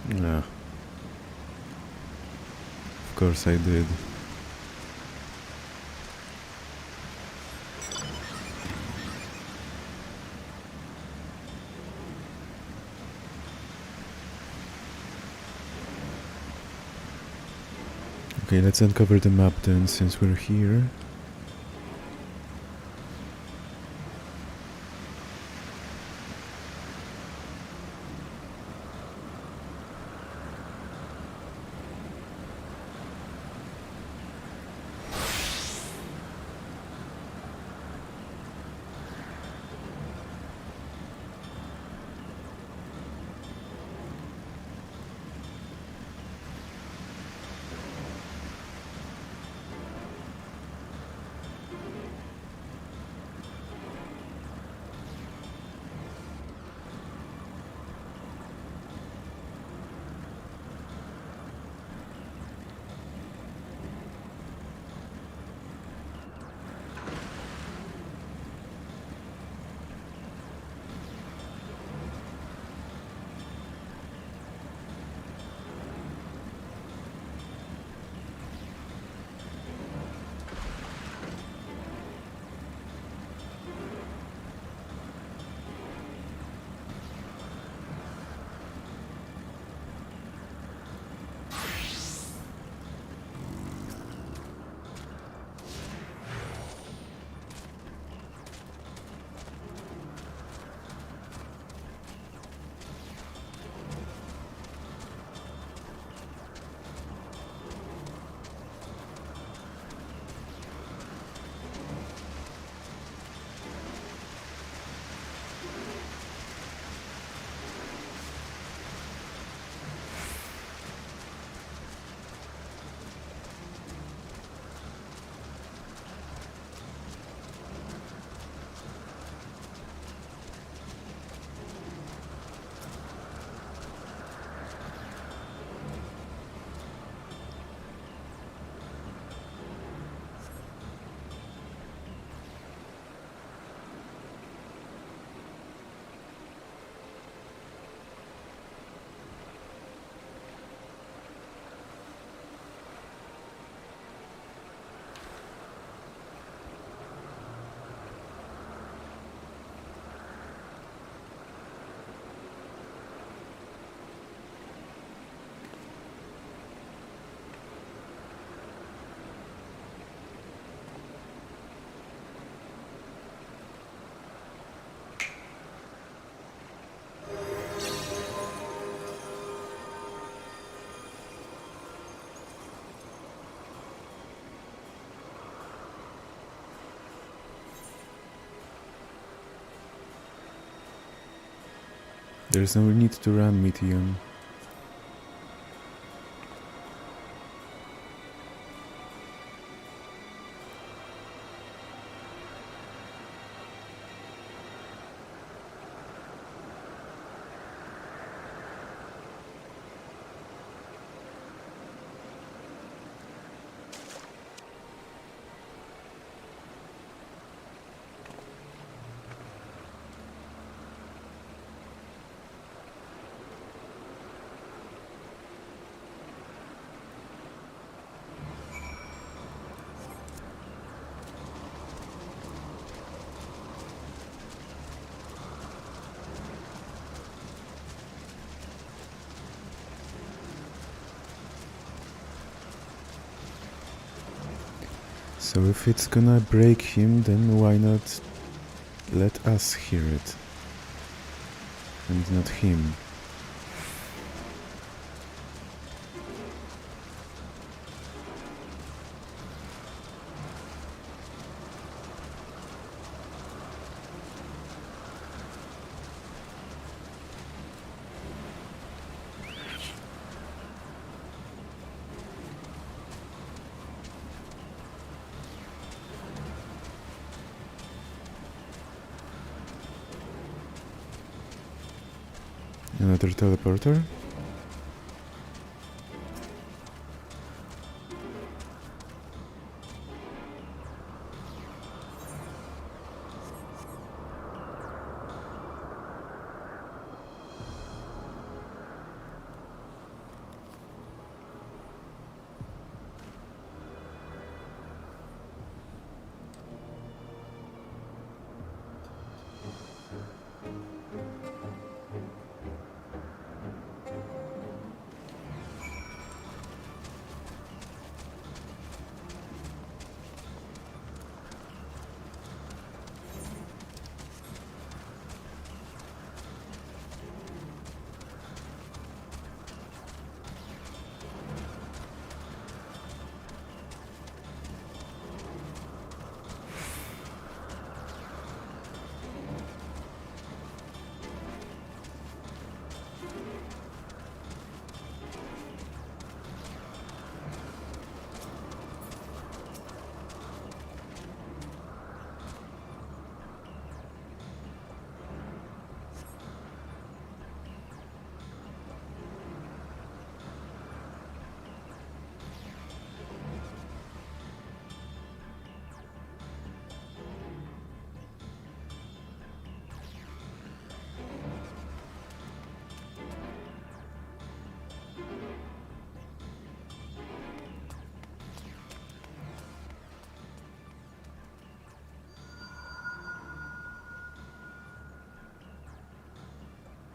Yeah. Of course I did. Okay, let's uncover the map then, since we're here. There's no need to run, Mithian. So if it's gonna break him, then why not let us hear it? And not him. Another teleporter?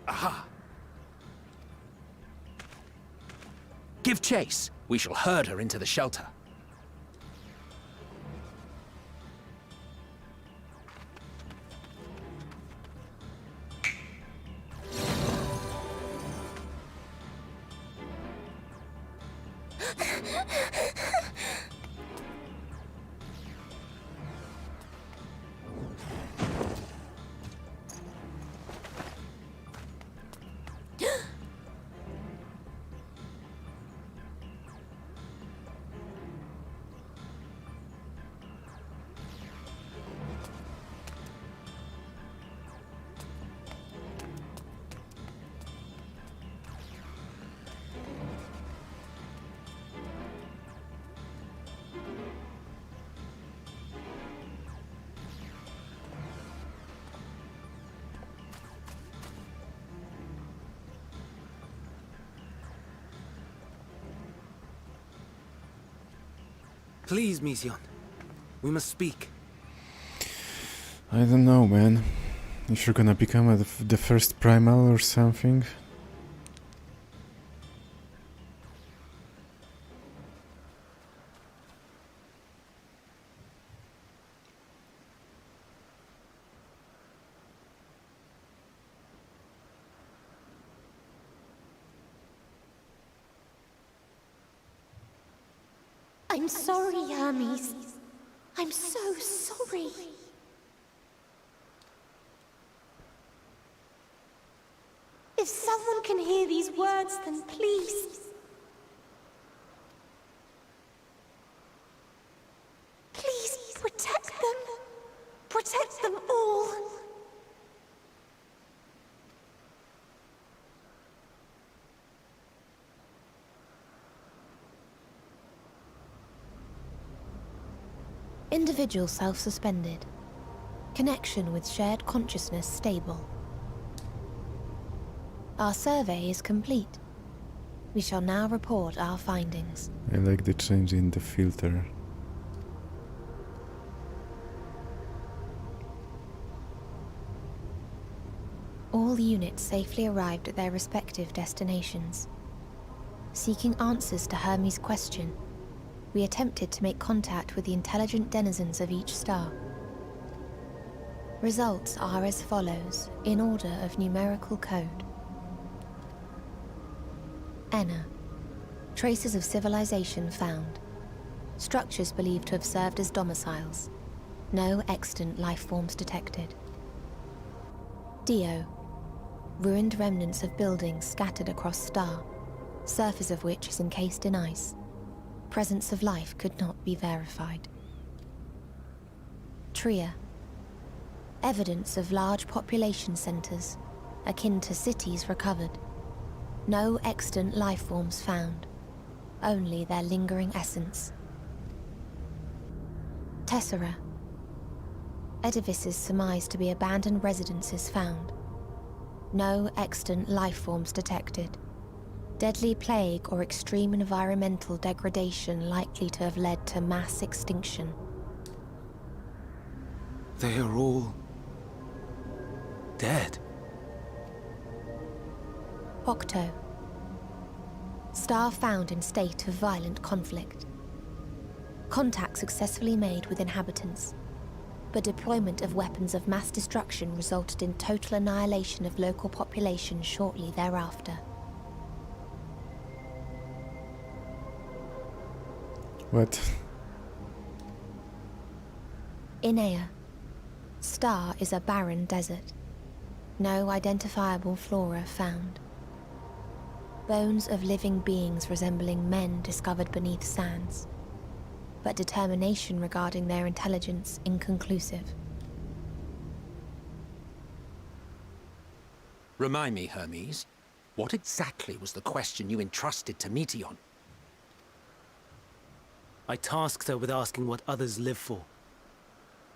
Aha! Give chase. We shall herd her into the shelter. Please, Mission. We must speak. I don't know, man. If you're gonna become the first primal or something. I'm sorry, Hermes. I'm so sorry. If someone can hear these words, then please. Please protect them. Protect them all. Individual self-suspended. Connection with shared consciousness stable. Our survey is complete. We shall now report our findings. I like the change in the filter. All units safely arrived at their respective destinations. Seeking answers to Hermes' question, we attempted to make contact with the intelligent denizens of each star. Results are as follows, in order of numerical code. Enna. Traces of civilization found. Structures believed to have served as domiciles. No extant life forms detected. Dio. Ruined remnants of buildings scattered across star, surface of which is encased in ice. Presence of life could not be verified. Tria. Evidence of large population centers, akin to cities, recovered. No extant life forms found, only their lingering essence. Tessera. Edifices surmised to be abandoned residences found. No extant life forms detected. Deadly plague or extreme environmental degradation likely to have led to mass extinction. They are all dead. Octo. Star found in state of violent conflict. Contact successfully made with inhabitants, but deployment of weapons of mass destruction resulted in total annihilation of local population shortly thereafter. What? Inea. Star is a barren desert. No identifiable flora found. Bones of living beings resembling men discovered beneath sands, but determination regarding their intelligence inconclusive. Remind me, Hermes, what exactly was the question you entrusted to Meteion? I tasked her with asking what others live for.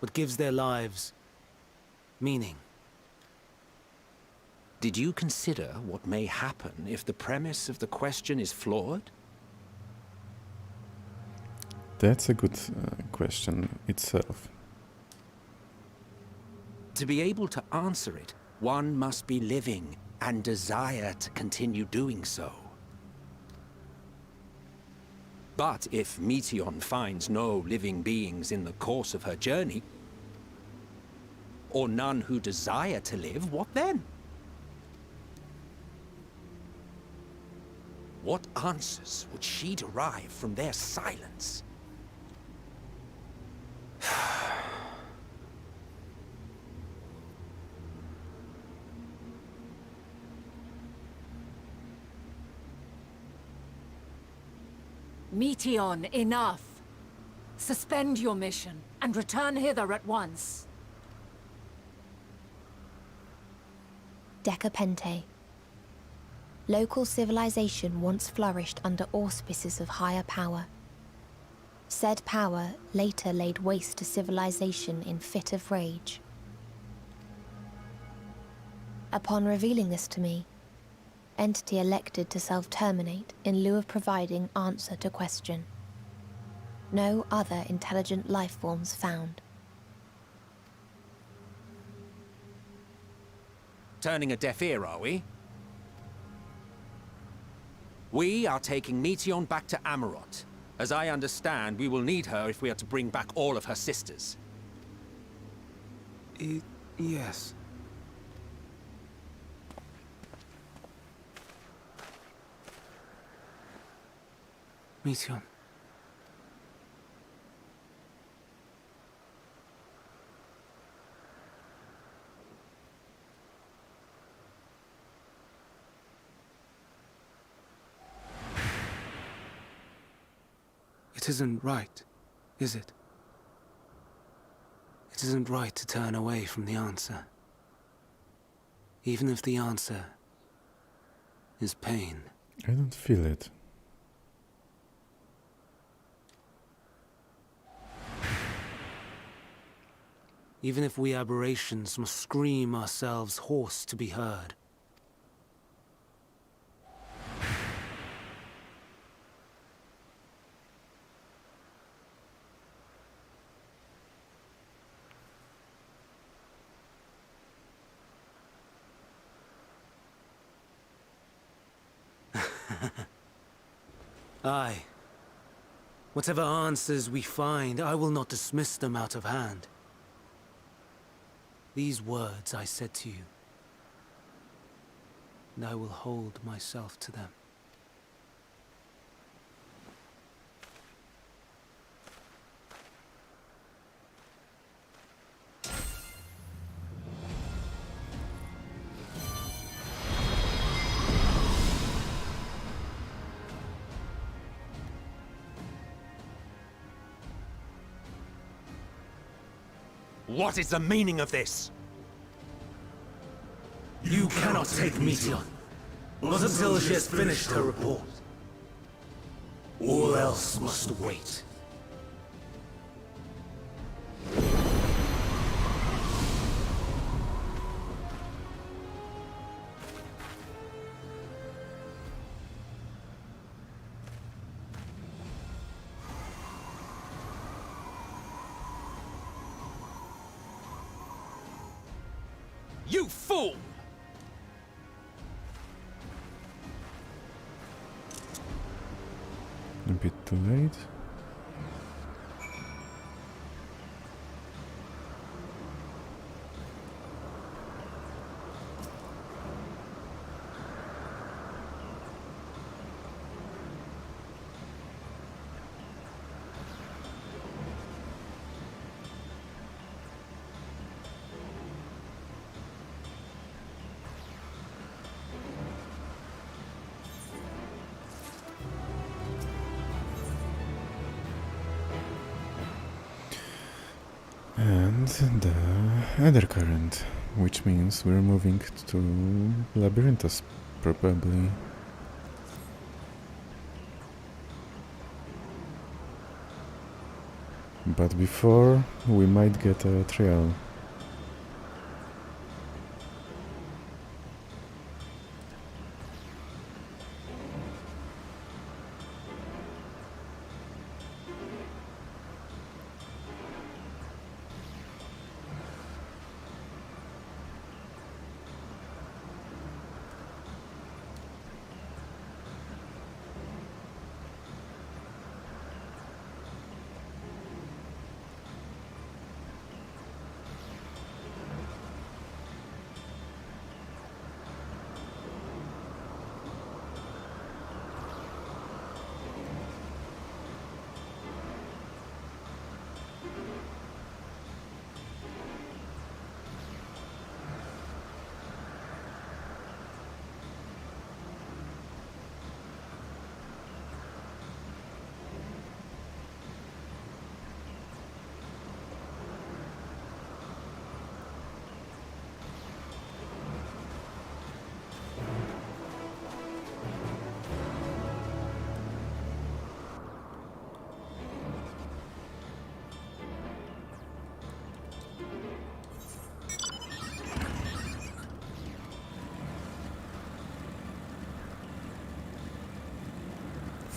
What gives their lives meaning. Did you consider what may happen if the premise of the question is flawed? That's a good question itself. To be able to answer it, one must be living, and desire to continue doing so. But if Meteion finds no living beings in the course of her journey, or none who desire to live, what then? What answers would she derive from their silence? Meteion, enough! Suspend your mission, and return hither at once. Decapente. Local civilization once flourished under auspices of higher power. Said power later laid waste to civilization in fit of rage. Upon revealing this to me, entity elected to self-terminate in lieu of providing answer to question. No other intelligent life forms found. Turning a deaf ear, are we? We are taking Meteion back to Amarot. As I understand, we will need her if we are to bring back all of her sisters. Yes. Meteion. It isn't right, is it? It isn't right to turn away from the answer. Even if the answer is pain. I don't feel it. Even if we aberrations must scream ourselves hoarse to be heard. Aye. Whatever answers we find, I will not dismiss them out of hand. These words I said to you, and I will hold myself to them. What is the meaning of this? You cannot take Meteion, not until she has finished her report. All else must wait. You fool! A bit too late. And the other current, which means we're moving to Labyrinthus, probably. But before, we might get a trial.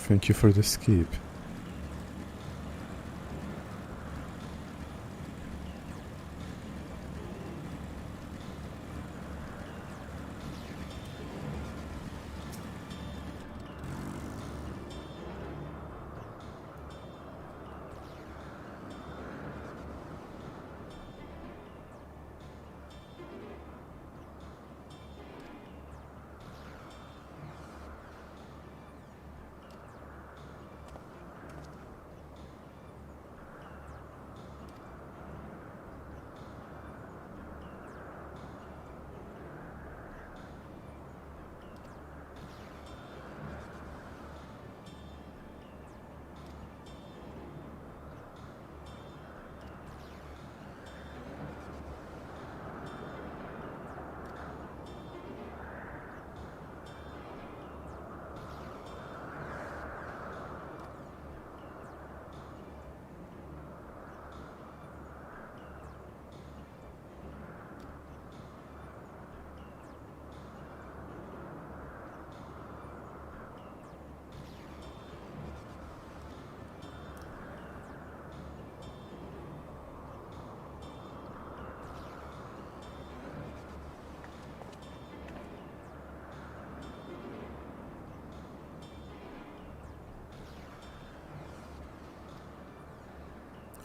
Thank you for the skip.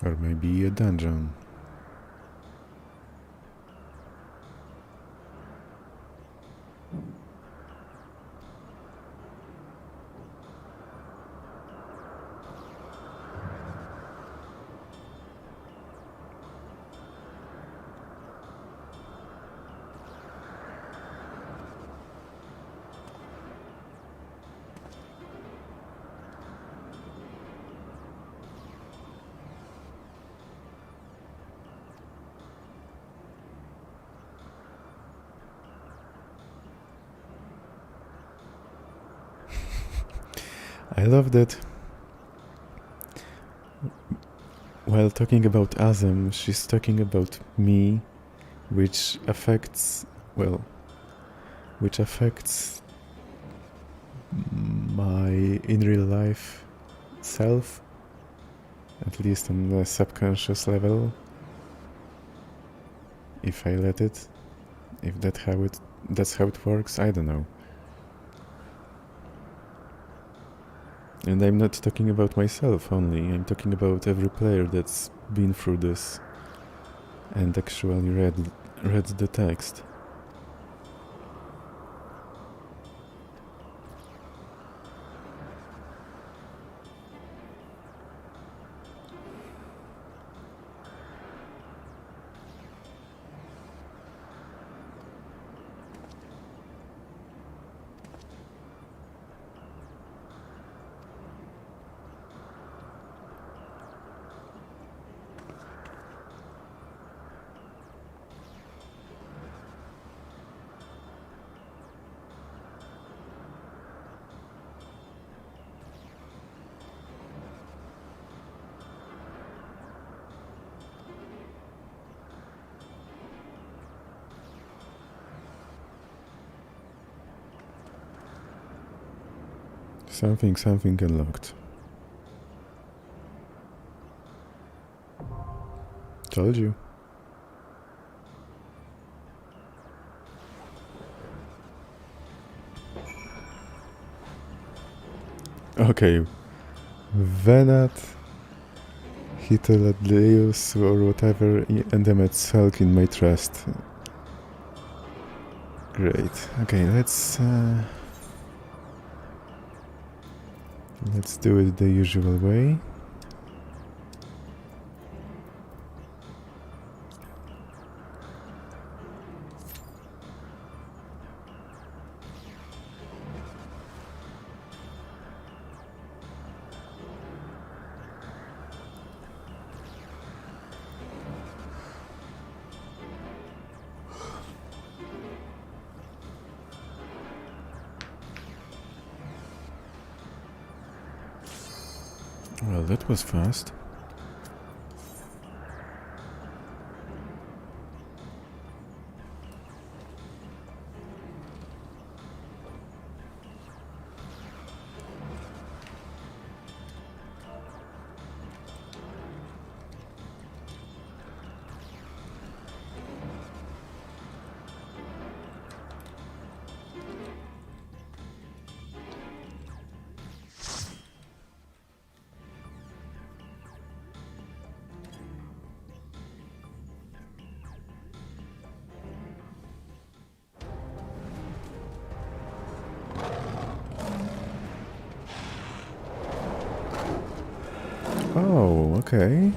Or maybe a dungeon. I love that while talking about Azem, she's talking about me, which affects, well, which affects my in real life self, at least on the subconscious level, if I let it, if that's how it works, I don't know. And I'm not talking about myself only, I'm talking about every player that's been through this and actually read the text. Something unlocked. Told you. Okay. Venat, Hitoladleus, or whatever, and Emmet Sulk in my trust. Great. Okay, let's do it the usual way. Well, that was fast. Oh, okay.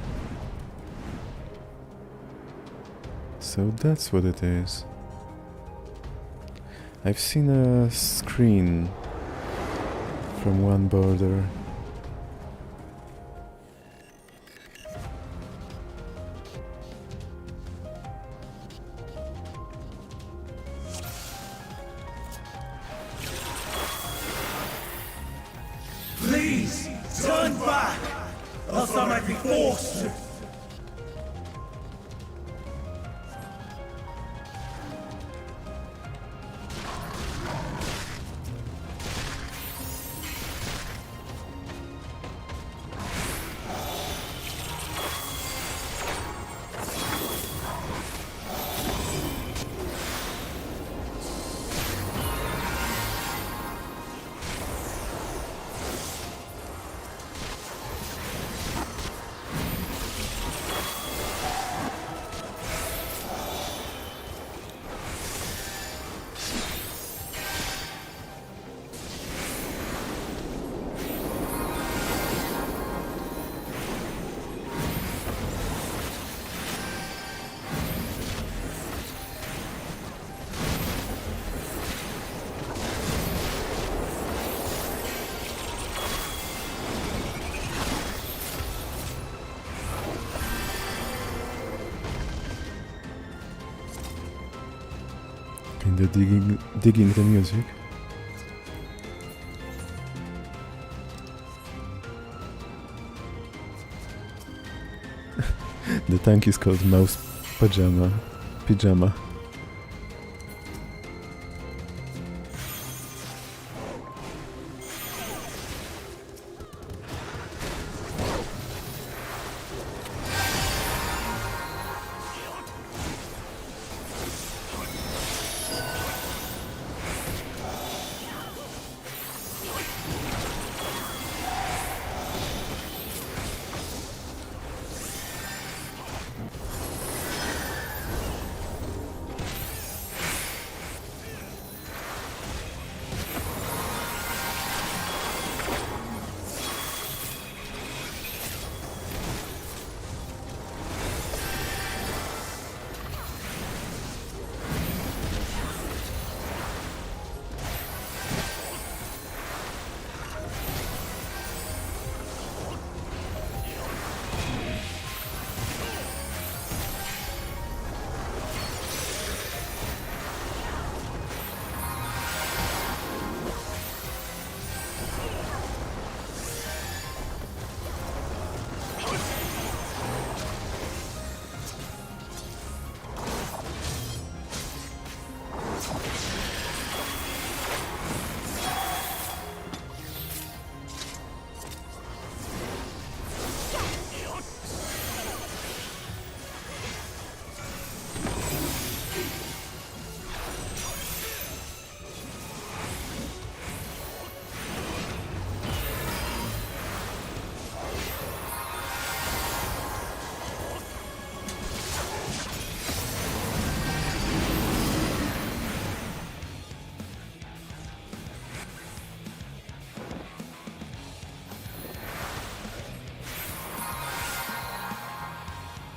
So that's what it is. I've seen a screen from one border. Please, turn back, else I might be forced to. In the digging the music. The tank is called Mouse Pyjama.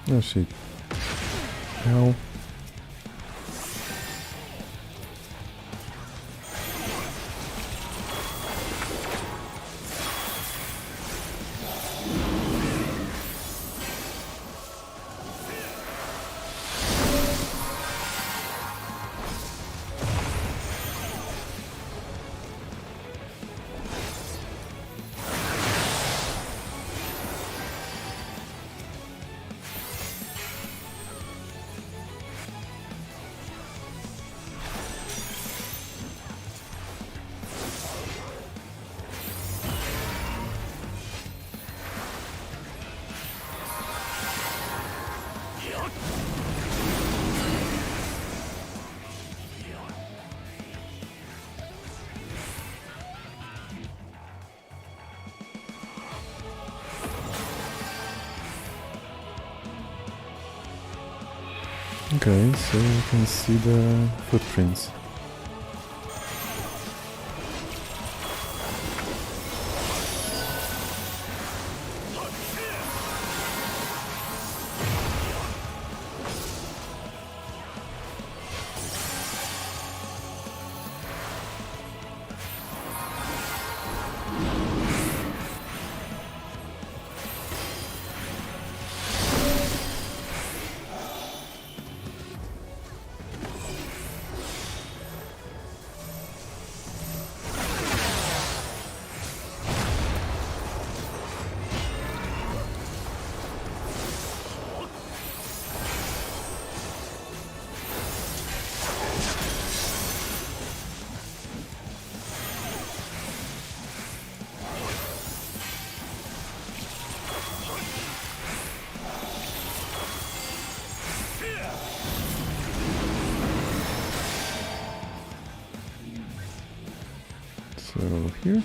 Oh shit. Ow. Okay, so you can see the footprints. here?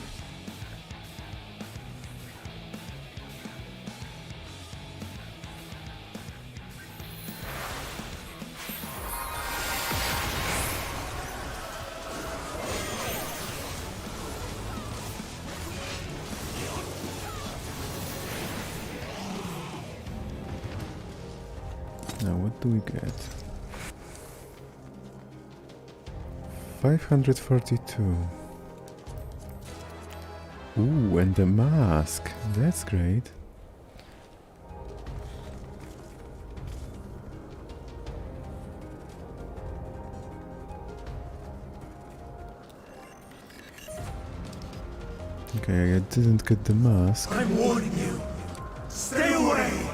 Now what do we get? 542. Ooh, and the mask. That's great. Okay, I didn't get the mask. I'm warning you. Stay away!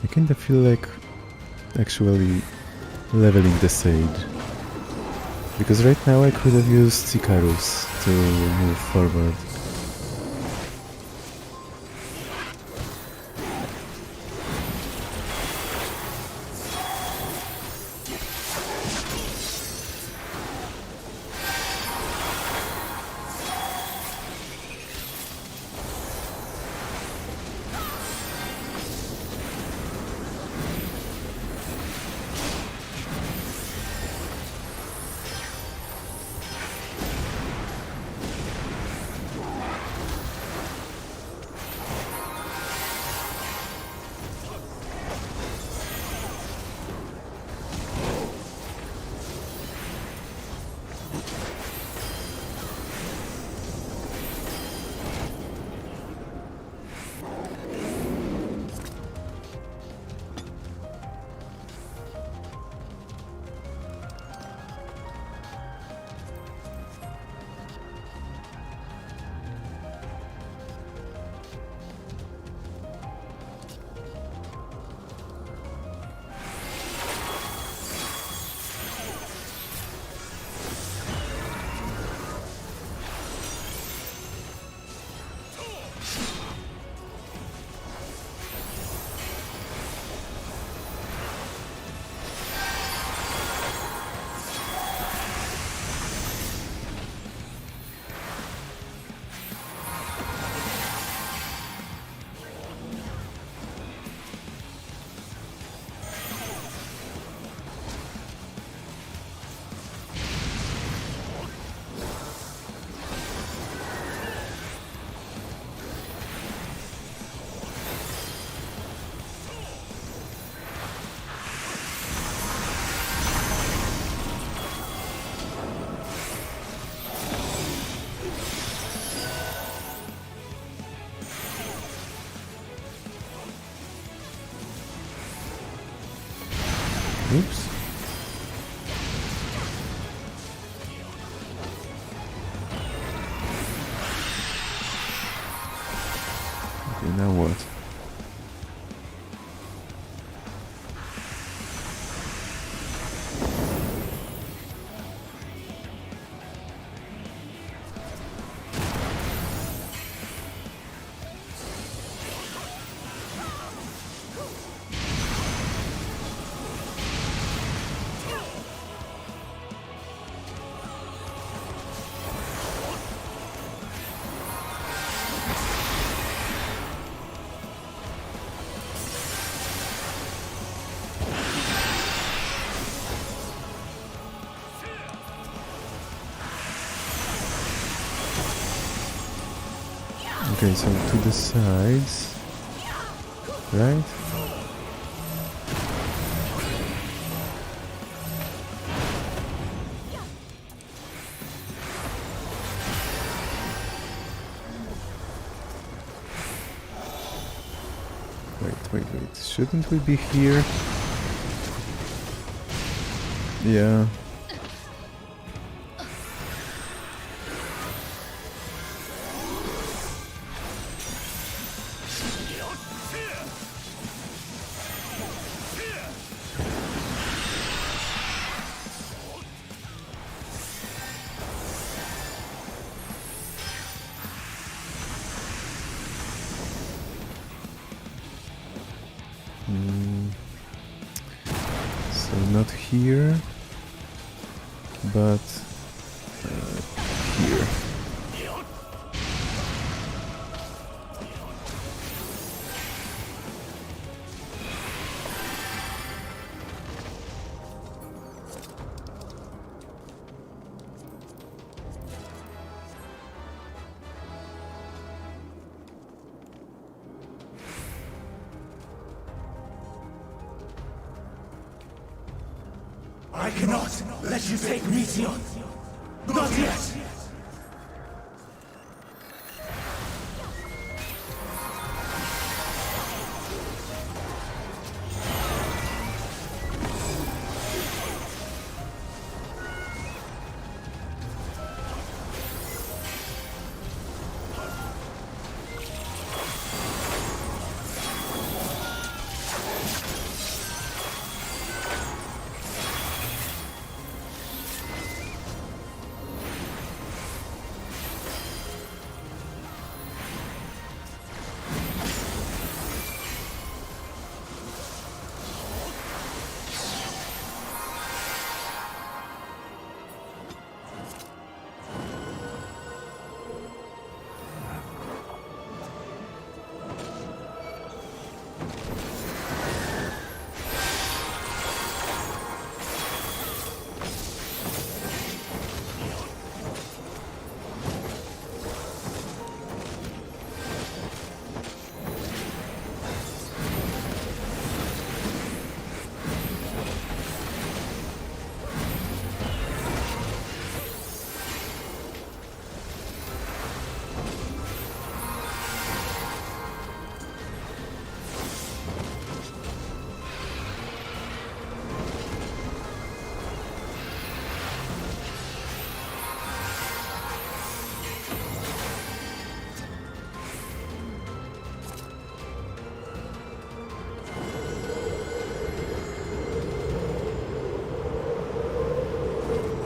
I kinda feel like actually leveling the Sage. Because right now I could have used Icarus to move forward. Oops. Okay, now what? Okay, so to the sides, right? Wait. Shouldn't we be here? Yeah. So not here, but here. I cannot let you take Meteon. Not yet.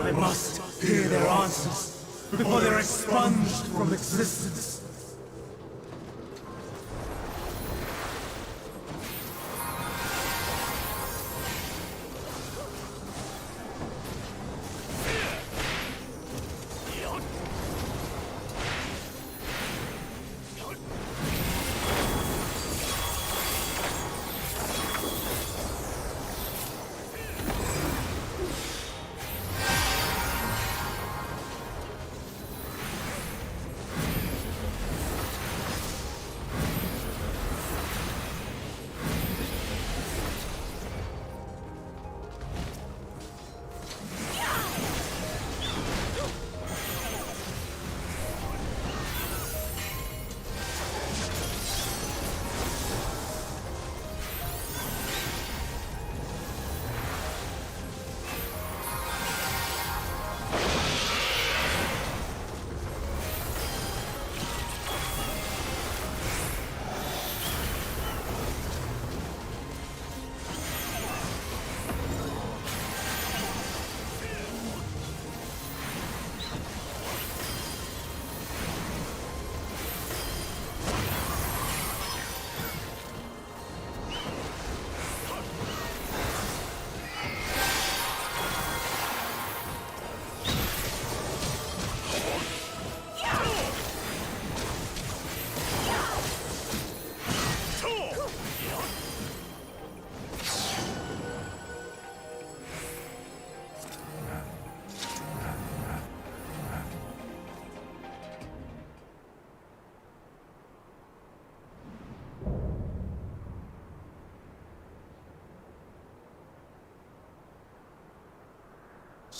I must hear their answers before they're expunged from existence.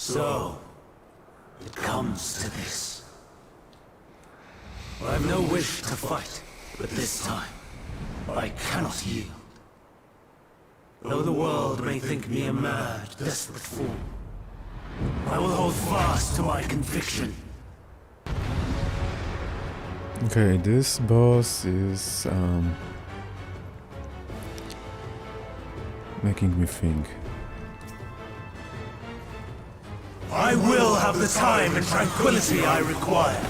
So, it comes to this. I have no wish to fight, but this time, I cannot yield. Though the world may think me a mad, desperate fool, I will hold fast to my conviction. Okay, this boss is making me think. I will have the time and tranquility I require.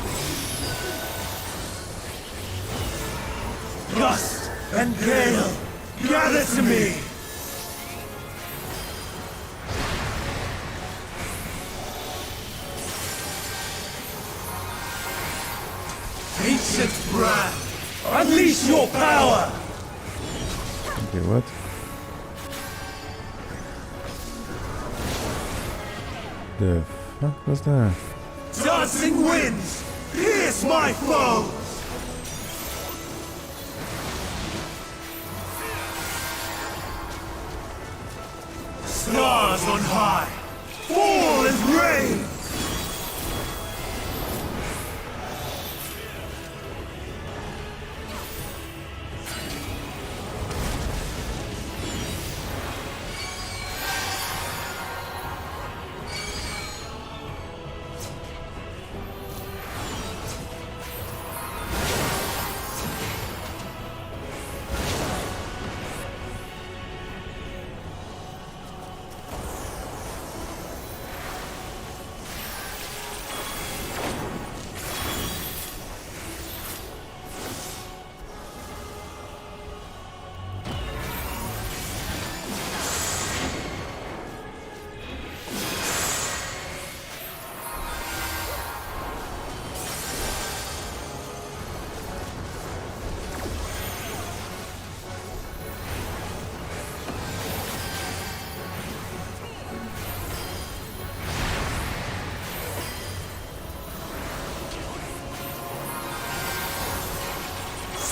Gust and gale, gather to me! Ancient brand, unleash your power! Okay, what? The fuck was that? Dancing winds, pierce my foes! Stars on high, fall as rain!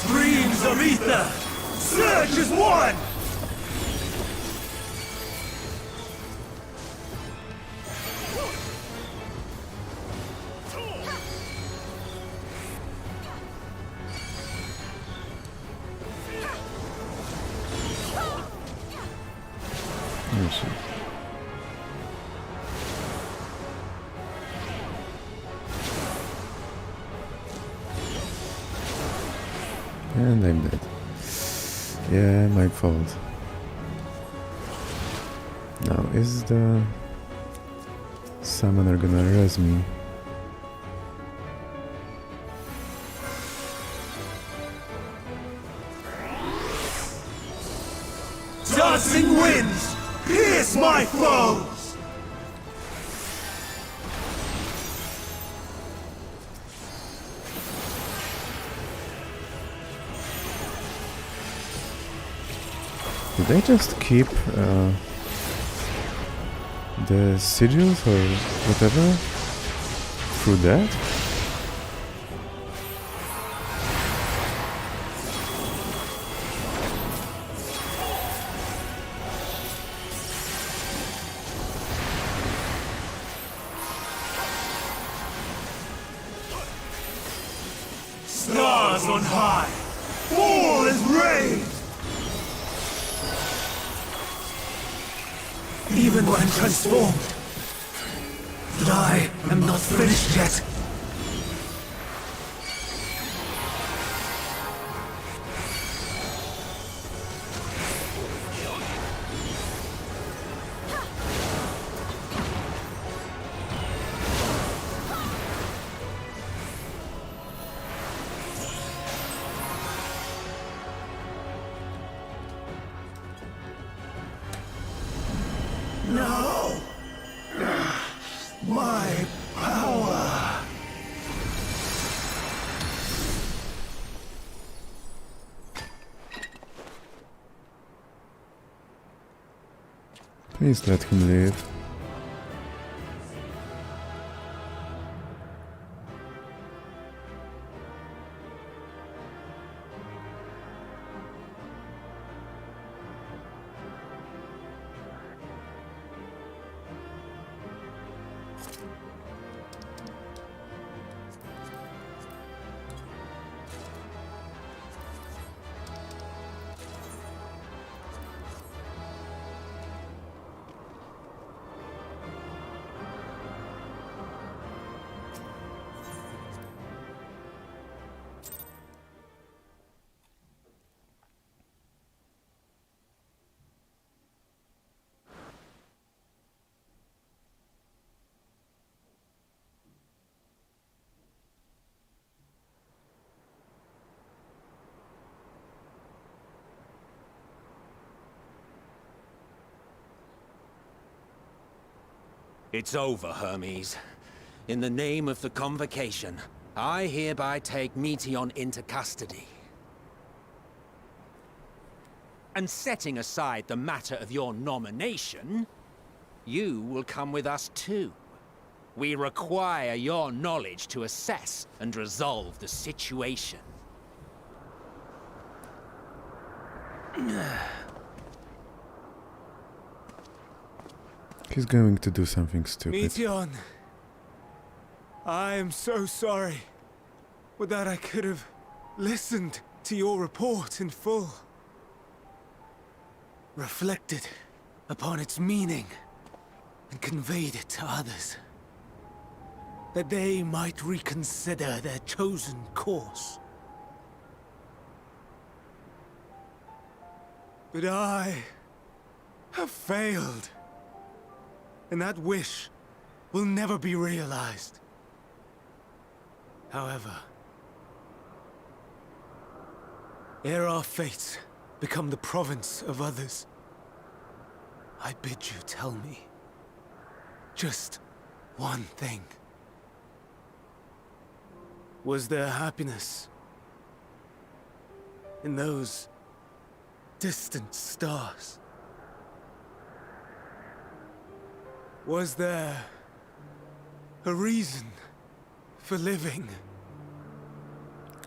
Streams of ether! Surge as one! Let me see. And I'm dead. Yeah, my fault. Now, is the summoner gonna res me? Dancing winds, pierce my foes! Did they just keep the sigils or whatever through that? Stars on high, fall as rain! Even when transformed, but I am not finished yet. No! My power! Please let him live. It's over, Hermes. In the name of the Convocation, I hereby take Meteon into custody. And setting aside the matter of your nomination, you will come with us too. We require your knowledge to assess and resolve the situation. He's going to do something stupid. Meteon, I am so sorry. With that, I could have listened to your report in full. Reflected upon its meaning and conveyed it to others. That they might reconsider their chosen course. But I have failed. And that wish will never be realized. However, ere our fates become the province of others, I bid you tell me just one thing. Was there happiness in those distant stars? Was there a reason for living?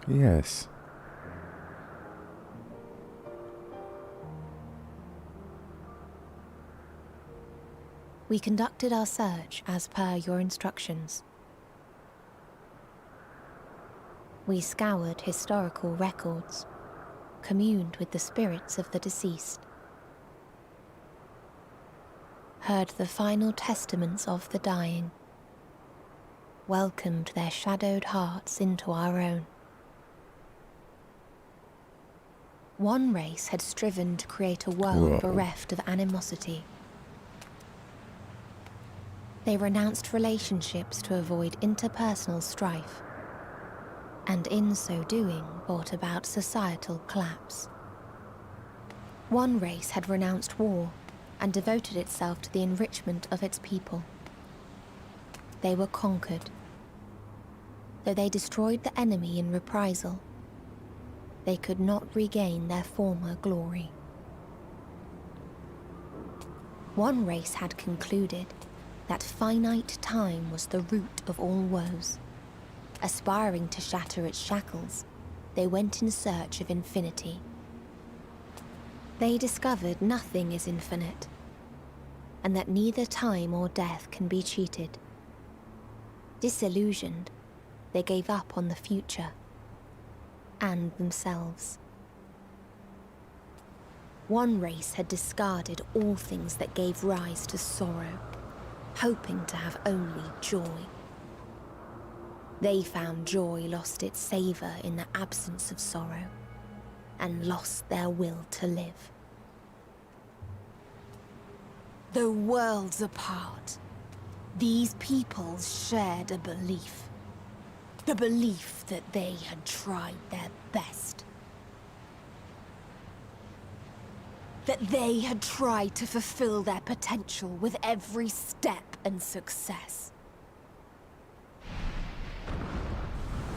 Yes. We conducted our search as per your instructions. We scoured historical records, communed with the spirits of the deceased, heard the final testaments of the dying, welcomed their shadowed hearts into our own. One race had striven to create a world bereft of animosity. They renounced relationships to avoid interpersonal strife, and in so doing brought about societal collapse. One race had renounced war and devoted itself to the enrichment of its people. They were conquered. Though they destroyed the enemy in reprisal, they could not regain their former glory. One race had concluded that finite time was the root of all woes. Aspiring to shatter its shackles, they went in search of infinity. They discovered nothing is infinite, and that neither time or death can be cheated. Disillusioned, they gave up on the future and themselves. One race had discarded all things that gave rise to sorrow, hoping to have only joy. They found joy lost its savor in the absence of sorrow, and lost their will to live. Though worlds apart, these peoples shared a belief. The belief that they had tried their best. That they had tried to fulfill their potential with every step and success.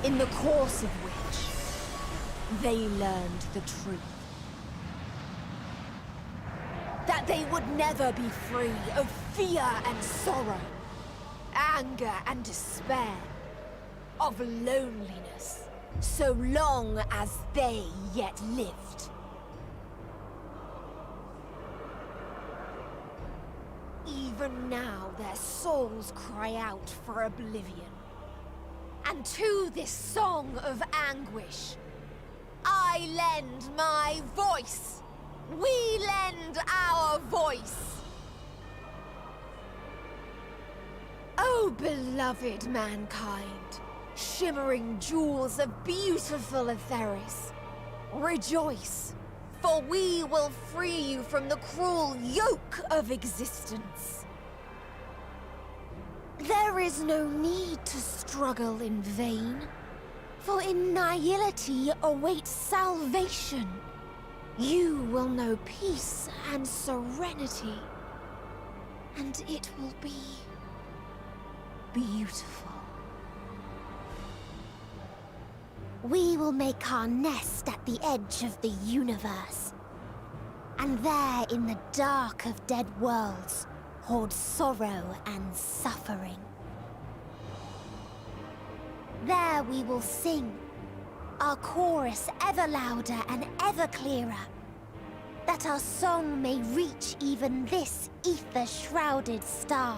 In the course of which, they learned the truth. That they would never be free of fear and sorrow, anger and despair, of loneliness, so long as they yet lived. Even now their souls cry out for oblivion. And to this song of anguish, I lend my voice. We lend our voice. Oh, beloved mankind, shimmering jewels of beautiful Etheris, rejoice, for we will free you from the cruel yoke of existence. There is no need to struggle in vain, for in nihility awaits salvation. You will know peace and serenity, and it will be beautiful. We will make our nest at the edge of the universe. And there, in the dark of dead worlds, hoard sorrow and suffering. There we will sing, our chorus ever louder and ever clearer, that our song may reach even this ether-shrouded star.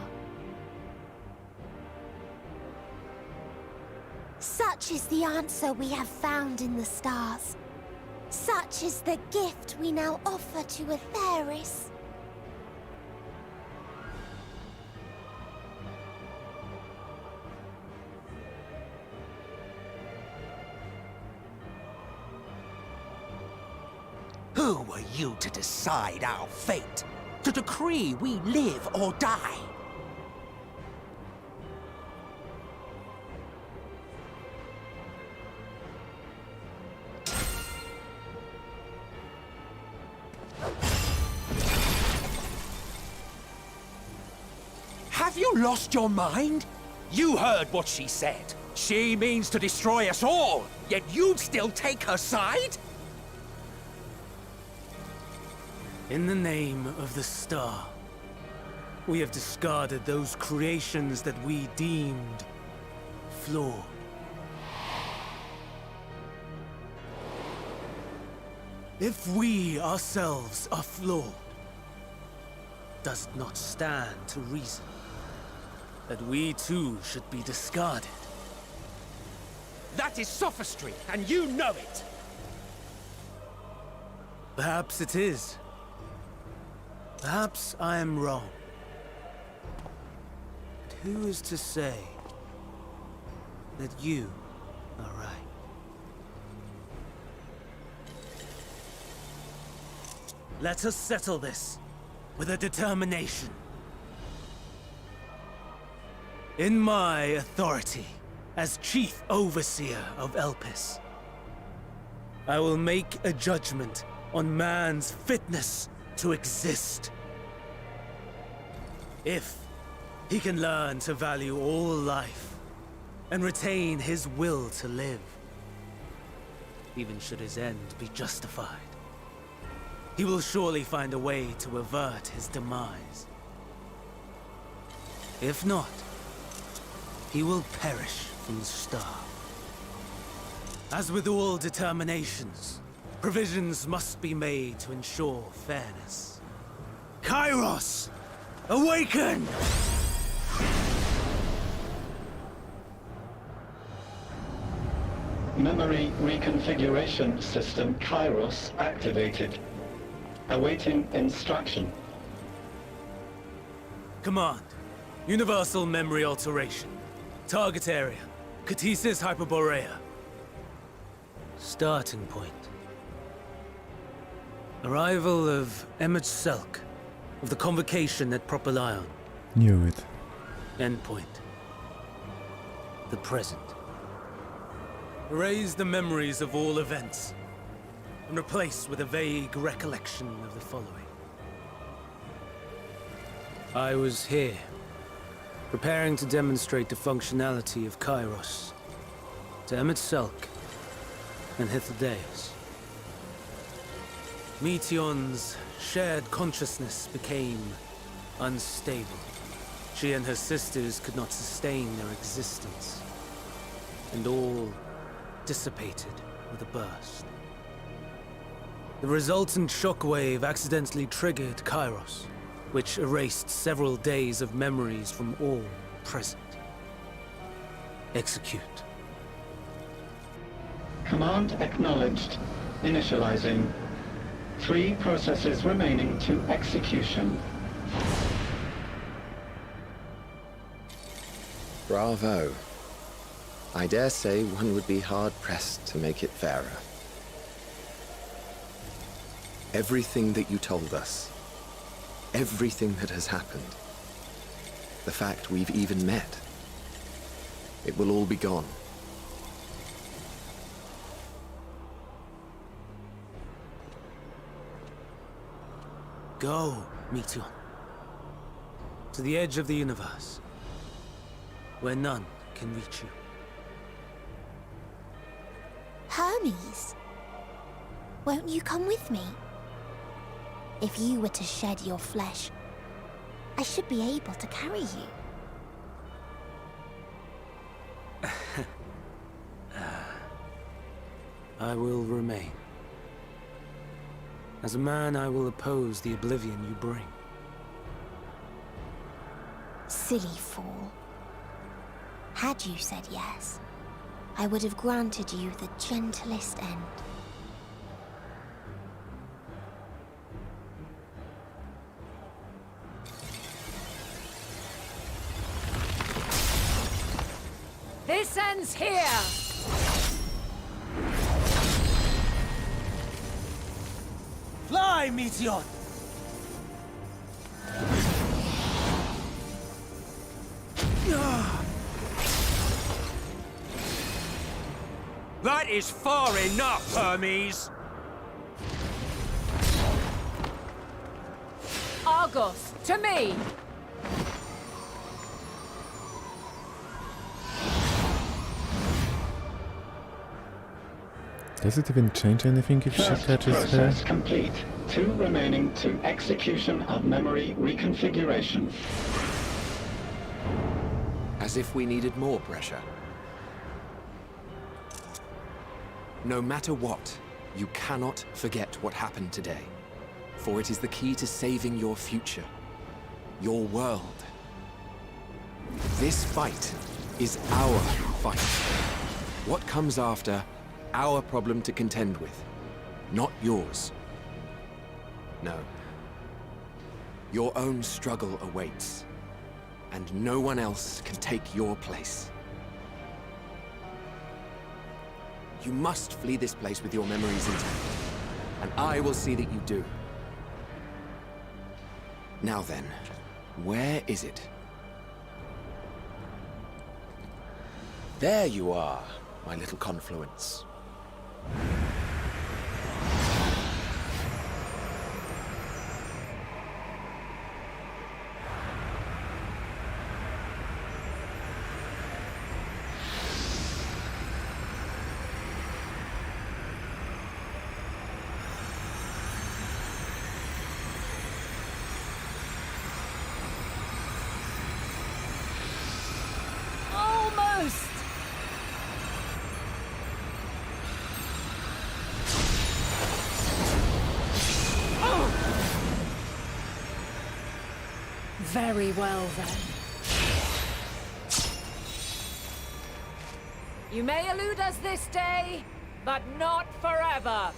Such is the answer we have found in the stars. Such is the gift we now offer to Aetheris. Who are you to decide our fate? To decree we live or die? Have you lost your mind? You heard what she said. She means to destroy us all, yet you'd still take her side? In the name of the star, we have discarded those creations that we deemed flawed. If we ourselves are flawed, does it not stand to reason that we too should be discarded? That is sophistry, and you know it! Perhaps it is. Perhaps I am wrong. But who is to say that you are right? Let us settle this with a determination. In my authority as Chief Overseer of Elpis, I will make a judgment on man's fitness to exist. If he can learn to value all life and retain his will to live, even should his end be justified, he will surely find a way to avert his demise. If not, he will perish from the start. As with all determinations, provisions must be made to ensure fairness. Kairos! Awaken! Memory reconfiguration system Kairos activated. Awaiting instruction. Command. Universal memory alteration. Target area. Catesis Hyperborea. Starting point. Arrival of Emmett Selk, of the convocation at Propylion. Knew it. Endpoint. The present. Erase the memories of all events, and replace with a vague recollection of the following. I was here, preparing to demonstrate the functionality of Kairos to Emmett Selk and Hythlodaeus. Meteon's shared consciousness became unstable. She and her sisters could not sustain their existence, and all dissipated with a burst. The resultant shockwave accidentally triggered Kairos, which erased several days of memories from all present. Execute. Command acknowledged. Initializing. 3 processes remaining to execution. Bravo. I dare say one would be hard-pressed to make it fairer. Everything that you told us, everything that has happened, the fact we've even met, it will all be gone. Go, Meteon. To the edge of the universe. where none can reach you. Hermes? Won't you come with me? If you were to shed your flesh, I should be able to carry you. I will remain. As a man, I will oppose the oblivion you bring. Silly fool. Had you said yes, I would have granted you the gentlest end. This ends here! Fly, Meteor! That is far enough, Hermes! Argos, to me! Does it even change anything if she First catches her? process complete. 2 remaining to execution of memory reconfiguration. As if we needed more pressure. No matter what, you cannot forget what happened today. For it is the key to saving your future. Your world. This fight is our fight. What comes after, our problem to contend with. Not yours. No. Your own struggle awaits. And no one else can take your place. You must flee this place with your memories intact. And I will see that you do. Now then, where is it? There you are, my little confluence. Almost! Very well, then. You may elude us this day, but not forever.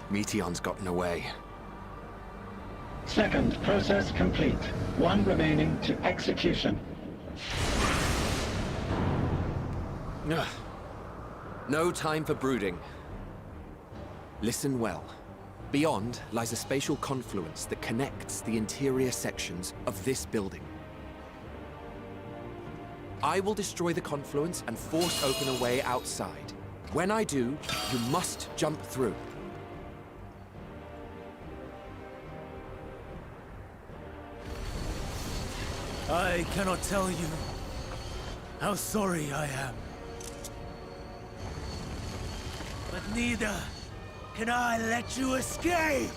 Meteon's gotten away. Second process complete. 1 remaining to execution. Ugh. No time for brooding. Listen well. Beyond lies a spatial confluence that connects the interior sections of this building. I will destroy the confluence and force open a way outside. When I do, you must jump through. I cannot tell you how sorry I am. But neither can I let you escape!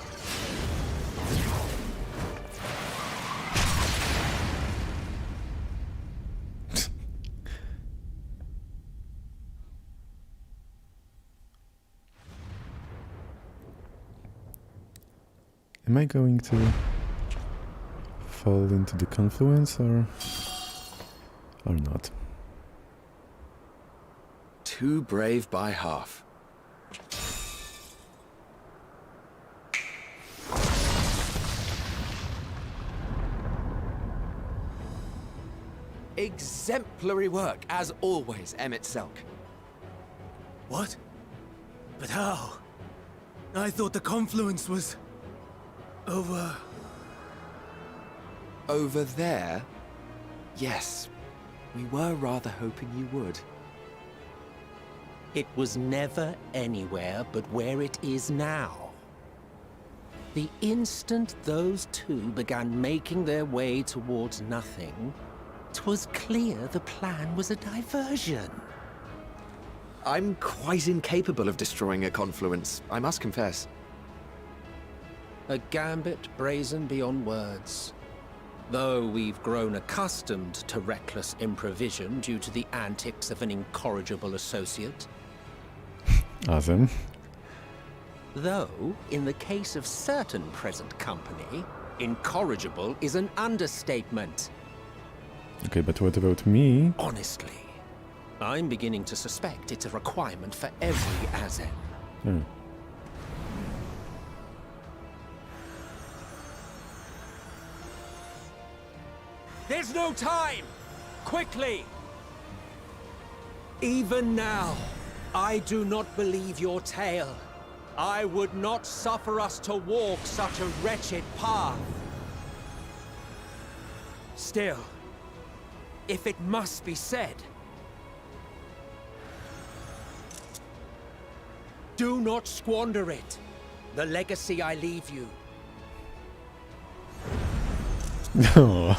Am I going to fall into the confluence or not? Too brave by half. Exemplary work, as always, Emmett Selk. What? But how? I thought the confluence was... over... Over there? Yes. We were rather hoping you would. It was never anywhere but where it is now. The instant those two began making their way towards nothing, 'twas clear the plan was a diversion. I'm quite incapable of destroying a confluence, I must confess. A gambit brazen beyond words. Though we've grown accustomed to reckless improvision due to the antics of an incorrigible associate. Awesome. Though, in the case of certain present company, incorrigible is an understatement. Okay, but what about me? Honestly, I'm beginning to suspect it's a requirement for every Azen. Hmm. There's no time! Quickly! Even now, I do not believe your tale. I would not suffer us to walk such a wretched path. Still, if it must be said, do not squander it. The legacy I leave you. No.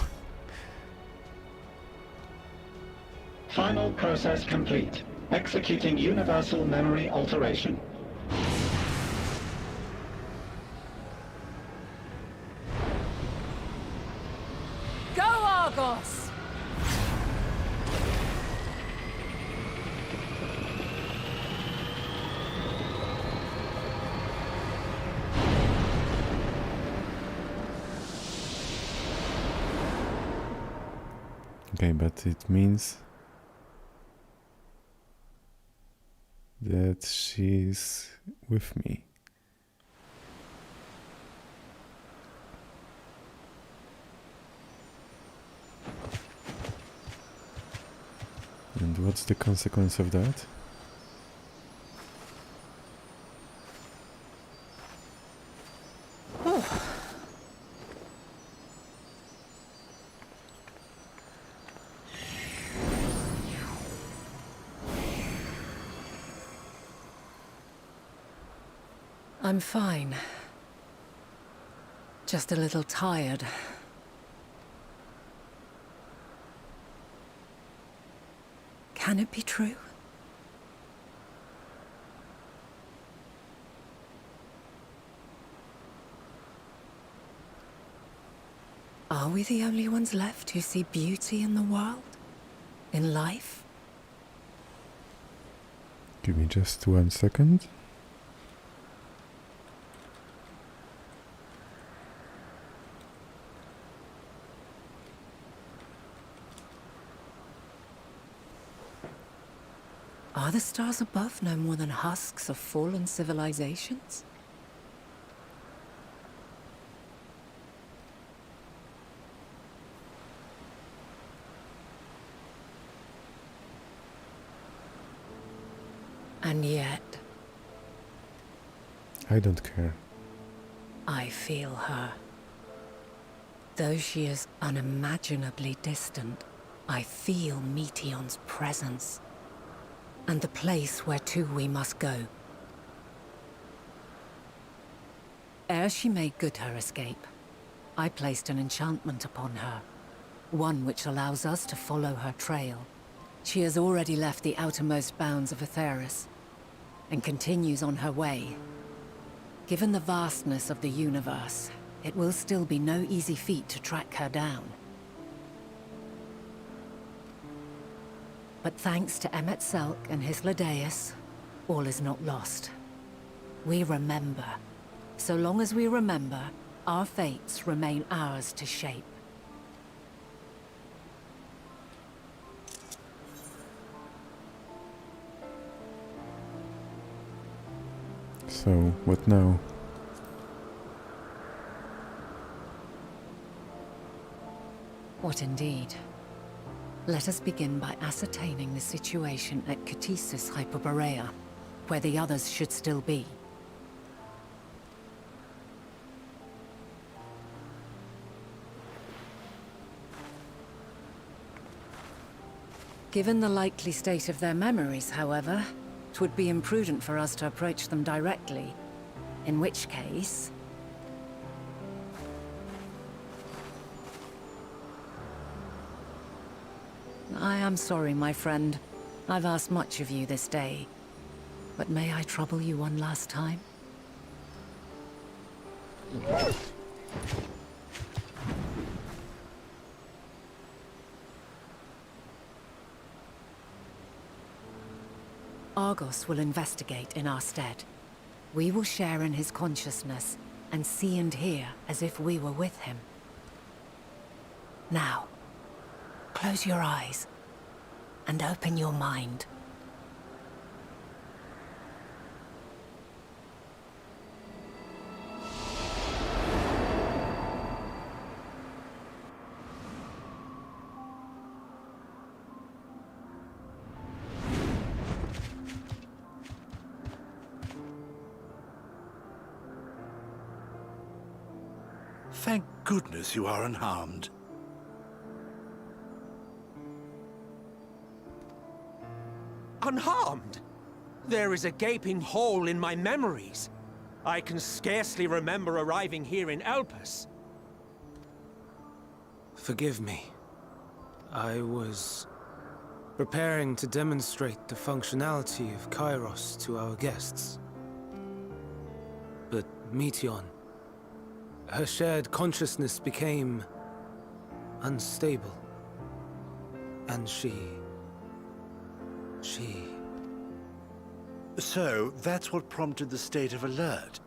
Final process complete. Executing universal memory alteration. Go, Argos! Okay, but it means that she's with me. And what's the consequence of that? I'm fine. Just a little tired. Can it be true? Are we the only ones left who see beauty in the world? In life? Give me just 1 second. Are the stars above no more than husks of fallen civilizations? And yet, I don't care. I feel her. Though she is unimaginably distant, I feel Meteion's presence. And the place where to we must go. Ere she made good her escape, I placed an enchantment upon her. One which allows us to follow her trail. She has already left the outermost bounds of Aetheris, and continues on her way. Given the vastness of the universe, it will still be no easy feat to track her down. But thanks to Emmet Selk and his Ladeus, all is not lost. We remember. So long as we remember, our fates remain ours to shape. So, what now? What indeed? Let us begin by ascertaining the situation at Catesis Hyperborea, where the others should still be. Given the likely state of their memories, however, it would be imprudent for us to approach them directly. In which case... I am sorry, my friend. I've asked much of you this day. But may I trouble you one last time? Argos will investigate in our stead. We will share in his consciousness and see and hear as if we were with him. Now, close your eyes and open your mind. Thank goodness you are unharmed. Unharmed? There is a gaping hole in my memories. I can scarcely remember arriving here in Elpis. Forgive me. I was preparing to demonstrate the functionality of Kairos to our guests. But Meteion, her shared consciousness became unstable. And she... So, that's what prompted the state of alert.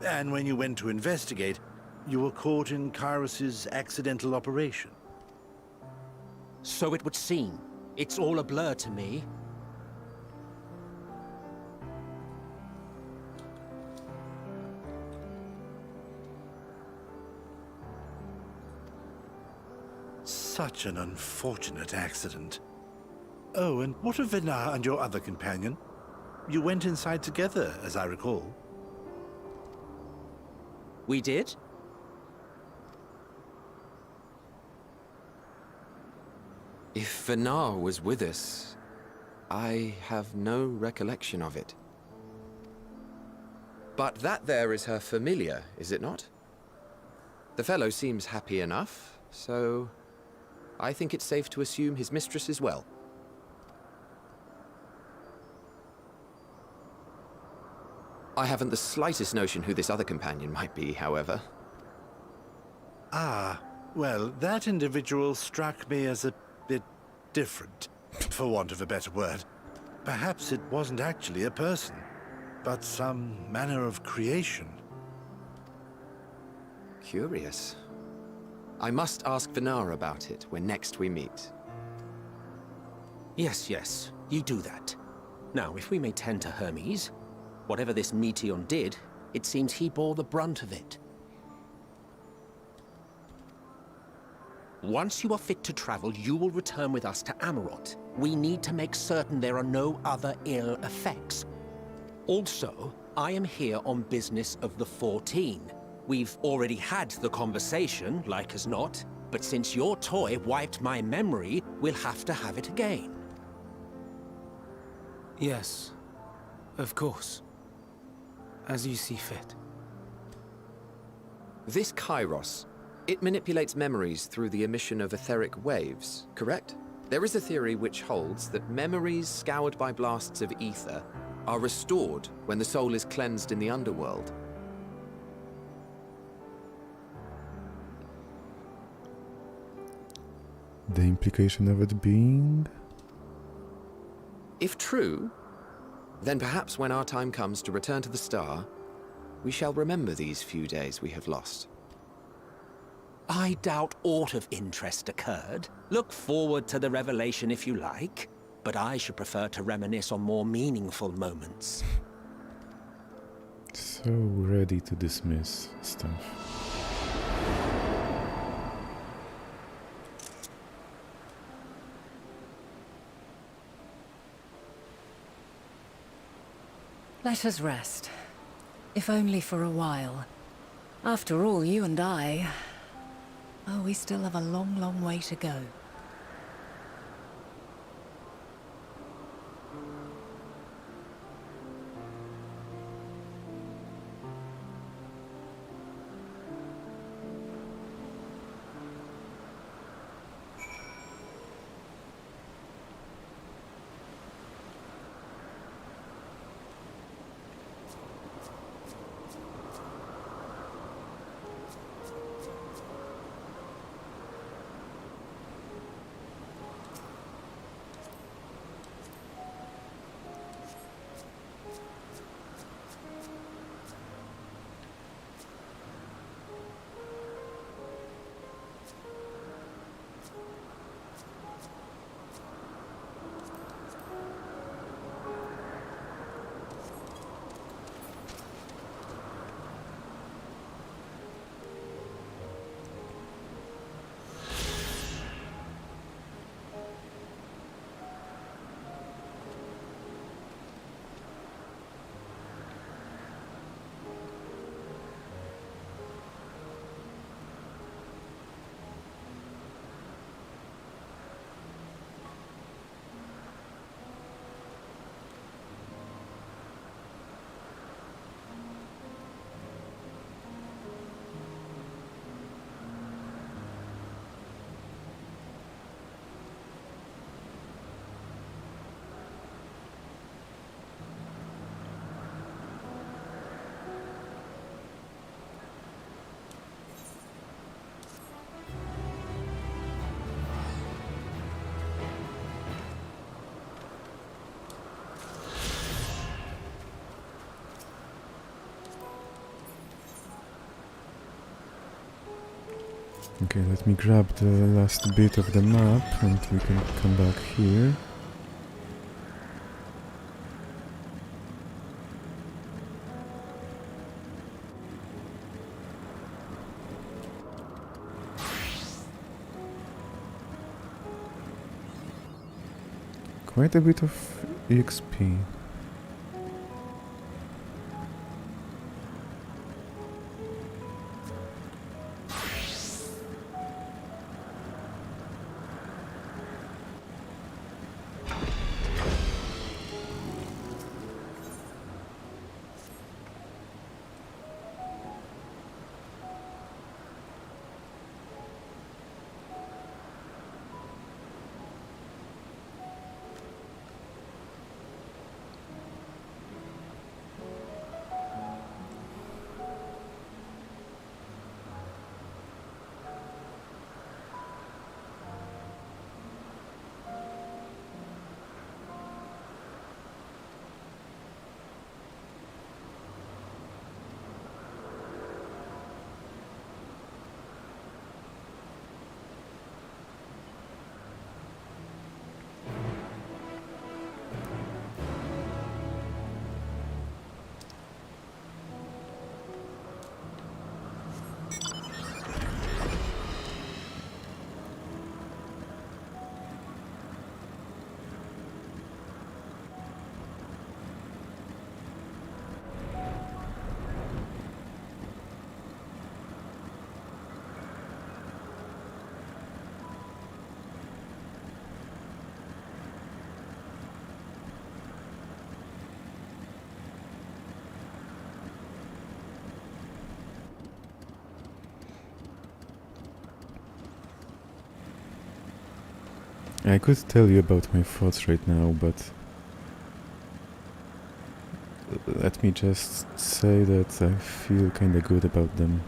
And when you went to investigate, you were caught in Kairos's accidental operation. So it would seem. It's all a blur to me. Such an unfortunate accident. Oh, and what of Venar and your other companion? You went inside together, as I recall. We did? If Venar was with us, I have no recollection of it. But that there is her familiar, is it not? The fellow seems happy enough, so I think it's safe to assume his mistress as well. I haven't the slightest notion who this other companion might be, however. Ah, well, that individual struck me as a bit different, for want of a better word. Perhaps it wasn't actually a person, but some manner of creation. Curious. I must ask Venar about it when next we meet. Yes, you do that. Now, if we may tend to Hermes, whatever this Meteion did, it seems he bore the brunt of it. Once you are fit to travel, you will return with us to Amarot. We need to make certain there are no other ill effects. Also, I am here on business of the 14. We've already had the conversation, like as not, but since your toy wiped my memory, we'll have to have it again. Yes, of course. As you see fit. This Kairos, it manipulates memories through the emission of etheric waves, correct? There is a theory which holds that memories scoured by blasts of ether are restored when the soul is cleansed in the underworld. The implication of it being... If true, then perhaps when our time comes to return to the star, we shall remember these few days we have lost. I doubt aught of interest occurred. Look forward to the revelation if you like, but I should prefer to reminisce on more meaningful moments. So ready to dismiss stuff. Let us rest. If only for a while. After all, you and I... Oh, we still have a long, long way to go. Okay, let me grab the last bit of the map and we can come back here. Quite a bit of EXP. I could tell you about my thoughts right now, but let me just say that I feel kinda good about them.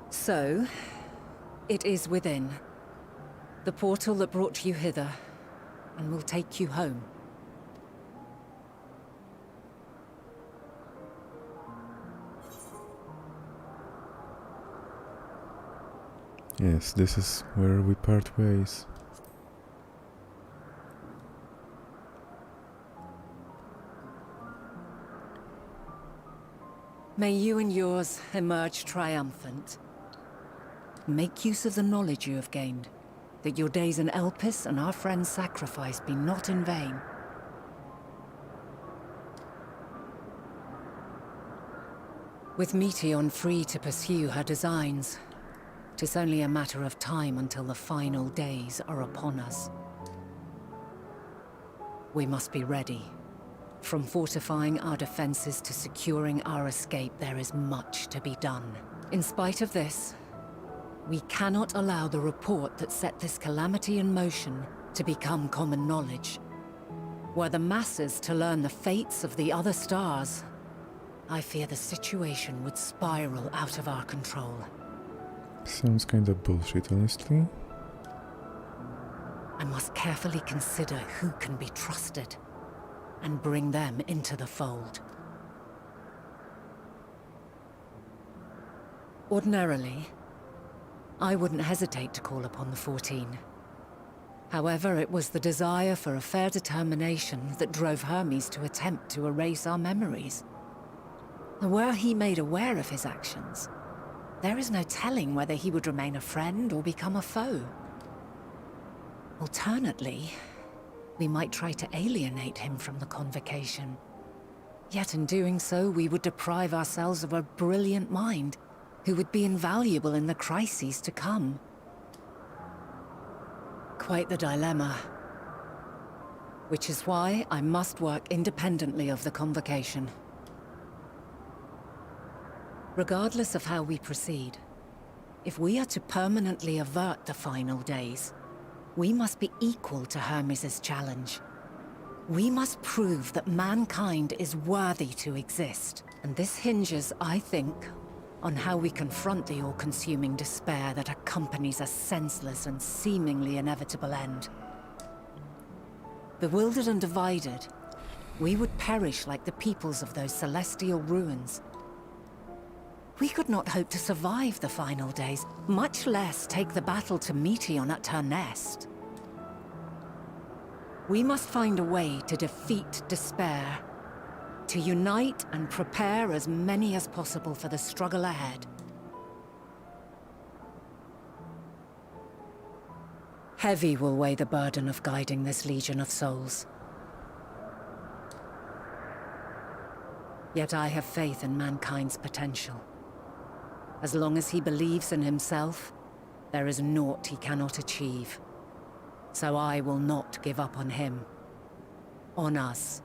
So, it is within. The portal that brought you hither, and will take you home. Yes, this is where we part ways. May you and yours emerge triumphant. Make use of the knowledge you have gained, that your days in Elpis and our friend's sacrifice be not in vain. With Meteon free to pursue her designs, 'tis only a matter of time until the final days are upon us. We must be ready. From fortifying our defenses to securing our escape, there is much to be done. In spite of this, we cannot allow the report that set this calamity in motion to become common knowledge. Were the masses to learn the fates of the other stars, I fear the situation would spiral out of our control. Sounds kinda bullshit, honestly. I must carefully consider who can be trusted, and bring them into the fold. Ordinarily, I wouldn't hesitate to call upon the 14. However, it was the desire for a fair determination that drove Hermes to attempt to erase our memories. Were he made aware of his actions, there is no telling whether he would remain a friend or become a foe. Alternately, we might try to alienate him from the convocation. Yet in doing so, we would deprive ourselves of a brilliant mind who would be invaluable in the crises to come. Quite the dilemma. Which is why I must work independently of the convocation. Regardless of how we proceed, If we are to permanently avert the final days, we must be equal to Hermes' challenge. We must prove that mankind is worthy to exist. And this hinges, I think, on how we confront the all-consuming despair that accompanies a senseless and seemingly inevitable end. Bewildered and divided, we would perish like the peoples of those celestial ruins. We could not hope to survive the final days, much less take the battle to Meteon at her nest. We must find a way to defeat despair, to unite and prepare as many as possible for the struggle ahead. Heavy will weigh the burden of guiding this legion of souls. Yet I have faith in mankind's potential. As long as he believes in himself, there is naught he cannot achieve. So I will not give up on him. On us.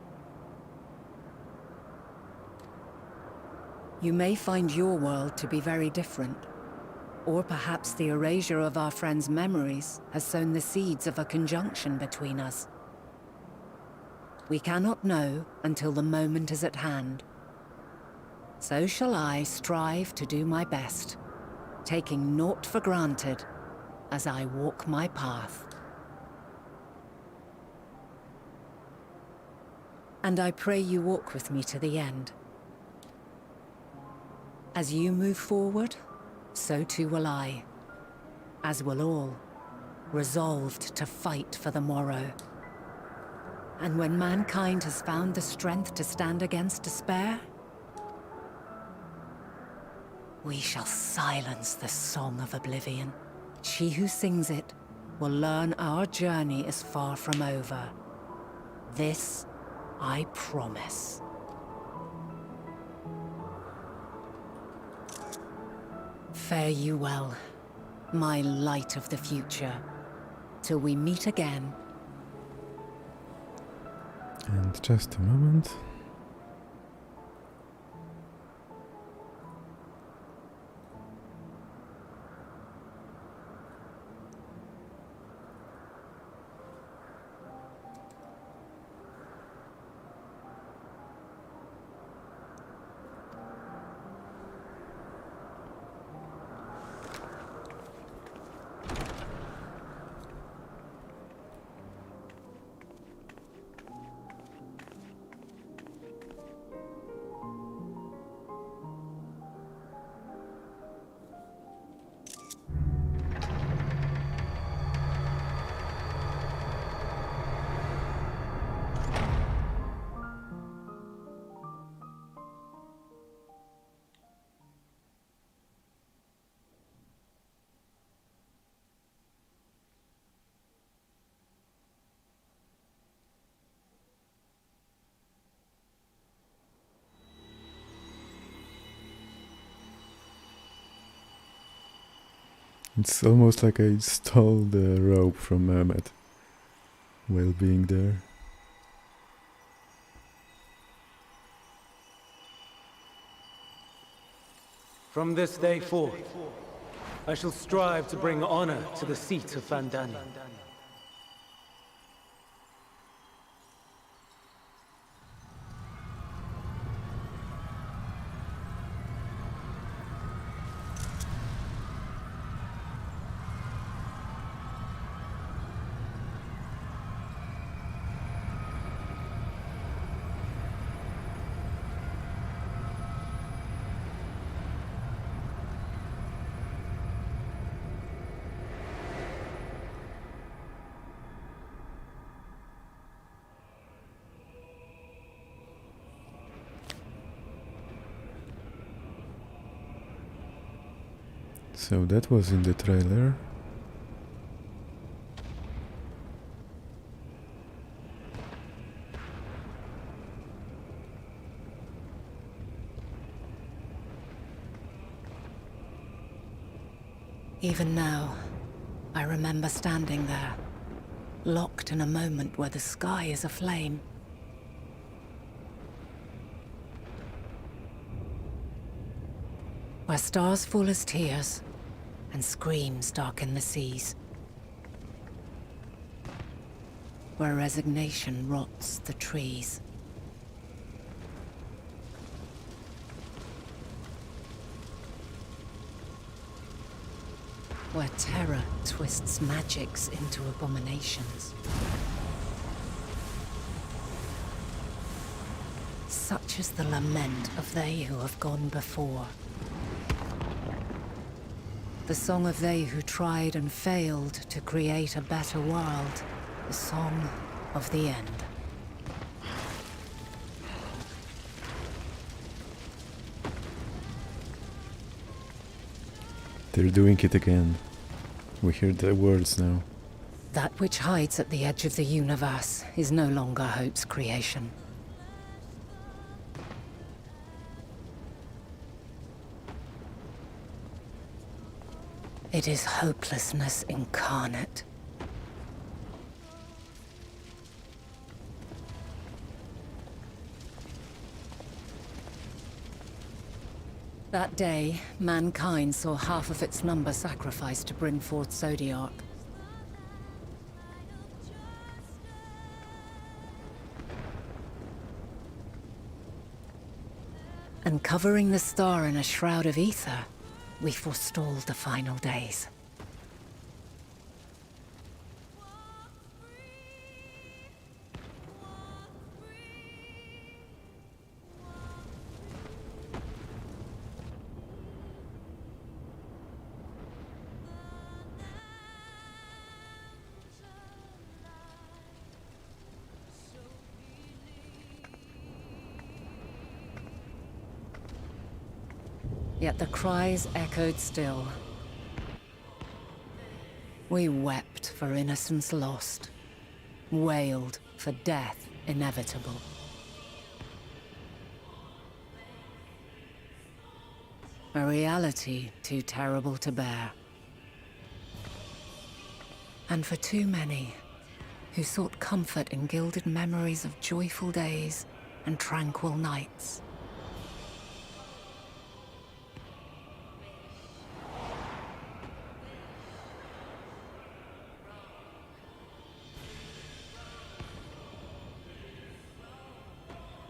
You may find your world to be very different. Or perhaps the erasure of our friends' memories has sown the seeds of a conjunction between us. We cannot know until the moment is at hand. So shall I strive to do my best, taking naught for granted as I walk my path. And I pray you walk with me to the end. As you move forward, so too will I, as will all, resolved to fight for the morrow. And when mankind has found the strength to stand against despair, we shall silence the song of oblivion. She who sings it will learn our journey is far from over. This I promise. Fare you well, my light of the future, till we meet again. And just a moment. It's almost like I stole the rope from Mehmet while being there. From this day forth, I shall strive to bring honor to the seat of Vandani. So that was in the trailer. Even now, I remember standing there, locked in a moment where the sky is aflame. Where stars fall as tears, and screams darken the seas. Where resignation rots the trees. Where terror twists magics into abominations. Such is the lament of they who have gone before. The song of they who tried and failed to create a better world. The song of the end. They're doing it again. We hear the words now. That which hides at the edge of the universe is no longer hope's creation. It is hopelessness incarnate. That day, mankind saw half of its number sacrificed to bring forth Zodiark. And covering the star in a shroud of ether, we forestalled the final days. Yet the cries echoed still. We wept for innocence lost, wailed for death inevitable. A reality too terrible to bear. And for too many who sought comfort in gilded memories of joyful days and tranquil nights.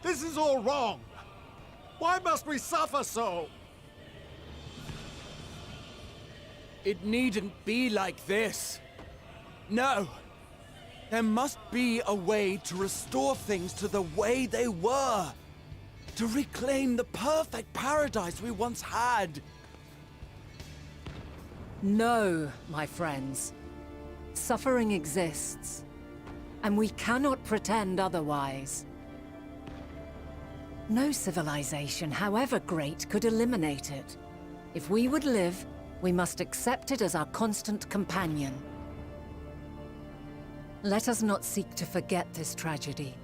This is all wrong! Why must we suffer so? It needn't be like this. No. There must be a way to restore things to the way they were. To reclaim the perfect paradise we once had. No, my friends. Suffering exists, and we cannot pretend otherwise. No civilization, however great, could eliminate it. If we would live, we must accept it as our constant companion. Let us not seek to forget this tragedy.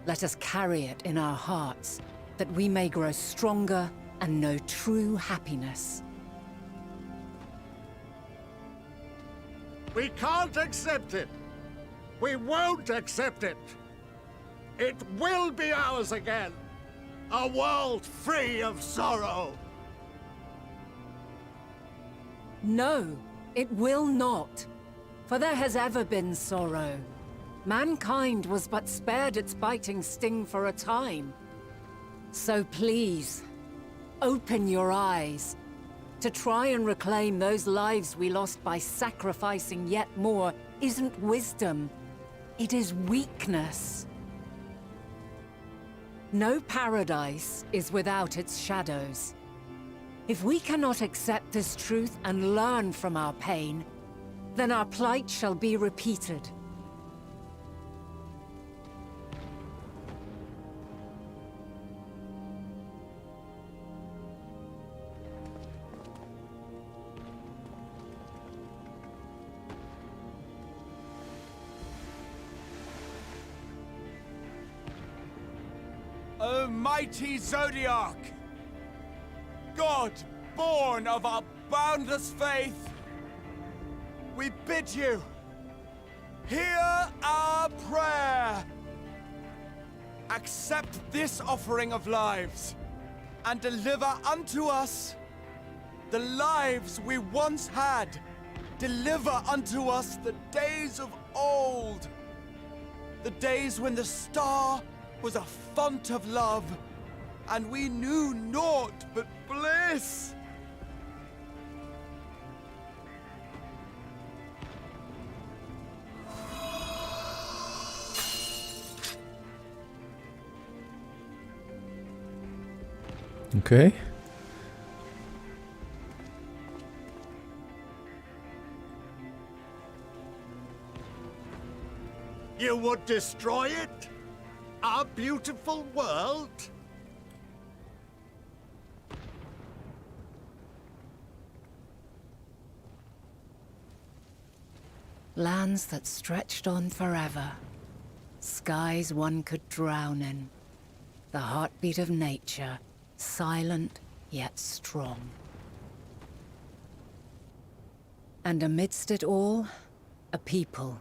Let us carry it in our hearts, that we may grow stronger and know true happiness. We can't accept it! We won't accept it! It will be ours again! A world free of sorrow! No, it will not. For there has ever been sorrow. Mankind was but spared its biting sting for a time. So please, open your eyes. To try and reclaim those lives we lost by sacrificing yet more isn't wisdom. It is weakness. No paradise is without its shadows. If we cannot accept this truth and learn from our pain, then our plight shall be repeated. O mighty Zodiark! God, born of our boundless faith, we bid you, hear our prayer. Accept this offering of lives, and deliver unto us the lives we once had. Deliver unto us the days of old. The days when the star was a font of love, and we knew naught but bliss. Okay. You would destroy it? Our beautiful world? Lands that stretched on forever. Skies one could drown in. The heartbeat of nature, silent yet strong. And amidst it all, a people.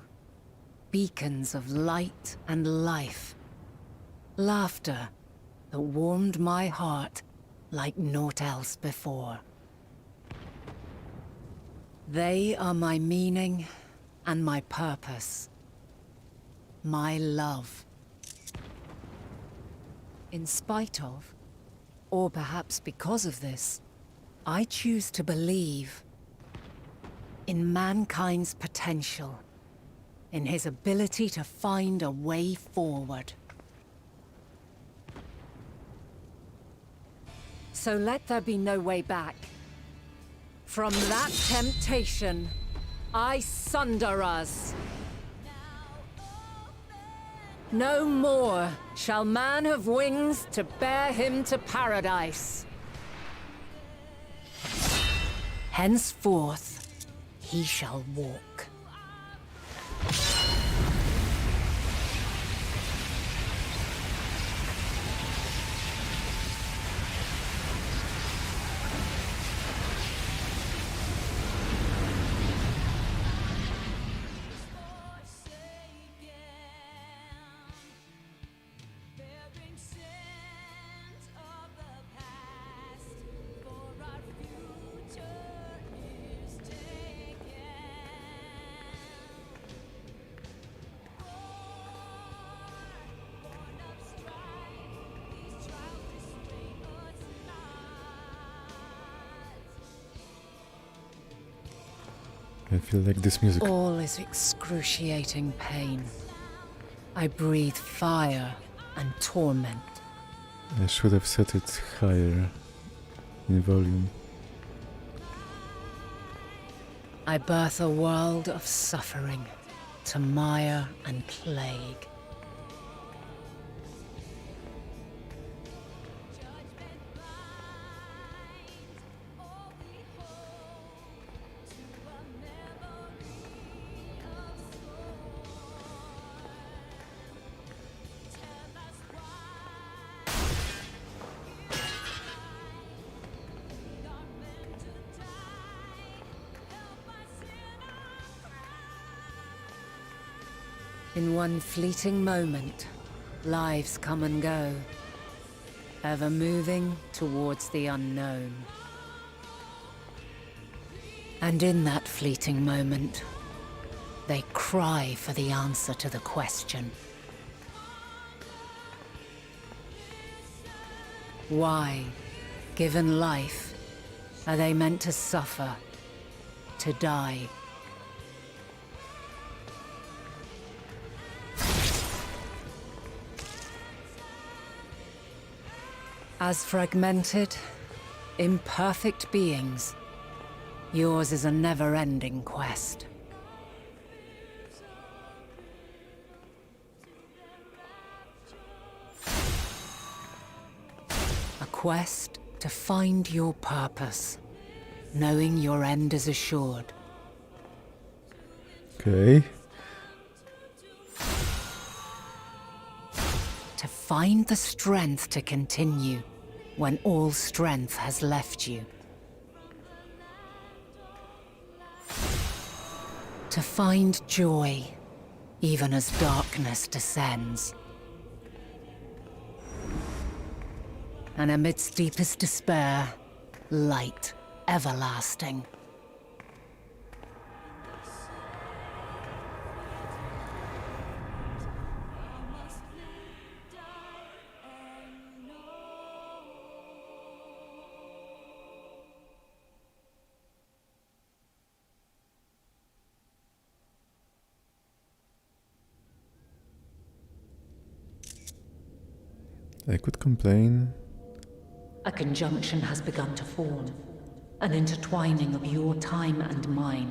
Beacons of light and life. Laughter that warmed my heart like naught else before. They are my meaning and my purpose. My love. In spite of, or perhaps because of this, I choose to believe in mankind's potential, in his ability to find a way forward. So let there be no way back. From that temptation, I sunder us. No more shall man have wings to bear him to paradise. Henceforth, he shall walk. I feel like this music. All is excruciating pain. I breathe fire and torment. I should have set it higher in volume. I birth a world of suffering, to mire and plague. In one fleeting moment, lives come and go, ever moving towards the unknown. And in that fleeting moment, they cry for the answer to the question. Why, given life, are they meant to suffer, to die? As fragmented, imperfect beings, yours is a never-ending quest. A quest to find your purpose, knowing your end is assured. Okay. To find the strength to continue when all strength has left you. To find joy, even as darkness descends. And amidst deepest despair, light everlasting. I could complain. A conjunction has begun to form, an intertwining of your time and mine.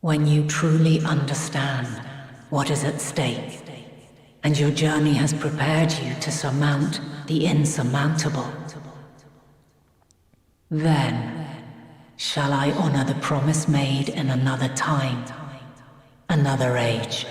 When you truly understand what is at stake, and your journey has prepared you to surmount the insurmountable, then shall I honor the promise made in another time, another age.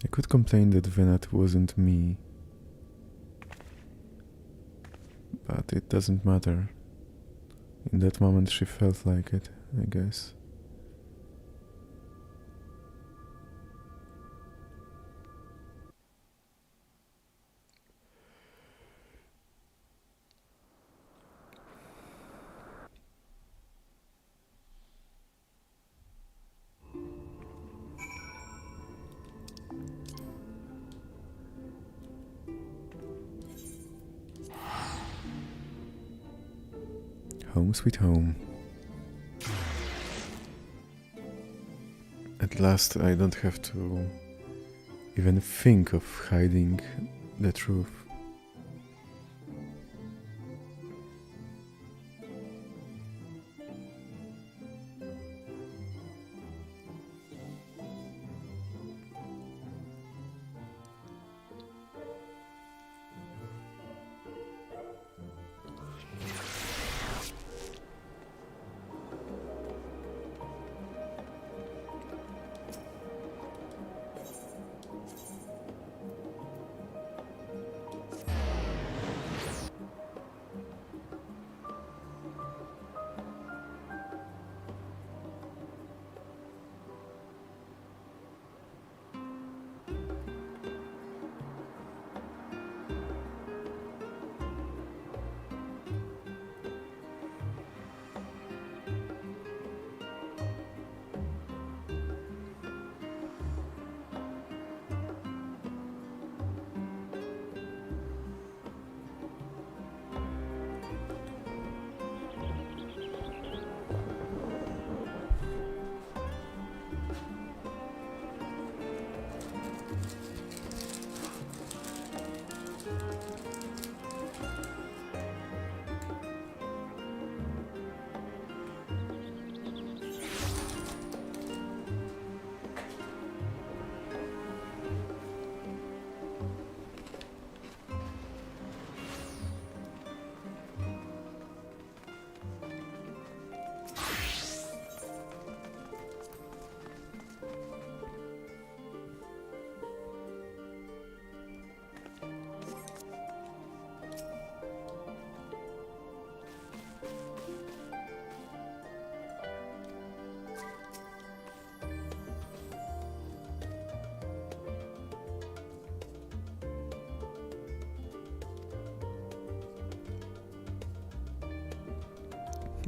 I could complain that Venat wasn't me. But it doesn't matter. In that moment she felt like it, I guess. Home sweet home. At last I don't have to even think of hiding the truth.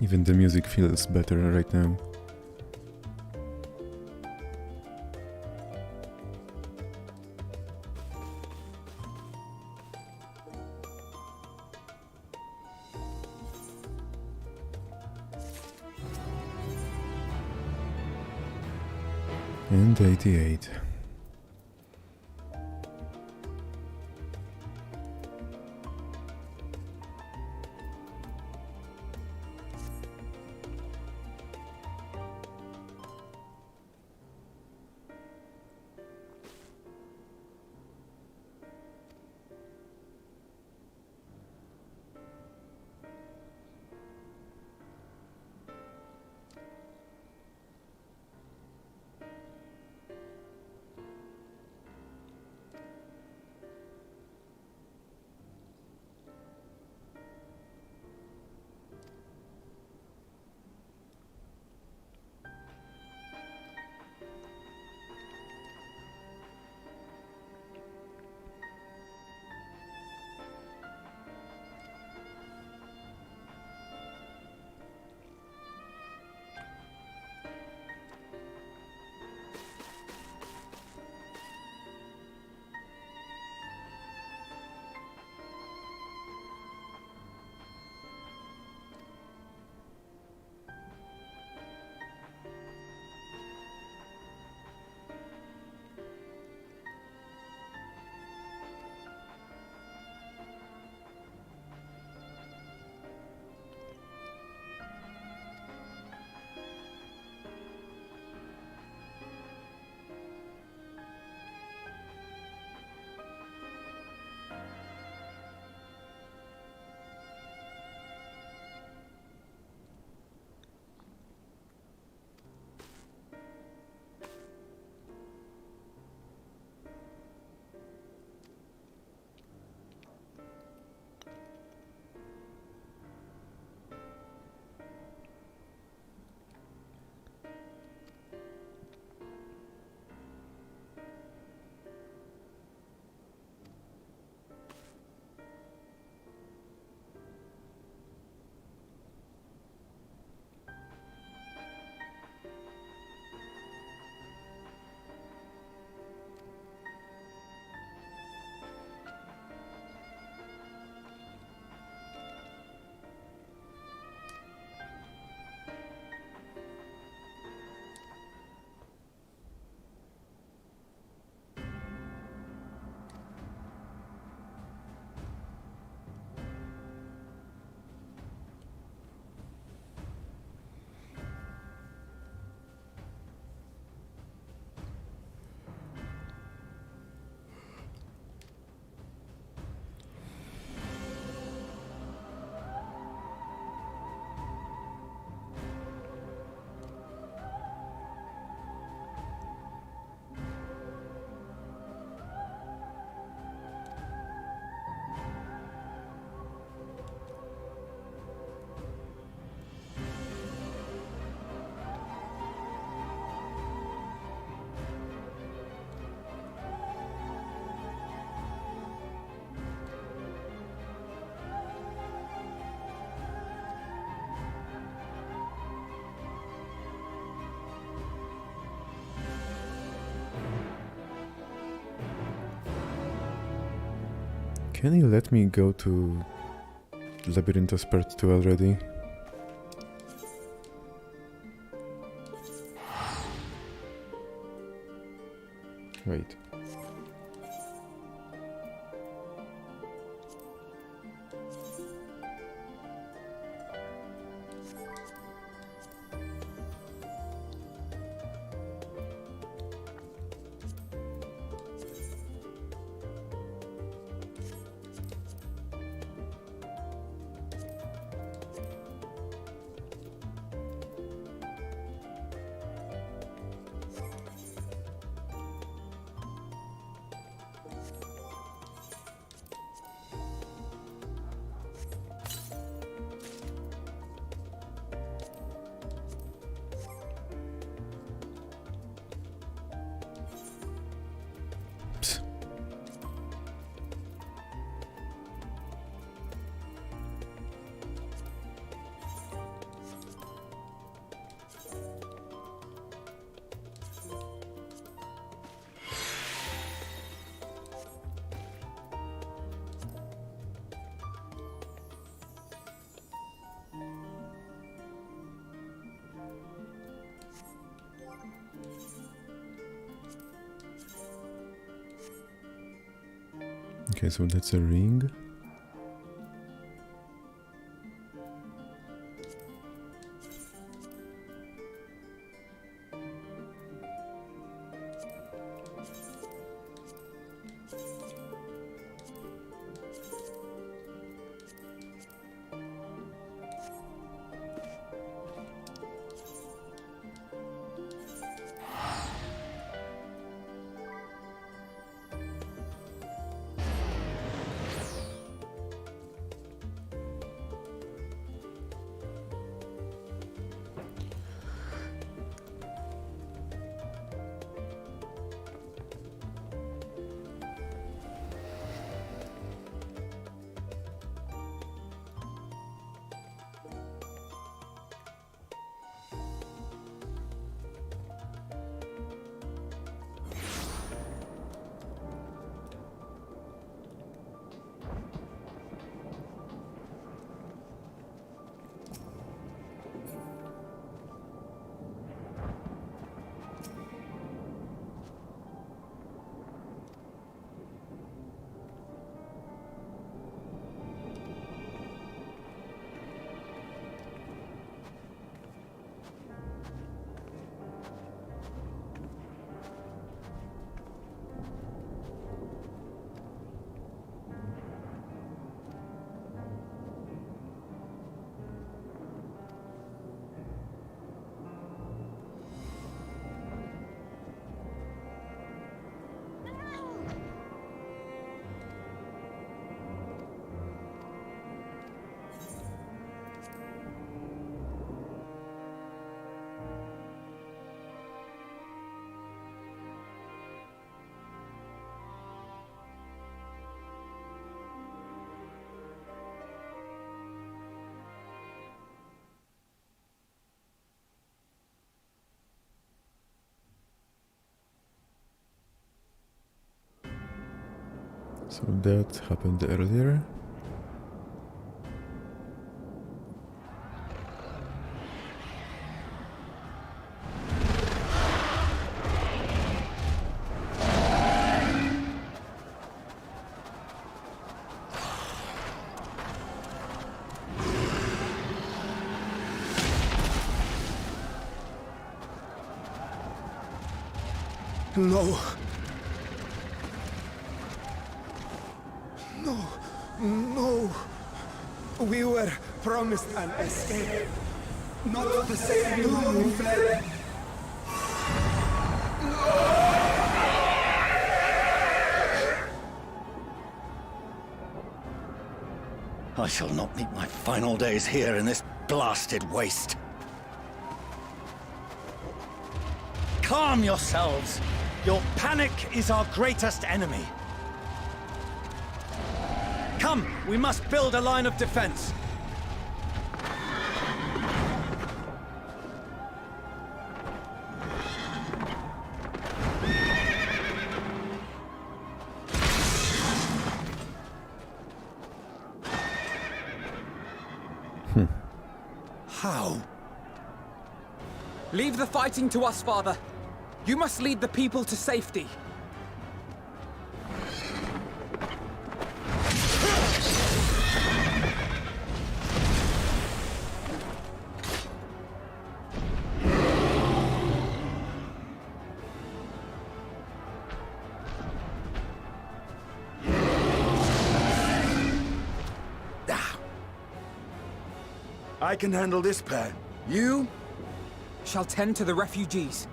Even the music feels better right now. And 88. Can you let me go to Labyrinthos Part 2 already? Wait. Okay, so that's a ring. So that happened earlier. No. No. No. We were promised an escape. Not the same you who fled. I shall not meet my final days here in this blasted waste. Calm yourselves! Your panic is our greatest enemy. Come, we must build a line of defense. How? Leave the fighting to us, Father. You must lead the people to safety. I can handle this pair. You shall tend to the refugees.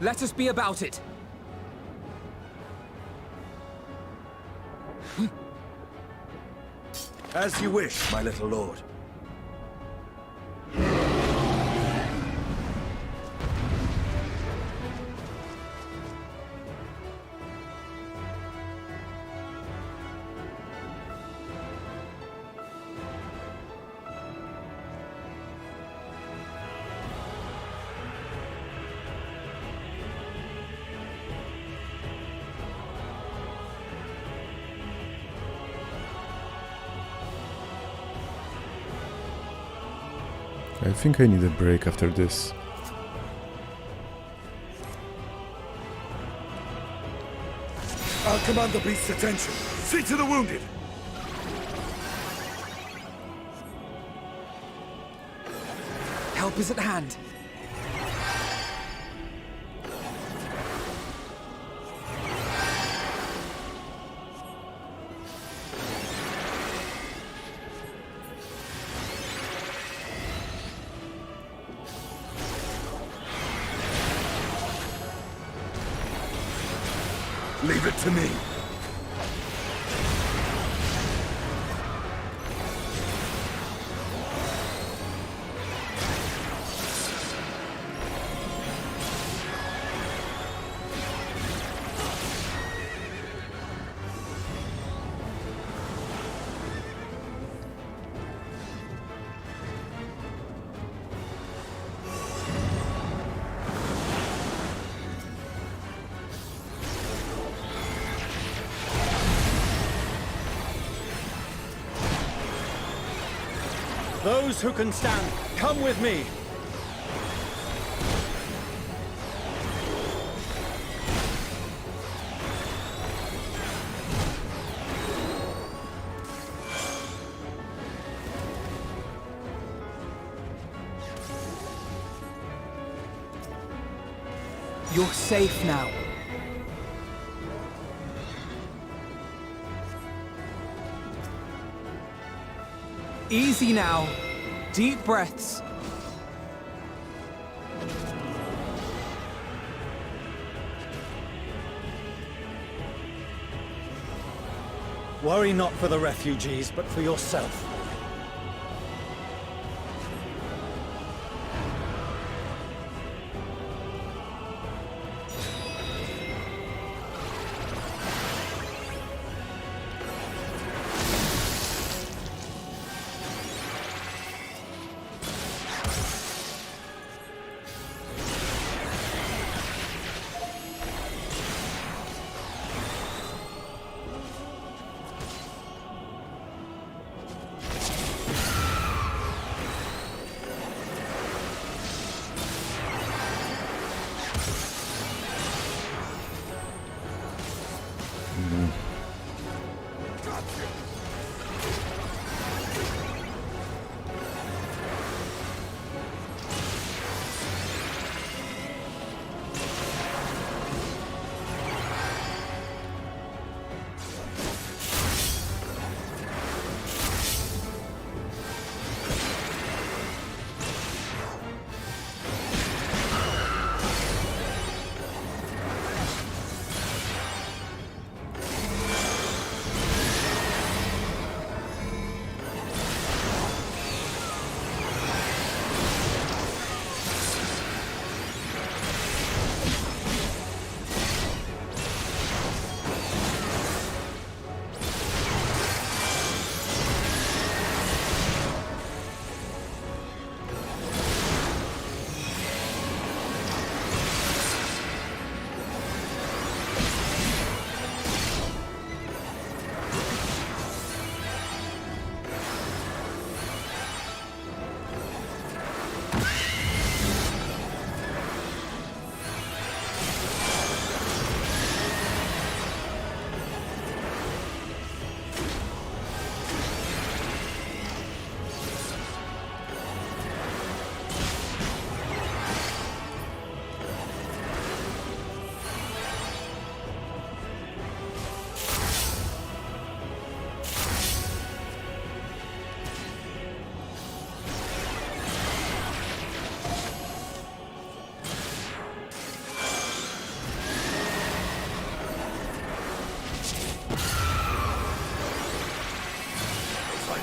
Let us be about it. As you wish, my little lord. I think I need a break after this. I'll command the beast's attention. See to the wounded! Help is at hand. Leave it to me. Those who can stand, come with me! You're safe now. Easy now. Deep breaths. Worry not for the refugees, but for yourself.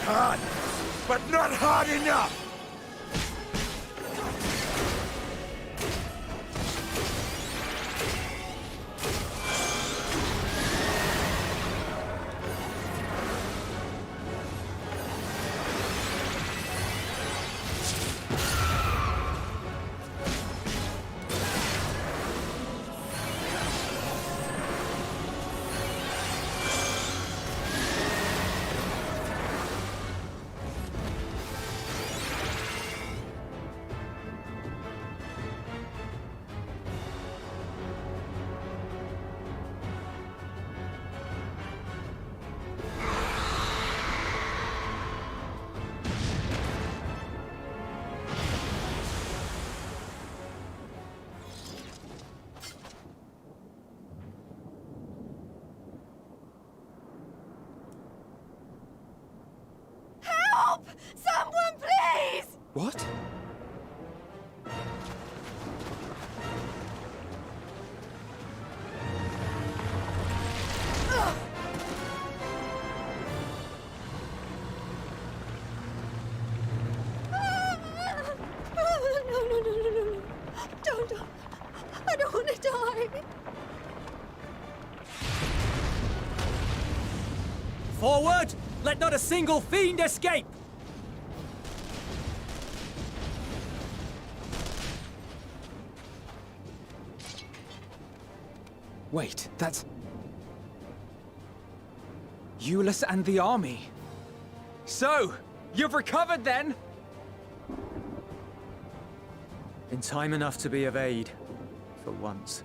hard, but not hard enough! Help! Someone, please! What? No. Don't. I don't want to die. Forward! Let not a single fiend escape! Wait, that's... Euless and the army. So, you've recovered then? In time enough to be of aid, for once.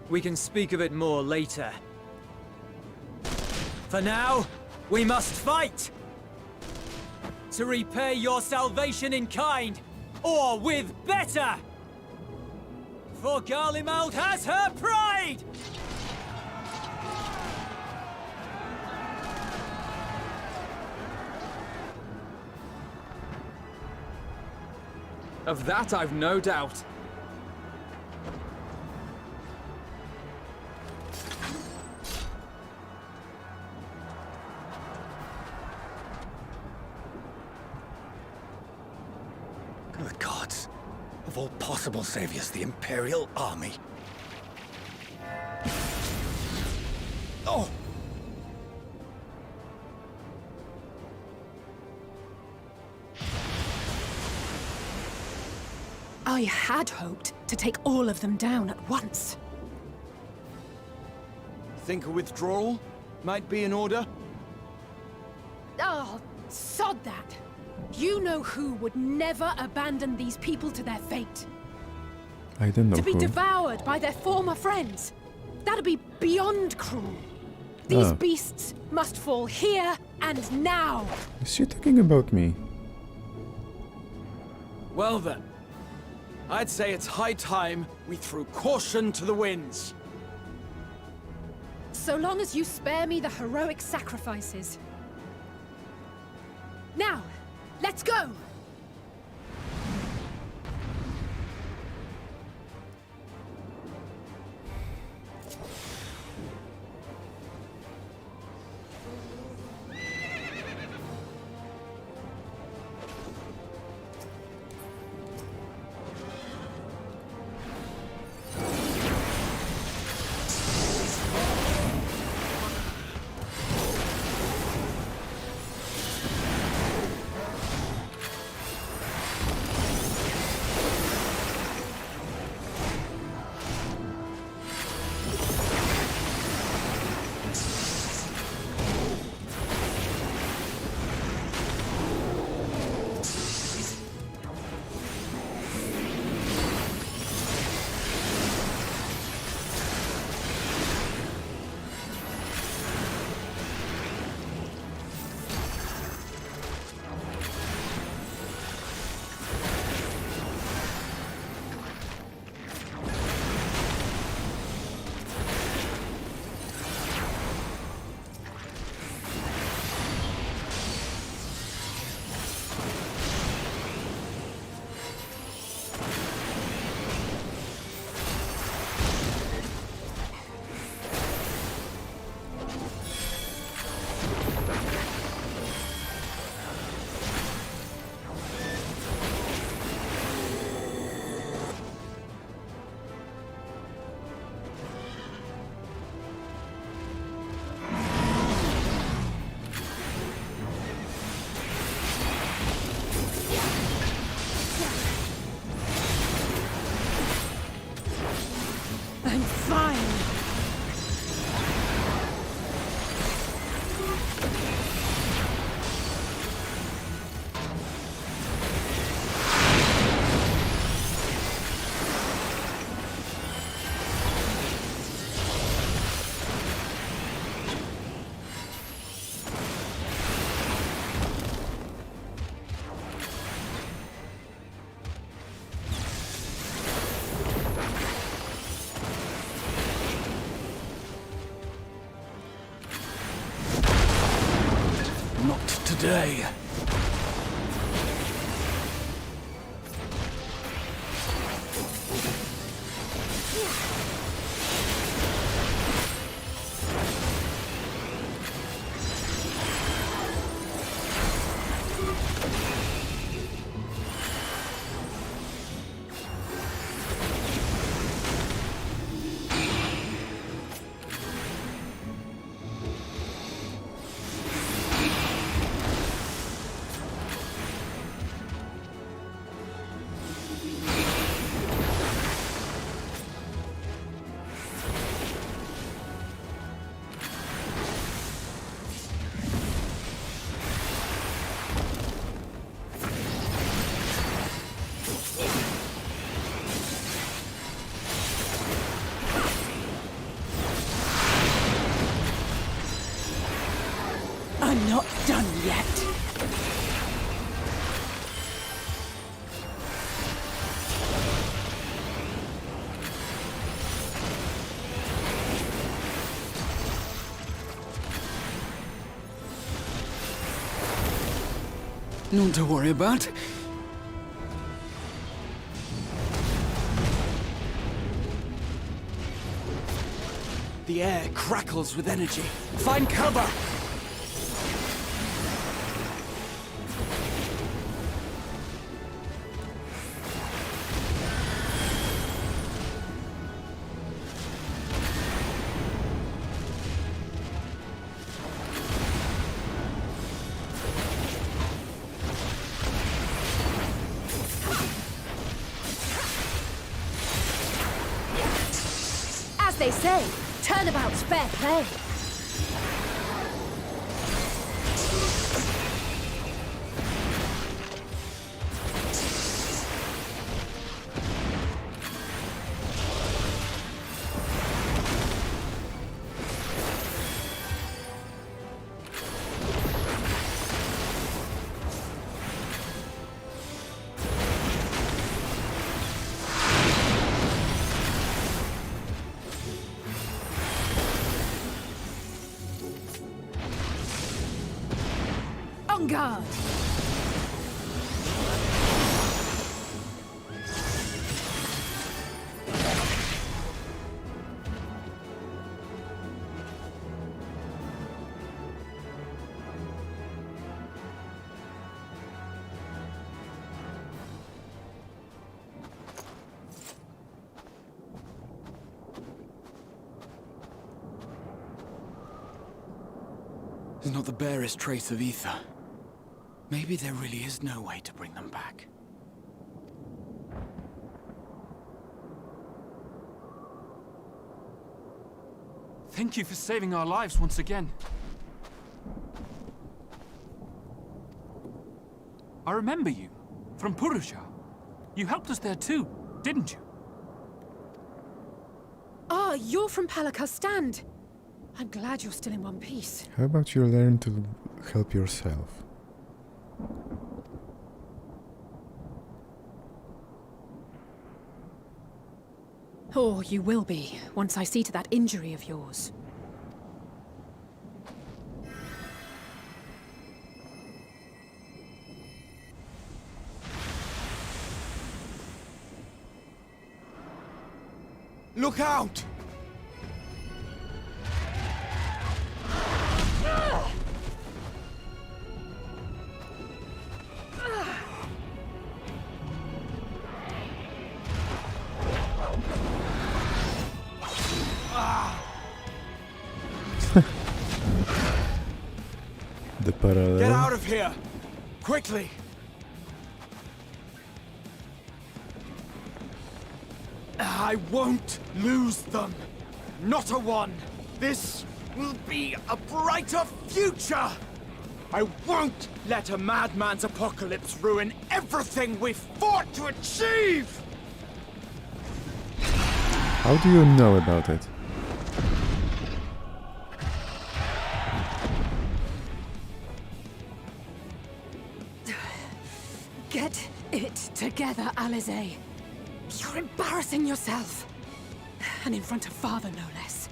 We can speak of it more later. For now, we must fight! To repay your salvation in kind, or with better! For Garlemald has her pride! Of that I've no doubt. Good gods. Of all possible saviors, the Imperial Army. Oh! I had hoped to take all of them down at once. Think a withdrawal might be in order? Oh, sod that. You know who would never abandon these people to their fate. I don't know To be who. devoured by their former friends. That'd be beyond cruel. These beasts must fall here and now. Is she talking about me? Well then, I'd say it's high time we threw caution to the winds. So long as you spare me the heroic sacrifices. Now, let's go! today. I'm not done yet. None to worry about. The air crackles with energy. Find cover! As they say, turnabout's fair play. On guard! There's not the barest trace of ether. Maybe there really is no way to bring them back. Thank you for saving our lives once again. I remember you, from Purusha. You helped us there too, didn't you? Ah, you're from Palaka's stand. I'm glad you're still in one piece. How about you learn to help yourself? Or you will be, once I see to that injury of yours. Look out! The parallel. Get out of here! Quickly! I won't lose them! Not a one! This will be a brighter future! I won't let a madman's apocalypse ruin everything we've fought to achieve! How do you know about it? Get it together, Alize. You're embarrassing yourself. And in front of Father, no less.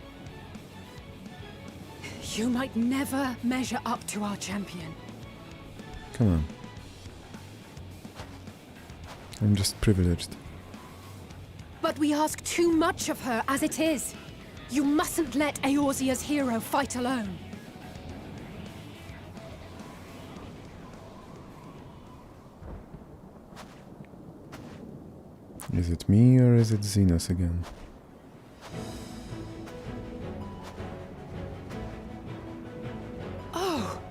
You might never measure up to our champion. Come on. I'm just privileged. But we ask too much of her as it is. You mustn't let Eorzea's hero fight alone. Is it me or is it Xenos again? Oh!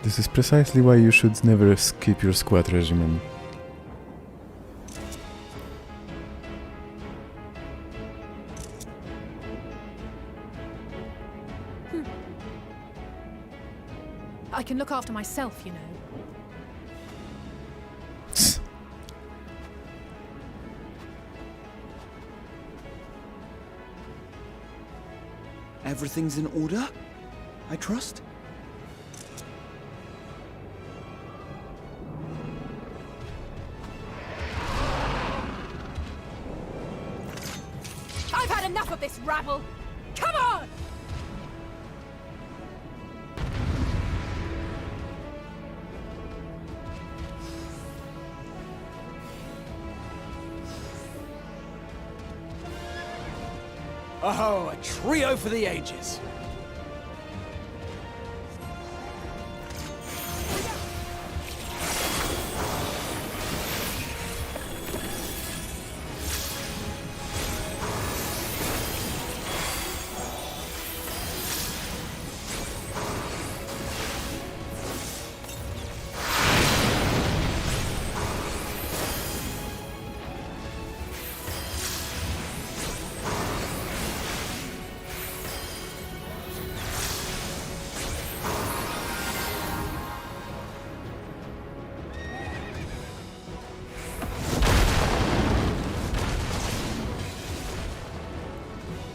This is precisely why you should never skip your squad regimen. I can look after myself, you know. Everything's in order, I trust? I've had enough of this rabble! Come on! Oh, a trio for the ages.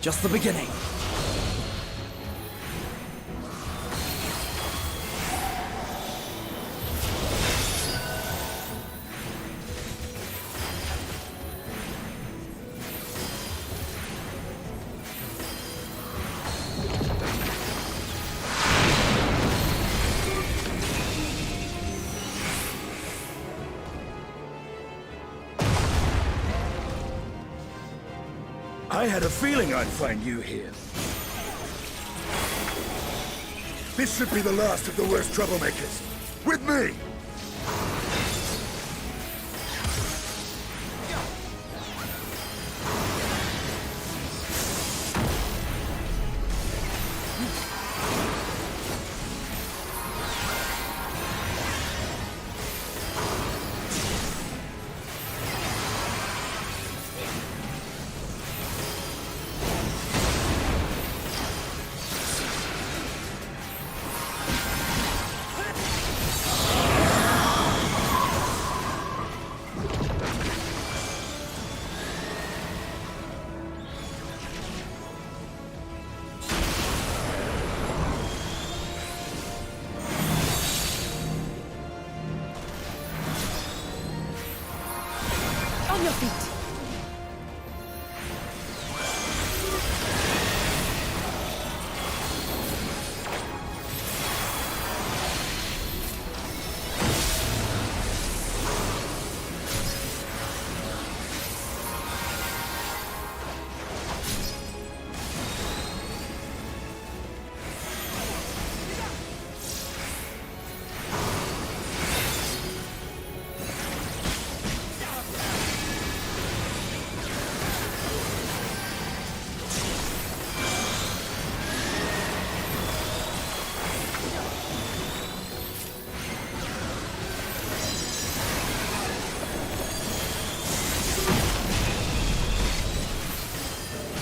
Just the beginning. I had a feeling I'd find you here. This should be the last of the worst troublemakers. With me! On your feet!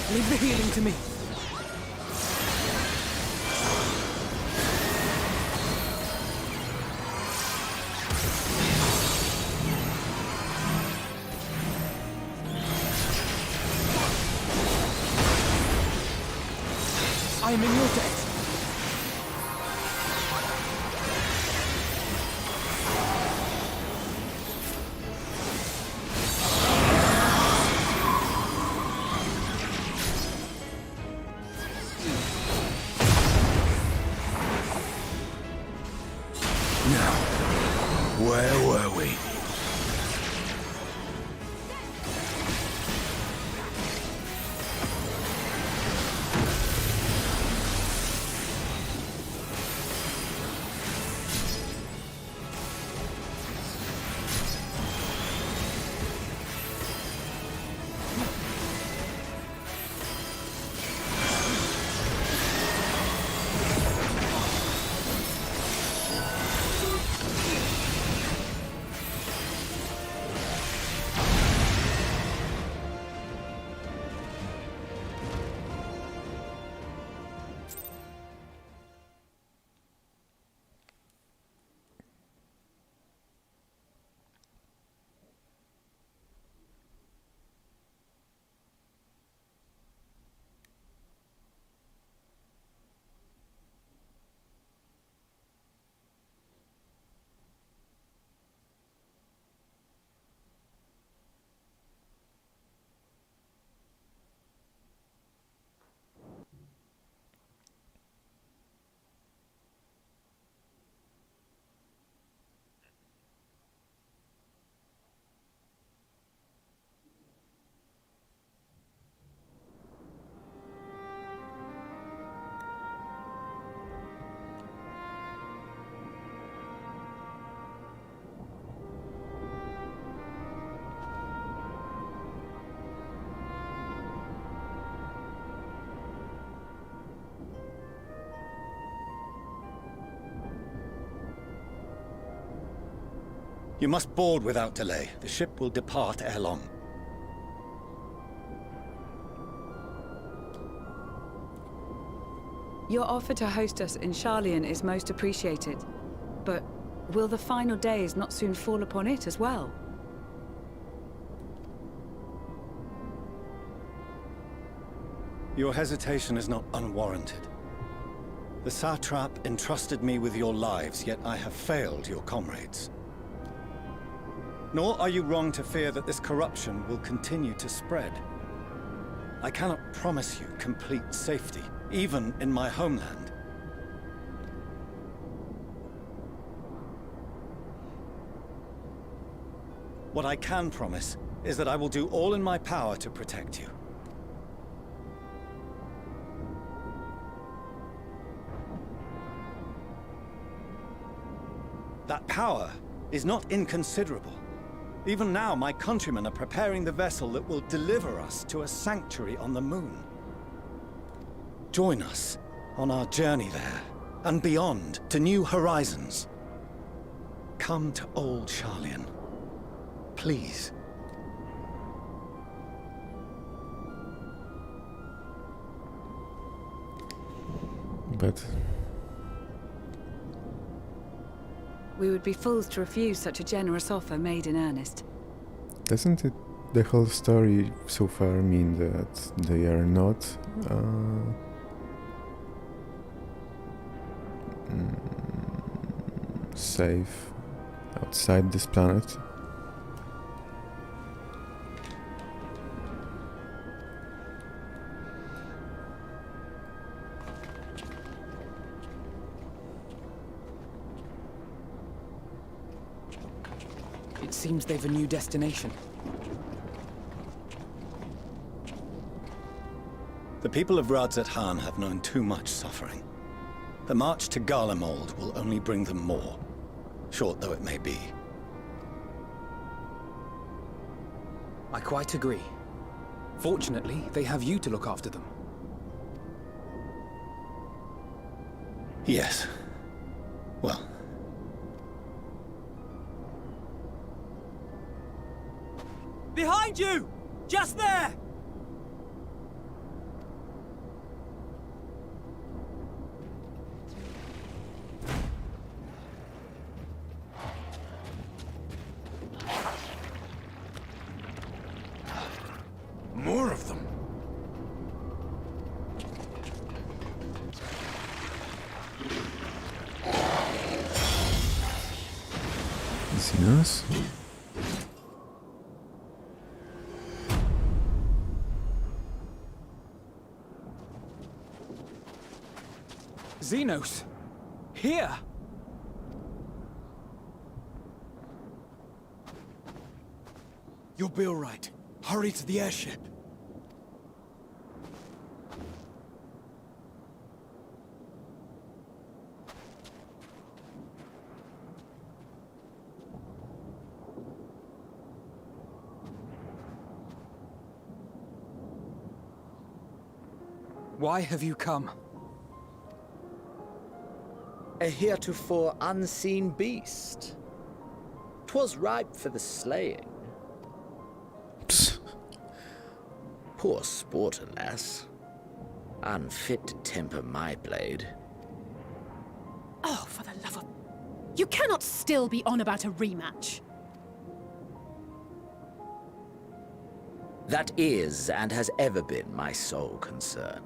Leave the healing to me. I am in your debt. Now, where were we? You must board without delay. The ship will depart ere long. Your offer to host us in Sharlayan is most appreciated. But will the final days not soon fall upon it as well? Your hesitation is not unwarranted. The satrap entrusted me with your lives, yet I have failed your comrades. Nor are you wrong to fear that this corruption will continue to spread. I cannot promise you complete safety, even in my homeland. What I can promise is that I will do all in my power to protect you. That power is not inconsiderable. Even now, my countrymen are preparing the vessel that will deliver us to a sanctuary on the moon. Join us on our journey there, and beyond, to new horizons. Come to old Sharlayan. Please. But We would be fools to refuse such a generous offer made in earnest. doesn't it, the whole story so far mean that they are not safe outside this planet? It seems they've a new destination. The people of Radzat-Han have known too much suffering. The march to Garlemald will only bring them more, short though it may be. I quite agree. Fortunately, they have you to look after them. Yes. Well. Behind you! Just there! More of them. Xenos? Xenos! Here! You'll be all right. Hurry to the airship. Why have you come? A heretofore unseen beast. 'Twas ripe for the slaying. Poor sport, alas. Unfit to temper my blade. Oh, for the love of... You cannot still be on about a rematch. That is, and has ever been, my sole concern.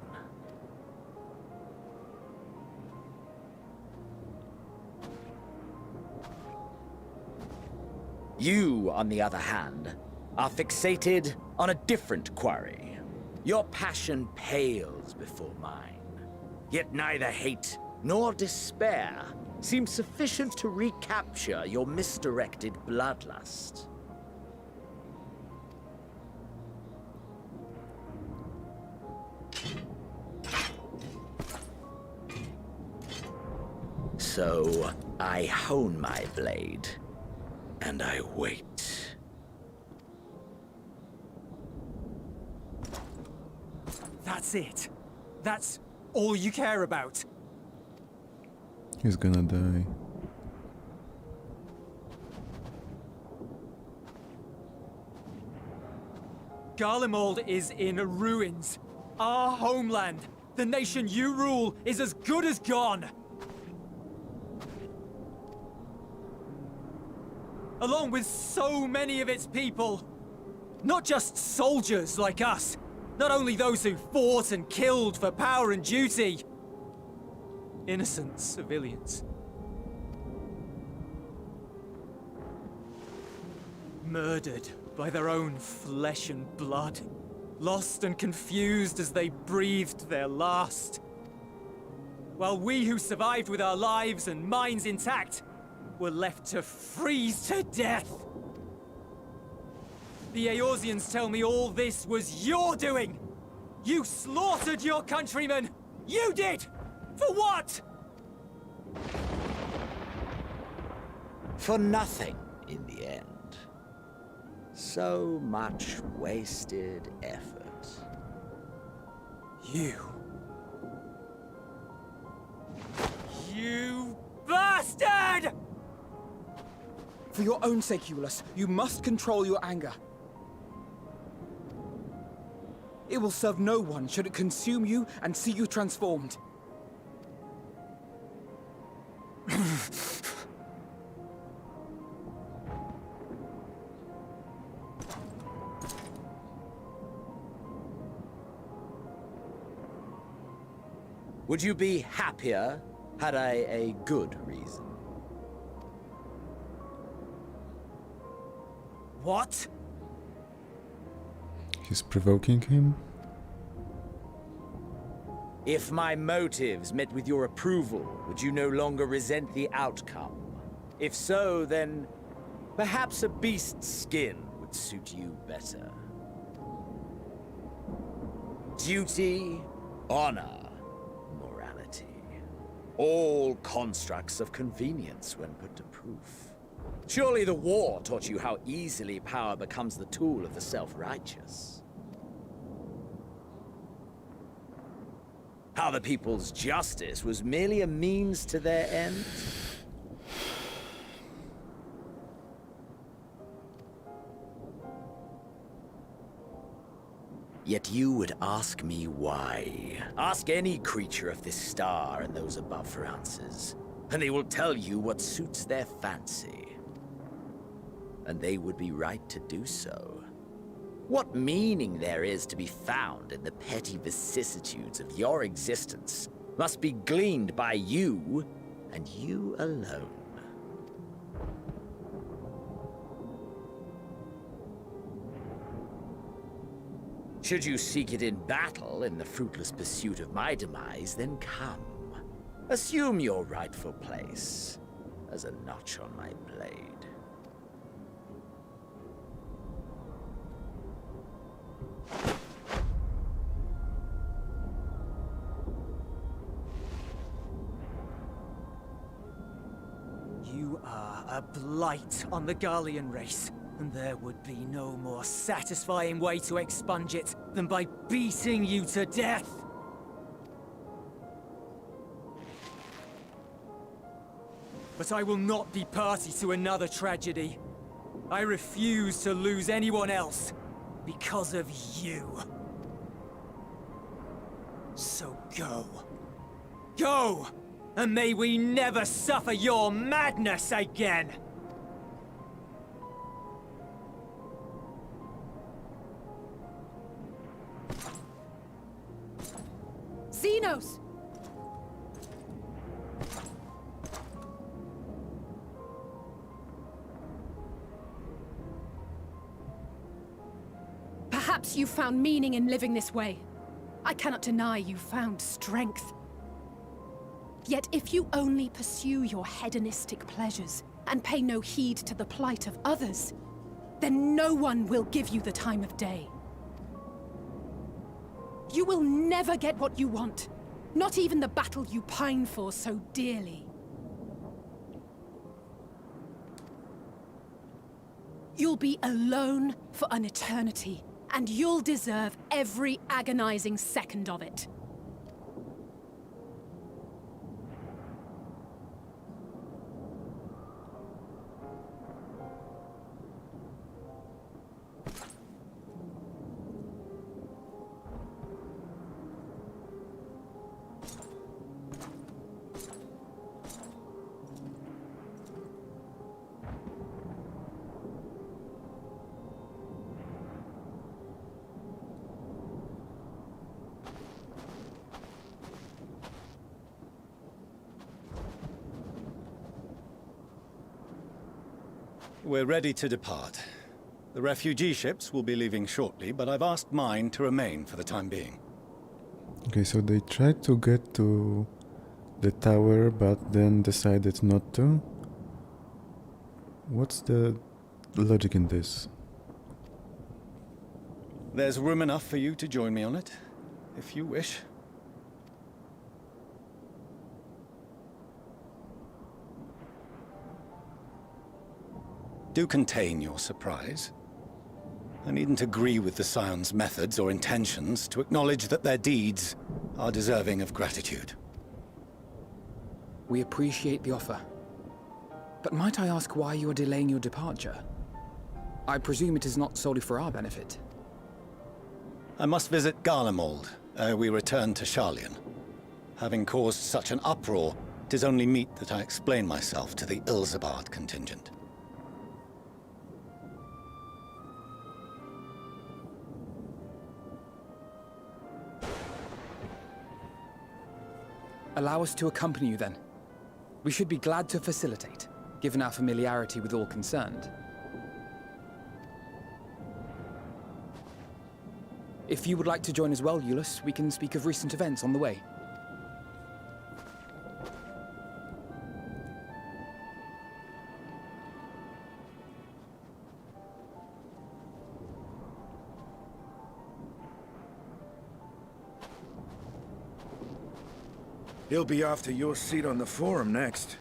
You, on the other hand, are fixated on a different quarry. Your passion pales before mine. Yet neither hate nor despair seem sufficient to recapture your misdirected bloodlust. So, I hone my blade, and I wait. That's it. That's all you care about. He's gonna die. Garlemald is in ruins. Our homeland, the nation you rule, is as good as gone. Along with so many of its people. Not just soldiers like us. Not only those who fought and killed for power and duty. Innocent civilians. Murdered by their own flesh and blood. Lost and confused as they breathed their last. While we who survived with our lives and minds intact were left to freeze to death. The Eorzeans tell me all this was your doing! You slaughtered your countrymen! You did! For what? For nothing, in the end. So much wasted effort. You bastard! For your own sake, Eulus, you must control your anger. It will serve no one should it consume you and see you transformed. Would you be happier had I a good reason? What? He's provoking him? If my motives met with your approval, would you no longer resent the outcome? If so, then perhaps a beast's skin would suit you better. Duty, honor, morality. All constructs of convenience when put to proof. Surely the war taught you how easily power becomes the tool of the self-righteous. How the people's justice was merely a means to their end. Yet you would ask me why. Ask any creature of this star and those above for answers, and they will tell you what suits their fancy. And they would be right to do so. What meaning there is to be found in the petty vicissitudes of your existence must be gleaned by you, and you alone. Should you seek it in battle in the fruitless pursuit of my demise, then come. Assume your rightful place as a notch on my blade. You are a blight on the Garlean race, and there would be no more satisfying way to expunge it than by beating you to death. But I will not be party to another tragedy. I refuse to lose anyone else because of you. So go. Go! And may we never suffer your madness again! Xenos! Perhaps you found meaning in living this way. I cannot deny you found strength. Yet if you only pursue your hedonistic pleasures and pay no heed to the plight of others, then no one will give you the time of day. You will never get what you want, not even the battle you pine for so dearly. You'll be alone for an eternity, and you'll deserve every agonizing second of it. We're ready to depart. The refugee ships will be leaving shortly, but I've asked mine to remain for the time being. Okay, so they tried to get to the tower, but then decided not to. What's the logic in this? There's room enough for you to join me on it, if you wish. Do contain your surprise. I needn't agree with the Scion's methods or intentions to acknowledge that their deeds are deserving of gratitude. We appreciate the offer. But might I ask why you are delaying your departure? I presume it is not solely for our benefit. I must visit Garlemald ere we return to Sharlayan. Having caused such an uproar, 'tis only meet that I explain myself to the Ilsabard contingent. Allow us to accompany you then. We should be glad to facilitate, given our familiarity with all concerned. If you would like to join as well, Eulus, we can speak of recent events on the way. He'll be after your seat on the forum next.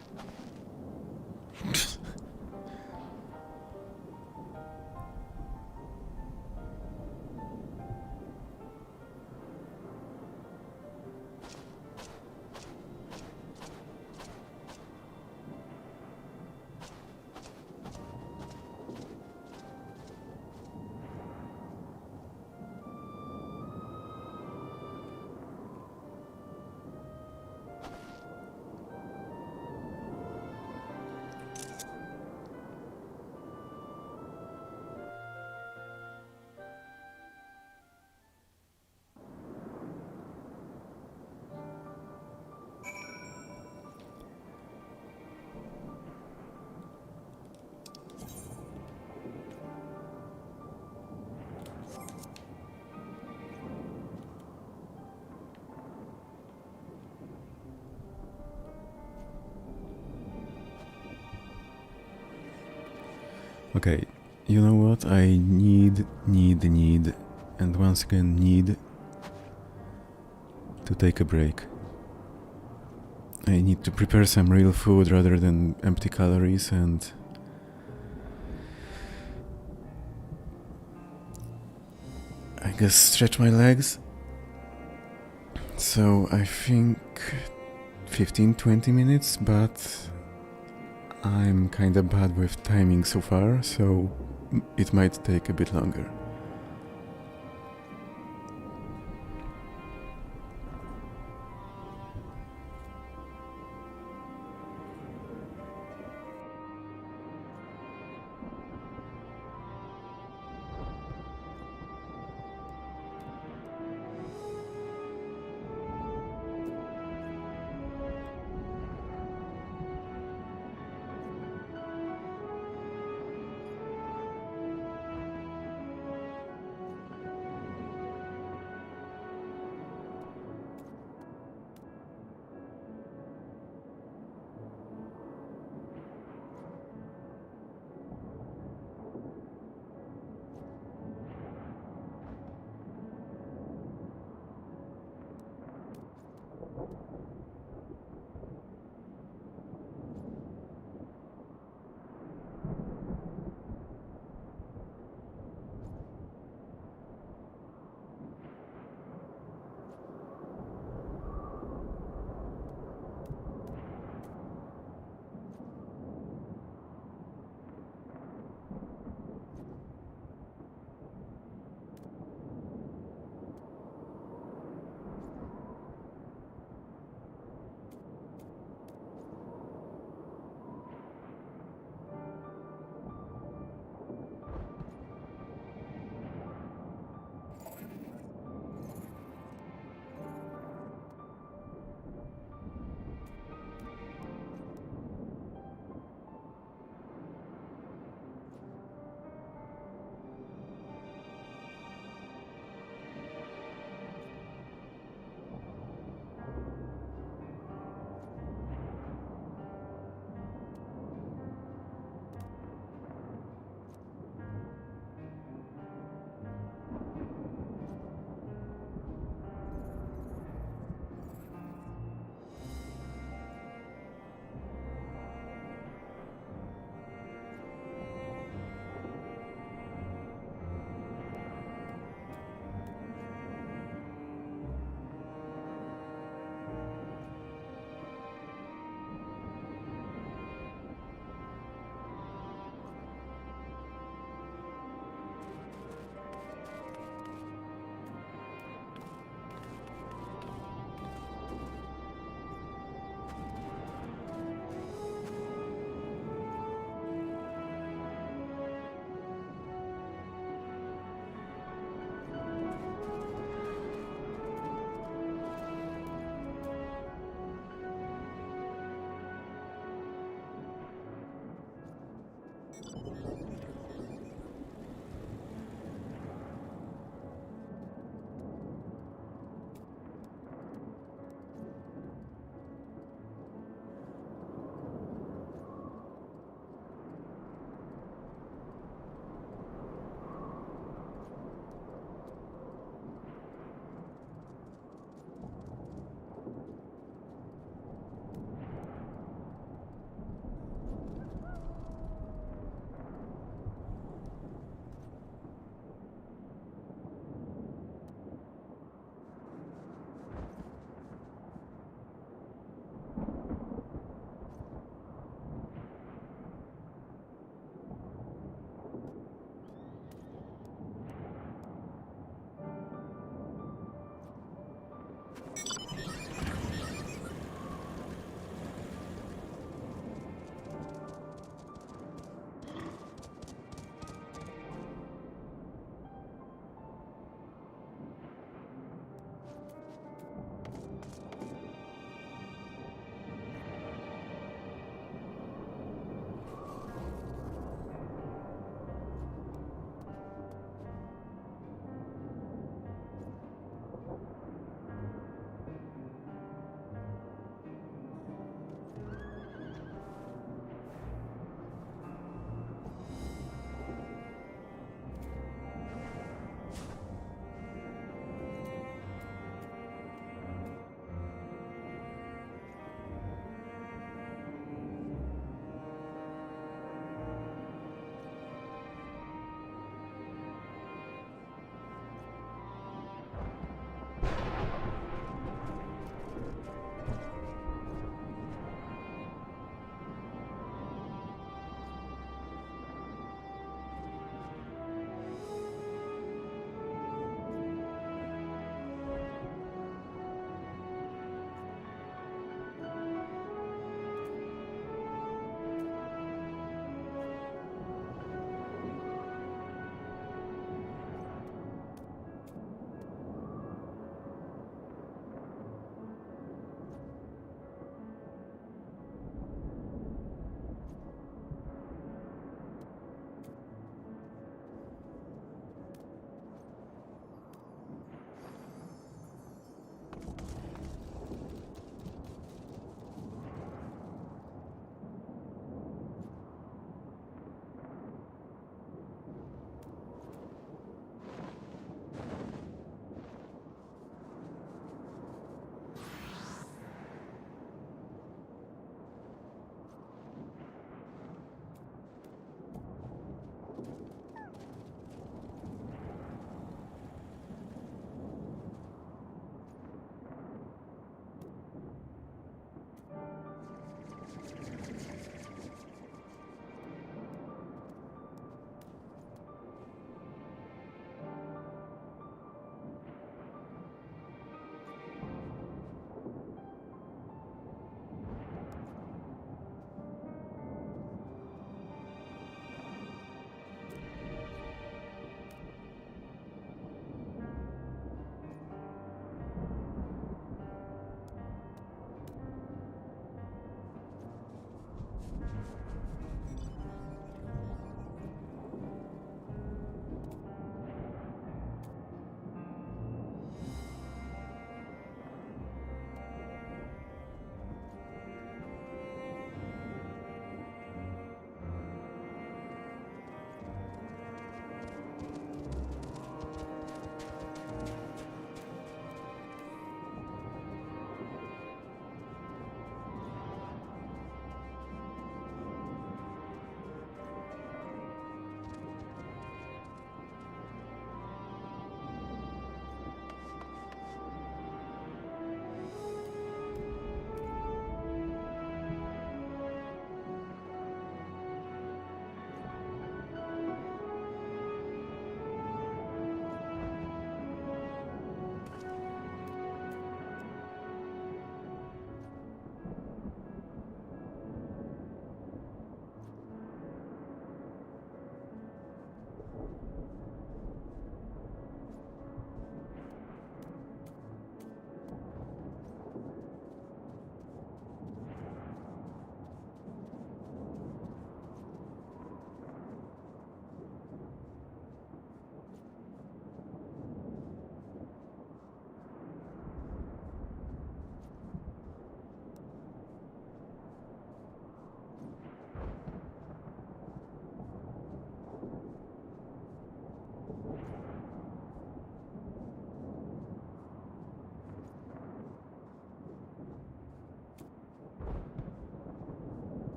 Okay, you know what? I need, and once again need to take a break. I need to prepare some real food rather than empty calories, and I guess stretch my legs. So I think 15-20 minutes, but I'm kinda bad with timing so far, so it might take a bit longer.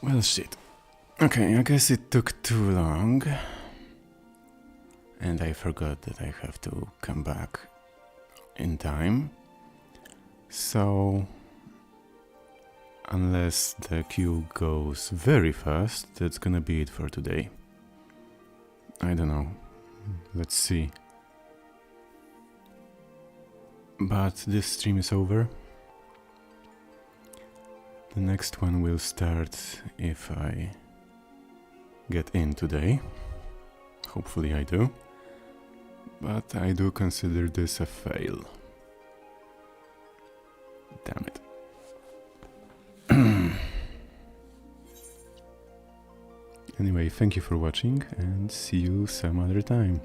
Well, shit. Okay, I guess it took too long. And I forgot that I have to come back in time. So, unless the queue goes very fast, that's gonna be it for today. I don't know. Let's see. But this stream is over. The next one will start if I get in today. Hopefully I do. But I do consider this a fail. Damn it. Anyway, thank you for watching and see you some other time.